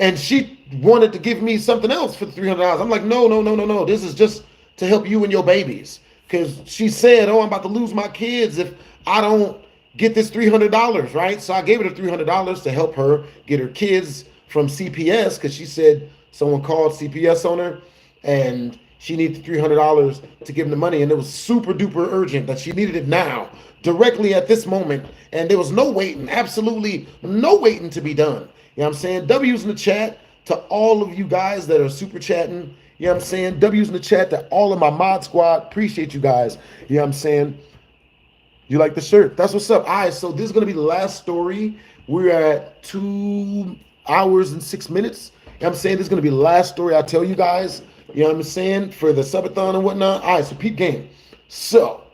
and she wanted to give me something else for the $300. I'm like, no. This is just to help you and your babies. Because she said, "Oh, I'm about to lose my kids if I don't get this $300, right?" So I gave her the $300 to help her get her kids from CPS because she said someone called CPS on her and she needed $300 to give them the money. And it was super duper urgent that she needed it now, directly at this moment. And there was no waiting, absolutely no waiting to be done. You know what I'm saying? W's in the chat to all of you guys that are super chatting. You know what I'm saying? W's in the chat to all of my mod squad. Appreciate you guys. You know what I'm saying? You like the shirt? That's what's up. All right, so this is going to be the last story. We're at 2 hours and 6 minutes. You know what I'm saying? This is going to be the last story I tell you guys. You know what I'm saying? For the subathon and whatnot. All right, so peep game. So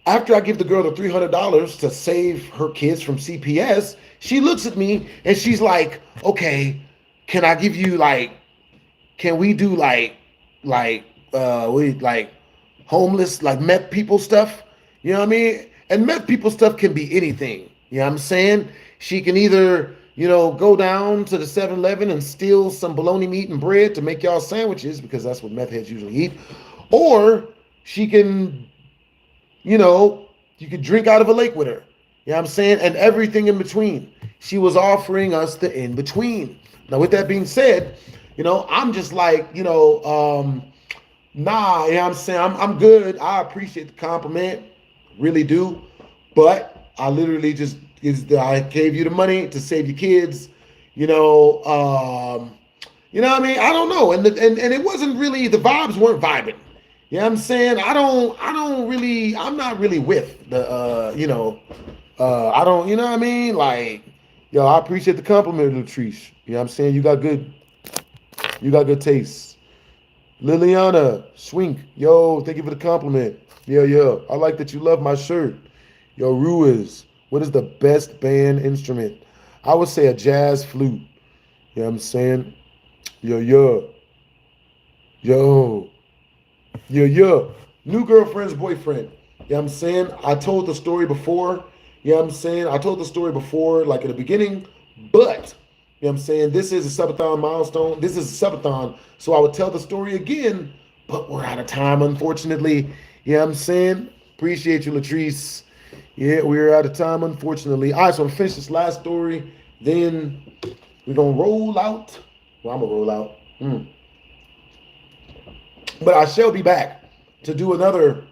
after I give the girl the $300 to save her kids from CPS, she looks at me and she's like, "Okay, can I give you can we do homeless, like meth people stuff?" You know what I mean? And meth people stuff can be anything. You know what I'm saying? She can either, go down to the 7-Eleven and steal some bologna meat and bread to make y'all sandwiches, because that's what meth heads usually eat. Or she can, you could drink out of a lake with her. You know what I'm saying? And everything in between. She was offering us the in between. Now, with that being said, I'm just like, nah, you know what I'm saying? I'm good. I appreciate the compliment. Really do. But I literally I gave you the money to save your kids. You know what I mean? I don't know. And it wasn't really, the vibes weren't vibing. You know what I'm saying? I'm not really with the, I don't, you know what I mean? Like, yo, I appreciate the compliment, Latrice. You know what I'm saying? You got good taste. Liliana, Swink, yo, thank you for the compliment. Yeah. I like that you love my shirt. Yo, Ruiz, what is the best band instrument? I would say a jazz flute. You know what I'm saying? Yo. New girlfriend's boyfriend. You know what I'm saying? I told the story before. You know what I'm saying? I told the story before, like in the beginning, but you know what I'm saying? This is a subathon milestone. This is a subathon. So I would tell the story again, but we're out of time, unfortunately. You know what I'm saying? Appreciate you, Latrice. Yeah, we're out of time, unfortunately. All right, so I'm gonna finish this last story. Then we're gonna roll out. Well, I'm gonna roll out. But I shall be back to do another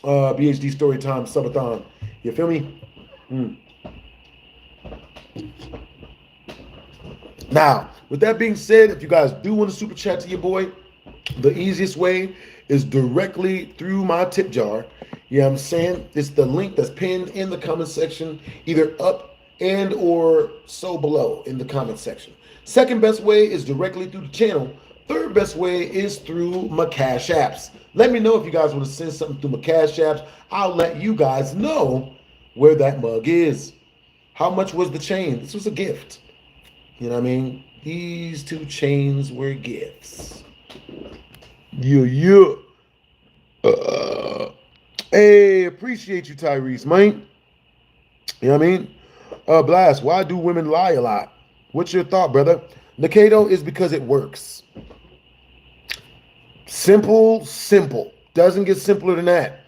BHD Storytime subathon. You feel me? Now, with that being said, if you guys do want to super chat to your boy, the easiest way is directly through my tip jar. You know what I'm saying? It's the link that's pinned in the comment section, either up and or so below in the comment section. Second best way is directly through the channel. Third best way is through my Cash Apps. Let me know if you guys want to send something through my Cash Apps. I'll let you guys know where that mug is. How much was the chain? This was a gift. You know what I mean? These two chains were gifts. Yeah. Hey, appreciate you, Tyrese, man. You know what I mean? Blast, why do women lie a lot? What's your thought, brother? Nakato is because it works. Simple. Doesn't get simpler than that.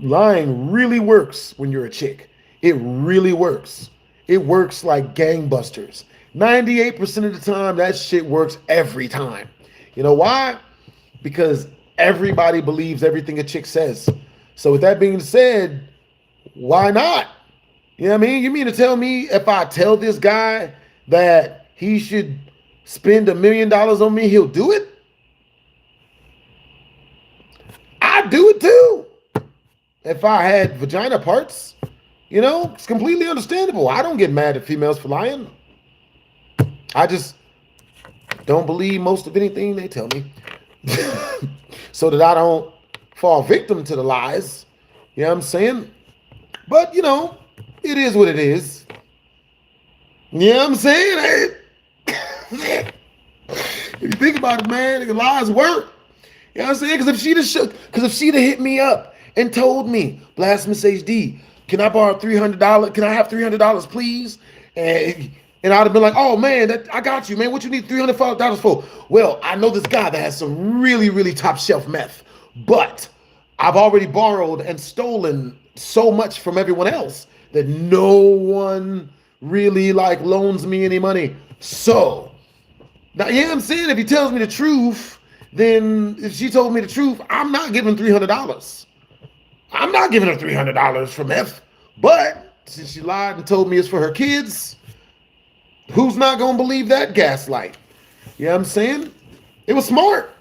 Lying really works when you're a chick. It really works. It works like gangbusters. 98% of the time, that shit works every time. You know why? Because everybody believes everything a chick says. So with that being said, why not? You know what I mean? You mean to tell me if I tell this guy that he should spend $1 million on me, he'll do it? I'd do it too. If I had vagina parts, you know, it's completely understandable. I don't get mad at females for lying. I just don't believe most of anything they tell me. So that I don't fall victim to the lies. You know what I'm saying? But, you know, it is what it is. You know what I'm saying? If you think about it, man, the lies work. You know what I'm saying? Because if she'd have hit me up and told me, BlastphamousHD, can I borrow $300? Can I have $300, please? And I'd have been like, oh man, I got you, man. What you need $300 for? Well, I know this guy that has some really, really top shelf meth, but I've already borrowed and stolen so much from everyone else that no one really like loans me any money. So now, you know what I'm saying? If he tells me the truth, then if she told me the truth, I'm not giving $300. I'm not giving her $300 for meth. But since she lied and told me it's for her kids, who's not gonna believe that gaslight? You know what I'm saying? It was smart.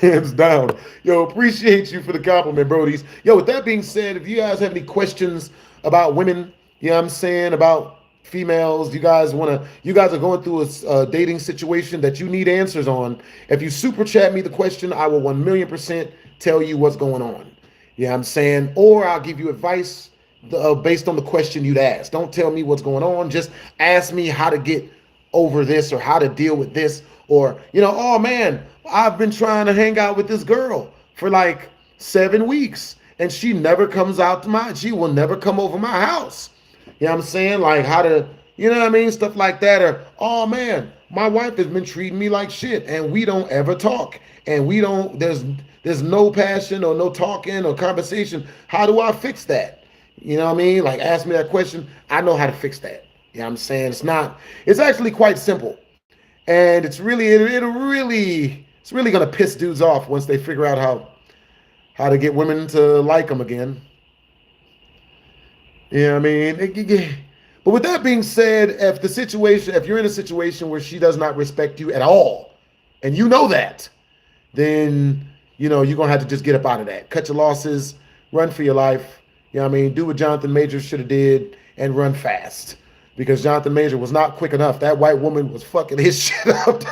Hands down. Yo, appreciate you for the compliment, brodies. Yo, with that being said, if you guys have any questions about women, you know what I'm saying, about females, you guys are going through a dating situation that you need answers on, if you super chat me the question, I will 1,000,000% tell you what's going on. You know what I'm saying? Or I'll give you advice based on the question you'd ask. Don't tell me what's going on. Just ask me how to get over this or how to deal with this. Or, you know, oh man, I've been trying to hang out with this girl for like 7 weeks and she never comes out to she will never come over my house. You know what I'm saying? Like how to, you know what I mean? Stuff like that. Or, oh man, my wife has been treating me like shit and we don't ever talk. And there's no passion or no talking or conversation. How do I fix that? You know what I mean? Like ask me that question. I know how to fix that. You know what I'm saying? It's actually quite simple. And it's really gonna piss dudes off once they figure out how to get women to like them again. You know what I mean? But with that being said, if you're in a situation where she does not respect you at all, and you know that, then you know you're gonna have to just get up out of that. Cut your losses, run for your life. You know what I mean? Do what Jonathan Majors should have did and run fast. Because Jonathan Major was not quick enough. That white woman was fucking his shit up.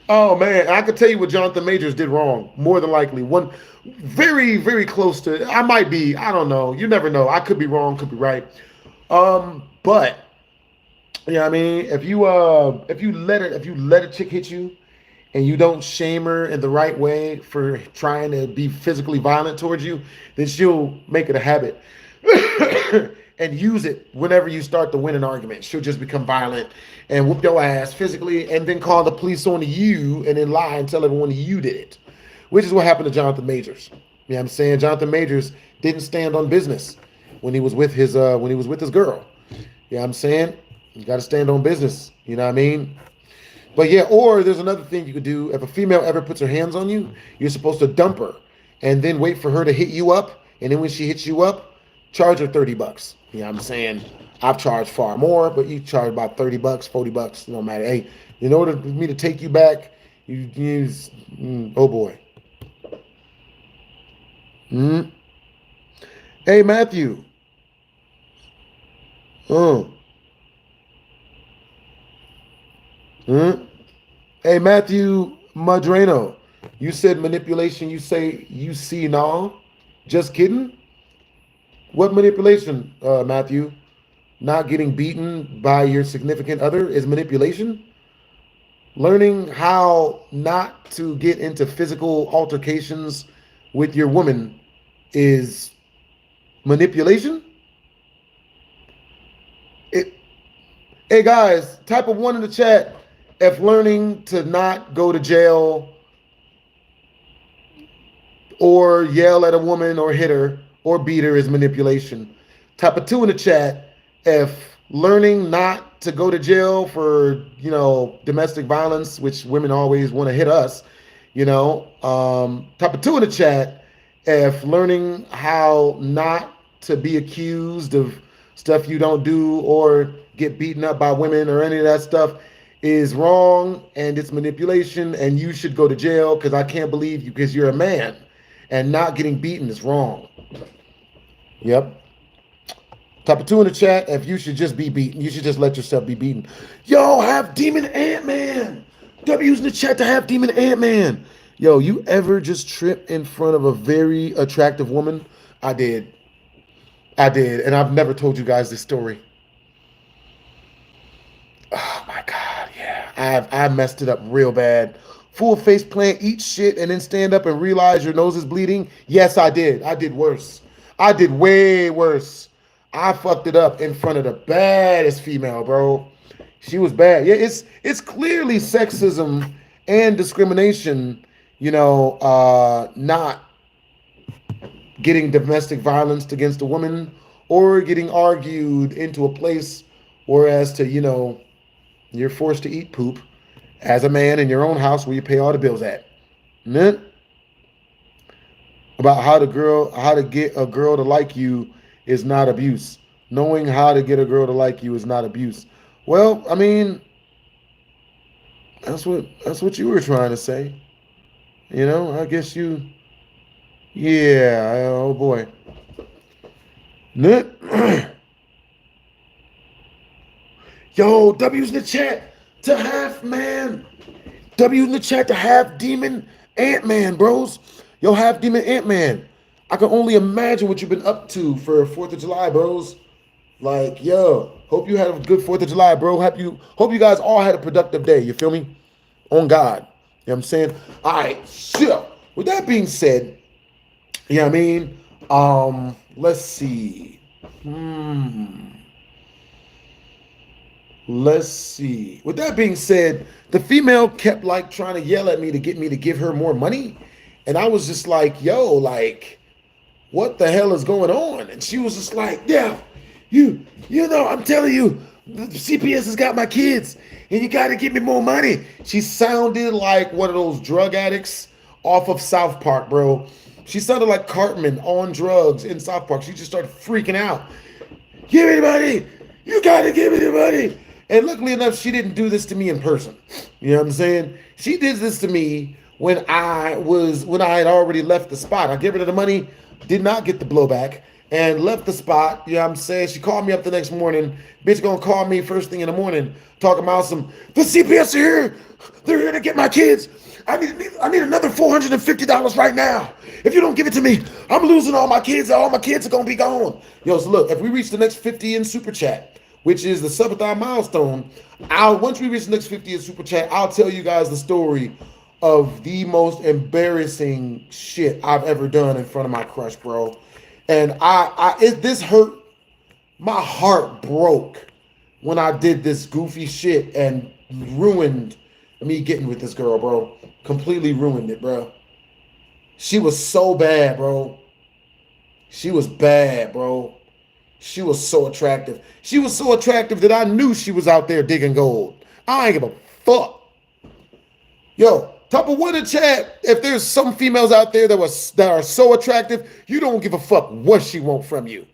Oh man, I could tell you what Jonathan Majors did wrong. More than likely, one very, very close to. I might be. I don't know. You never know. I could be wrong. Could be right. But you know what I mean? If you let a chick hit you and you don't shame her in the right way for trying to be physically violent towards you, then she'll make it a habit and use it whenever you start to win an argument. She'll just become violent and whoop your ass physically and then call the police on you and then lie and tell everyone you did it, which is what happened to Jonathan Majors. You know what I'm saying? Jonathan Majors didn't stand on business when he was with his girl. You know what I'm saying? You got to stand on business. You know what I mean? But yeah, or there's another thing you could do. If a female ever puts her hands on you, you're supposed to dump her and then wait for her to hit you up. And then when she hits you up, charge her $30. You know what I'm saying? I've charged far more, but you charge about $30, $40. No matter. Hey, in order for me to take you back, you use, oh boy. Hey, Matthew. Hey, Matthew Madrano, you said manipulation, you say you see now. Just kidding? What manipulation, Matthew? Not getting beaten by your significant other is manipulation? Learning how not to get into physical altercations with your woman is manipulation? Hey guys, type of 1 in the chat if learning to not go to jail or yell at a woman or hit her or beat her is manipulation. Type of 2 in the chat if learning not to go to jail for, domestic violence, which women always want to hit us, type of 2 in the chat if learning how not to be accused of stuff you don't do or get beaten up by women or any of that stuff is wrong and it's manipulation and you should go to jail because I can't believe you because you're a man and not getting beaten is wrong. Yep. Type of 2 in the chat if you should just be beaten. You should just let yourself be beaten. Yo, have Demon Ant-Man. W's in the chat to have Demon Ant-Man. Yo, you ever just trip in front of a very attractive woman? I did. And I've never told you guys this story. Oh my God, yeah. I messed it up real bad. Full face plant, eat shit, and then stand up and realize your nose is bleeding. Yes, I did. I did worse. I did way worse. I fucked it up in front of the baddest female, bro. She was bad. Yeah, it's clearly sexism and discrimination, not getting domestic violence against a woman or getting argued into a place whereas to, you're forced to eat poop as a man in your own house where you pay all the bills at. About how to get a girl to like you is not abuse. Knowing how to get a girl to like you is not abuse. Well, I mean, that's what you were trying to say. I guess you, yeah, oh boy. Yo, W's in the chat to half man. W in the chat to half Demon Ant-Man, bros. Yo, half Demon Ant-Man. I can only imagine what you've been up to for 4th of July, bros. Like, yo, hope you had a good 4th of July, bro. Hope you guys all had a productive day. You feel me? On God. You know what I'm saying? All right, so with that being said, you know what I mean? Let's see. Let's see. With that being said, the female kept like trying to yell at me to get me to give her more money. And I was just like, yo, like, what the hell is going on? And she was just like, yeah, I'm telling you, the CPS has got my kids and you got to give me more money. She sounded like one of those drug addicts off of South Park, bro. She sounded like Cartman on drugs in South Park. She just started freaking out. Give me the money. You got to give me the money. And luckily enough, she didn't do this to me in person. You know what I'm saying? She did this to me when I had already left the spot. I gave her the money, did not get the blowback, and left the spot. You know what I'm saying? She called me up the next morning. Bitch gonna call me first thing in the morning, talking about the CPS are here. They're here to get my kids. I need another $450 right now. If you don't give it to me, I'm losing all my kids. All my kids are gonna be gone. Yo, so look, if we reach the next 50 in Super Chat, which is the Subathon milestone, once we reach the next 50 in Super Chat, I'll tell you guys the story of the most embarrassing shit I've ever done in front of my crush, bro. And this hurt. My heart broke when I did this goofy shit and ruined me getting with this girl, bro. Completely ruined it, bro. She was so bad, bro. She was bad, bro. She was so attractive. She was so attractive that I knew she was out there digging gold. I ain't give a fuck. Yo, top of 1 in chat, if there's some females out there that are so attractive, you don't give a fuck what she want from you.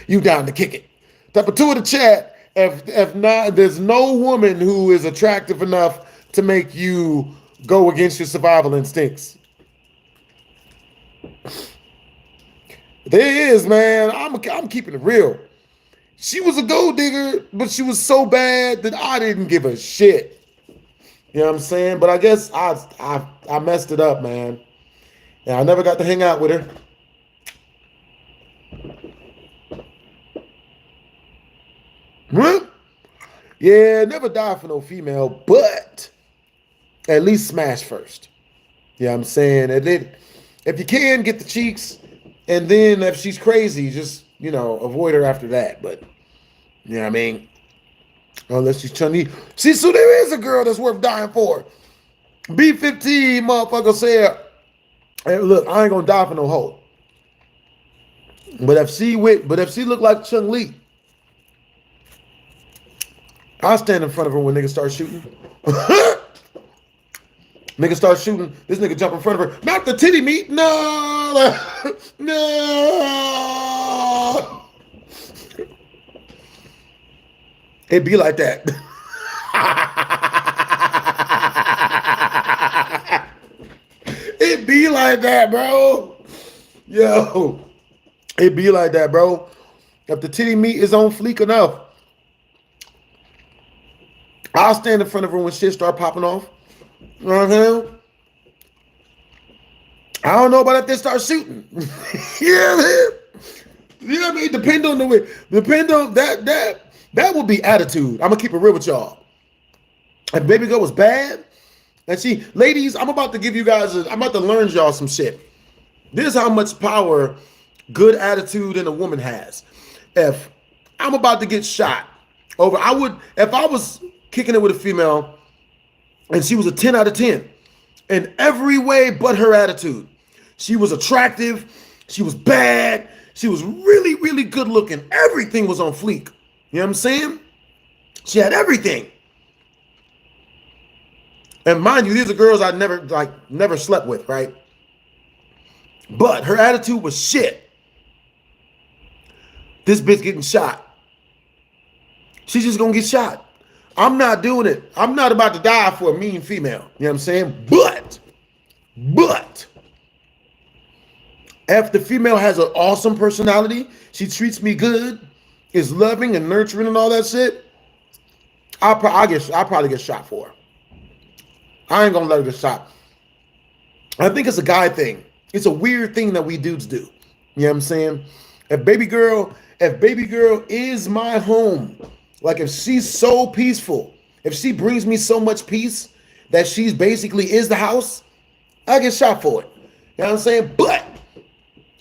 You down to kick it. Top of 2 in the chat, if not, there's no woman who is attractive enough to make you go against your survival instincts. There is, man. I'm keeping it real. She was a gold digger, but she was so bad that I didn't give a shit. You know what I'm saying? But I guess I messed it up, man. And I never got to hang out with her. Huh? Yeah, never die for no female, but at least smash first. You know what I'm saying? If you can, get the cheeks. And then if she's crazy, just, you know, avoid her after that. But, you know what I mean? Unless she's Chun-Li. See, so there is a girl that's worth dying for. B15 motherfucker said, hey, look, I ain't gonna die for no hoe. But if she look like Chun-Li, I'll stand in front of her when niggas start shooting. Nigga start shooting. This nigga jump in front of her. Not the titty meat. No. No. It be like that. It be like that, bro. Yo. It be like that, bro. If the titty meat is on fleek enough, I'll stand in front of her when shit start popping off. You know what I'm saying? I don't know about if they start shooting. Yeah, man. You know what I mean? Depend on that will be attitude. I'm gonna keep it real with y'all. If baby girl was bad, and see, ladies, I'm about to give you guys I'm about to learn y'all some shit. This is how much power good attitude in a woman has. If I'm about to get shot over, if I was kicking it with a female and she was a 10 out of 10 in every way but her attitude. She was attractive, she was bad, she was really, really good looking. Everything was on fleek. You know what I'm saying? She had everything. And mind you, these are girls I never slept with, right? But her attitude was shit. This bitch getting shot. She's just gonna get shot. I'm not doing it. I'm not about to die for a mean female. You know what I'm saying? But if the female has an awesome personality, she treats me good, is loving and nurturing and all that shit, I'll probably get shot for her. I ain't gonna let her get shot. I think it's a guy thing. It's a weird thing that we dudes do. You know what I'm saying? If baby girl is my home, like if she's so peaceful, if she brings me so much peace that she's basically is the house, I get shot for it. You know what I'm saying? But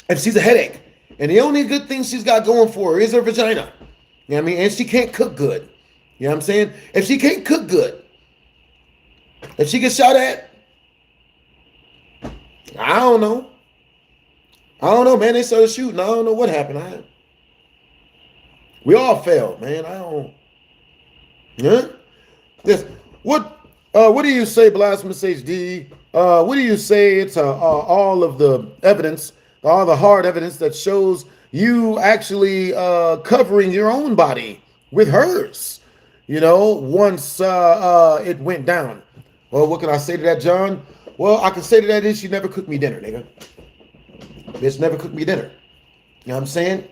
if she's a headache and the only good thing she's got going for her is her vagina, you know what I mean? And she can't cook good. You know what I'm saying? If she can't cook good, if she gets shot at, I don't know. Man. They started shooting. I don't know what happened. We all failed, man. I don't. Yeah. Yes. What do you say, BlastphamousHD? What do you say? It's all of the evidence, all the hard evidence that shows you actually covering your own body with hers. You know, once it went down. Well, what can I say to that, John? Well, I can say to that is she never cooked me dinner, nigga. Bitch never cooked me dinner. You know what I'm saying?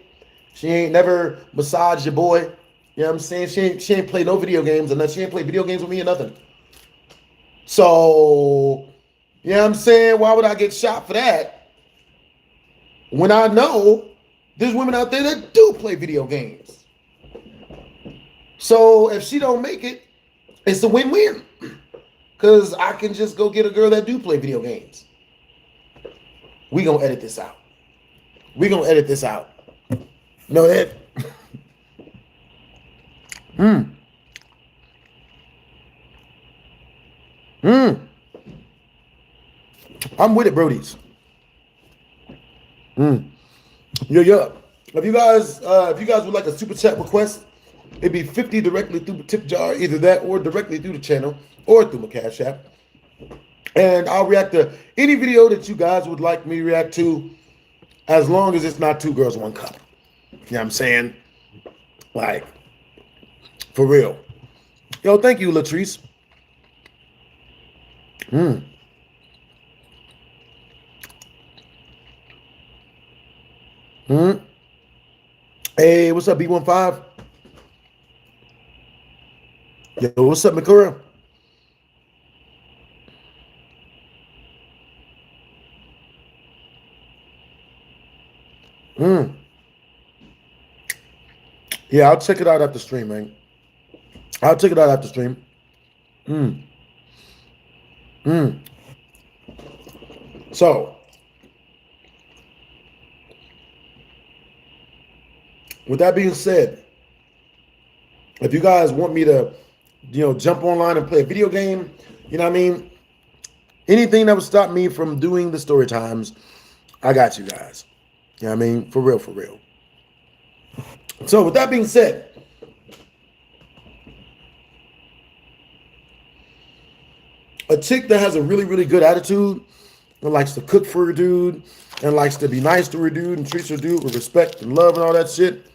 She ain't never massaged your boy. You know what I'm saying? She ain't played no video games or nothing. She ain't played video games with me or nothing. So, you know what I'm saying? Why would I get shot for that when I know there's women out there that do play video games? So if she don't make it, it's a win-win. Because I can just go get a girl that do play video games. We gonna edit this out. No, that. I'm with it, Brodies. Yeah. If you guys would like a super chat request, it'd be 50 directly through the tip jar, either that or directly through the channel or through my Cash App. And I'll react to any video that you guys would like me to react to, as long as it's not 2 girls, 1 cup. You know what I'm saying? Like, for real. Yo, thank you, Latrice. Hey, what's up, B15? Yo, what's up, Makura? Yeah, I'll check it out after stream, man. So, with that being said, if you guys want me to, jump online and play a video game, you know what I mean? Anything that would stop me from doing the story times, I got you guys. You know what I mean? For real, for real. So with that being said, a chick that has a really, really good attitude and likes to cook for her dude and likes to be nice to her dude and treats her dude with respect and love and all that shit.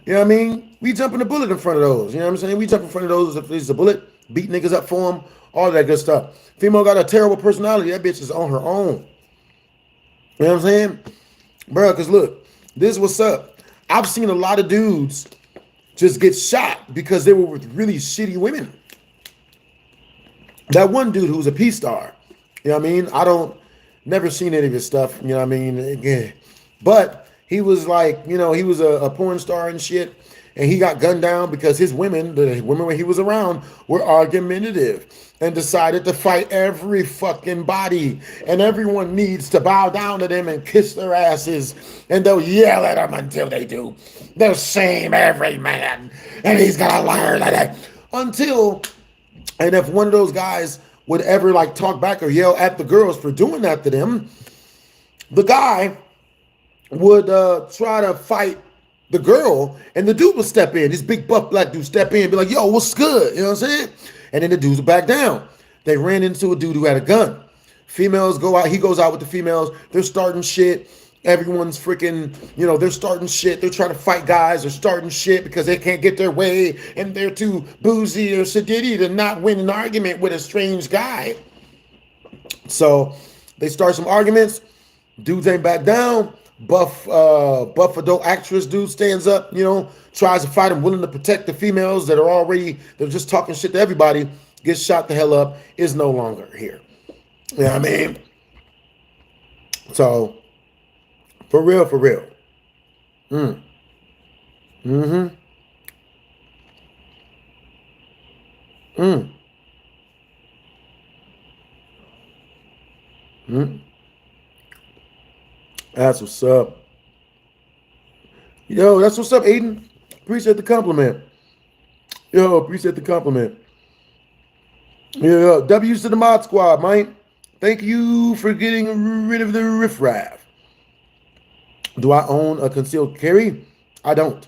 You know what I mean? We jumping the bullet in front of those. You know what I'm saying? We jump in front of those if there's a bullet, beat niggas up for them, all that good stuff. Female got a terrible personality. That bitch is on her own. You know what I'm saying? Bro, because look, this is what's up. I've seen a lot of dudes just get shot because they were with really shitty women. That one dude who was a P-star, you know what I mean? Never seen any of his stuff, you know what I mean? Yeah. But he was like, he was a porn star and shit. And he got gunned down because his women, the women when he was around, were argumentative and decided to fight every fucking body. And everyone needs to bow down to them and kiss their asses. And they'll yell at them until they do. They'll shame every man. And he's got to learn that. And if one of those guys would ever like talk back or yell at the girls for doing that to them, the guy would try to fight the girl, and the dude would step in. This big buff black dude step in and be like, yo, what's good? You know what I'm saying? And then the dudes would back down. They ran into a dude who had a gun. Females go out. He goes out with the females. They're starting shit. Everyone's freaking, they're starting shit. They're trying to fight guys. They're starting shit because they can't get their way, and they're too boozy or sedity to not win an argument with a strange guy. So they start some arguments. Dudes ain't back down. Buff adult actress dude stands up, tries to fight him, willing to protect the females that are they're just talking shit to everybody, gets shot the hell up, is no longer here. You know what I mean? So, for real. That's what's up. Yo, that's what's up, Aiden. Appreciate the compliment. Yeah, W's to the mod squad, man. Thank you for getting rid of the riffraff. Do I own a concealed carry? I don't.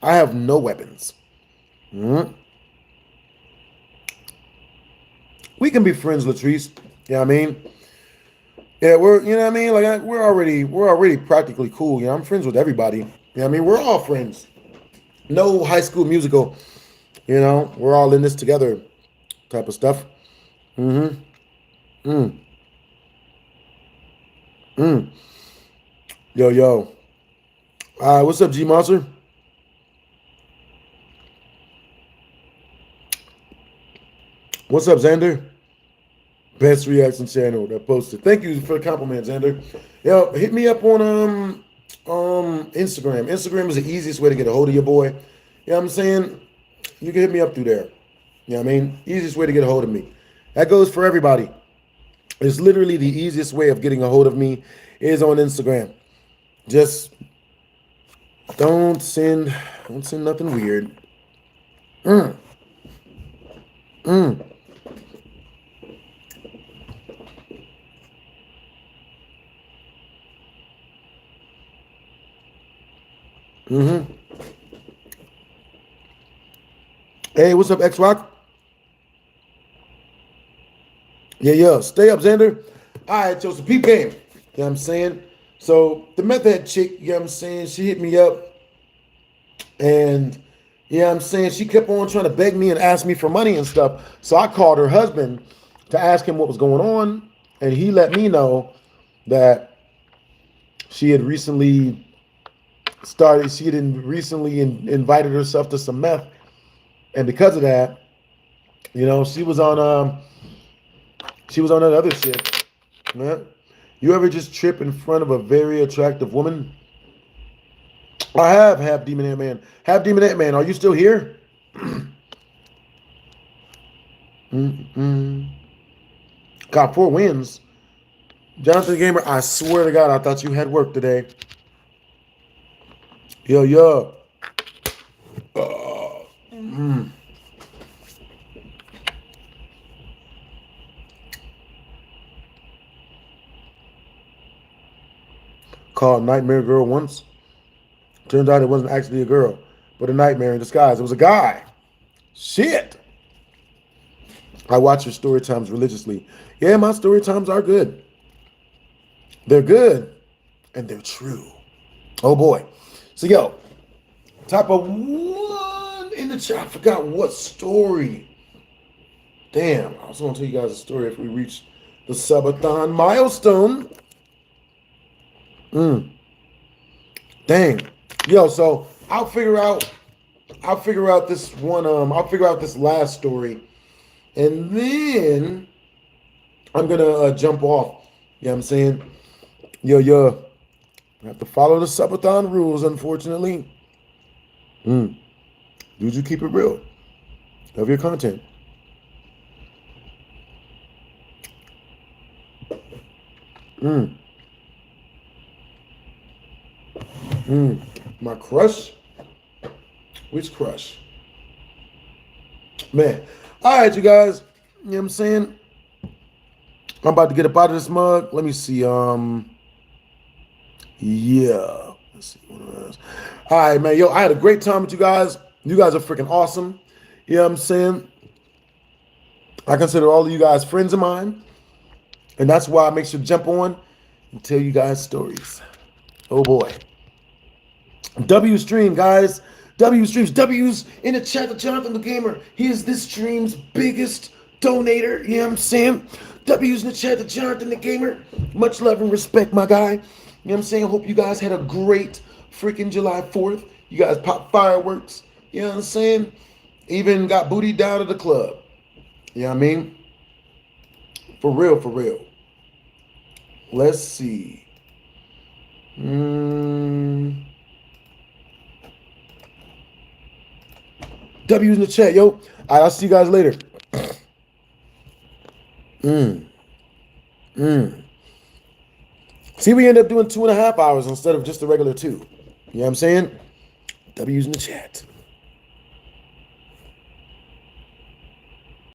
I have no weapons. We can be friends, Latrice. You know what I mean? Yeah, Like we're already practically cool. I'm friends with everybody. You know what I mean? We're all friends. No High School Musical. We're all in this together type of stuff. Yo, all right, what's up, G Monster? What's up, Xander? Best reaction channel that posted. Thank you for the compliment, Xander. Yo, hit me up on Instagram. Instagram is the easiest way to get a hold of your boy. You know what I'm saying? You can hit me up through there. You know what I mean? Easiest way to get a hold of me. That goes for everybody. It's literally the easiest way of getting a hold of me is on Instagram. Just don't send nothing weird. Hey, what's up, X-Rock? Yeah. Stay up, Xander. All right, so it's a peep game. You know what I'm saying? So the meth head chick, you know what I'm saying, she hit me up. And, you know what I'm saying, she kept on trying to beg me and ask me for money and stuff. So I called her husband to ask him what was going on. And he let me know that she had recently invited herself to some meth. And because of that, she was on that other shit. Man. You ever just trip in front of a very attractive woman? I have, Half Demon Ant-Man. Half Demon Ant-Man, are you still here? Got 4 wins. Jonathan Gamer, I swear to God, I thought you had work today. Yo, yo. Called Nightmare Girl once. Turns out it wasn't actually a girl, but a nightmare in disguise. It was a guy. Shit. I watch your story times religiously. Yeah, my story times are good. They're good and they're true. Oh boy. So yo, top of one in the chat. I forgot what story. Damn, I was gonna tell you guys a story if we reach the Subathon milestone. Dang. Yo, so I'll figure out this one, I'll figure out this last story. And then I'm gonna jump off. You know what I'm saying? Yo. I have to follow the Subathon rules, unfortunately. Dude, you keep it real. Love your content. My crush? Which crush? Man. All right, you guys. You know what I'm saying? I'm about to get up out of this mug. Let me see. Yeah. Let's see what else. All right, man. Yo, I had a great time with you guys. You guys are freaking awesome. You know what I'm saying? I consider all of you guys friends of mine. And that's why I make sure to jump on and tell you guys stories. Oh boy. W stream, guys. W streams. W's in the chat to Jonathan the Gamer. He is this stream's biggest donator. You know what I'm saying? W's in the chat to Jonathan the Gamer. Much love and respect, my guy. You know what I'm saying? Hope you guys had a great freaking July 4th. You guys popped fireworks. You know what I'm saying? Even got booty down to the club. You know what I mean? For real, for real. Let's see. W's in the chat, yo. All right, I'll see you guys later. See, we end up doing 2.5 hours instead of just the regular 2. You know what I'm saying? W's in the chat.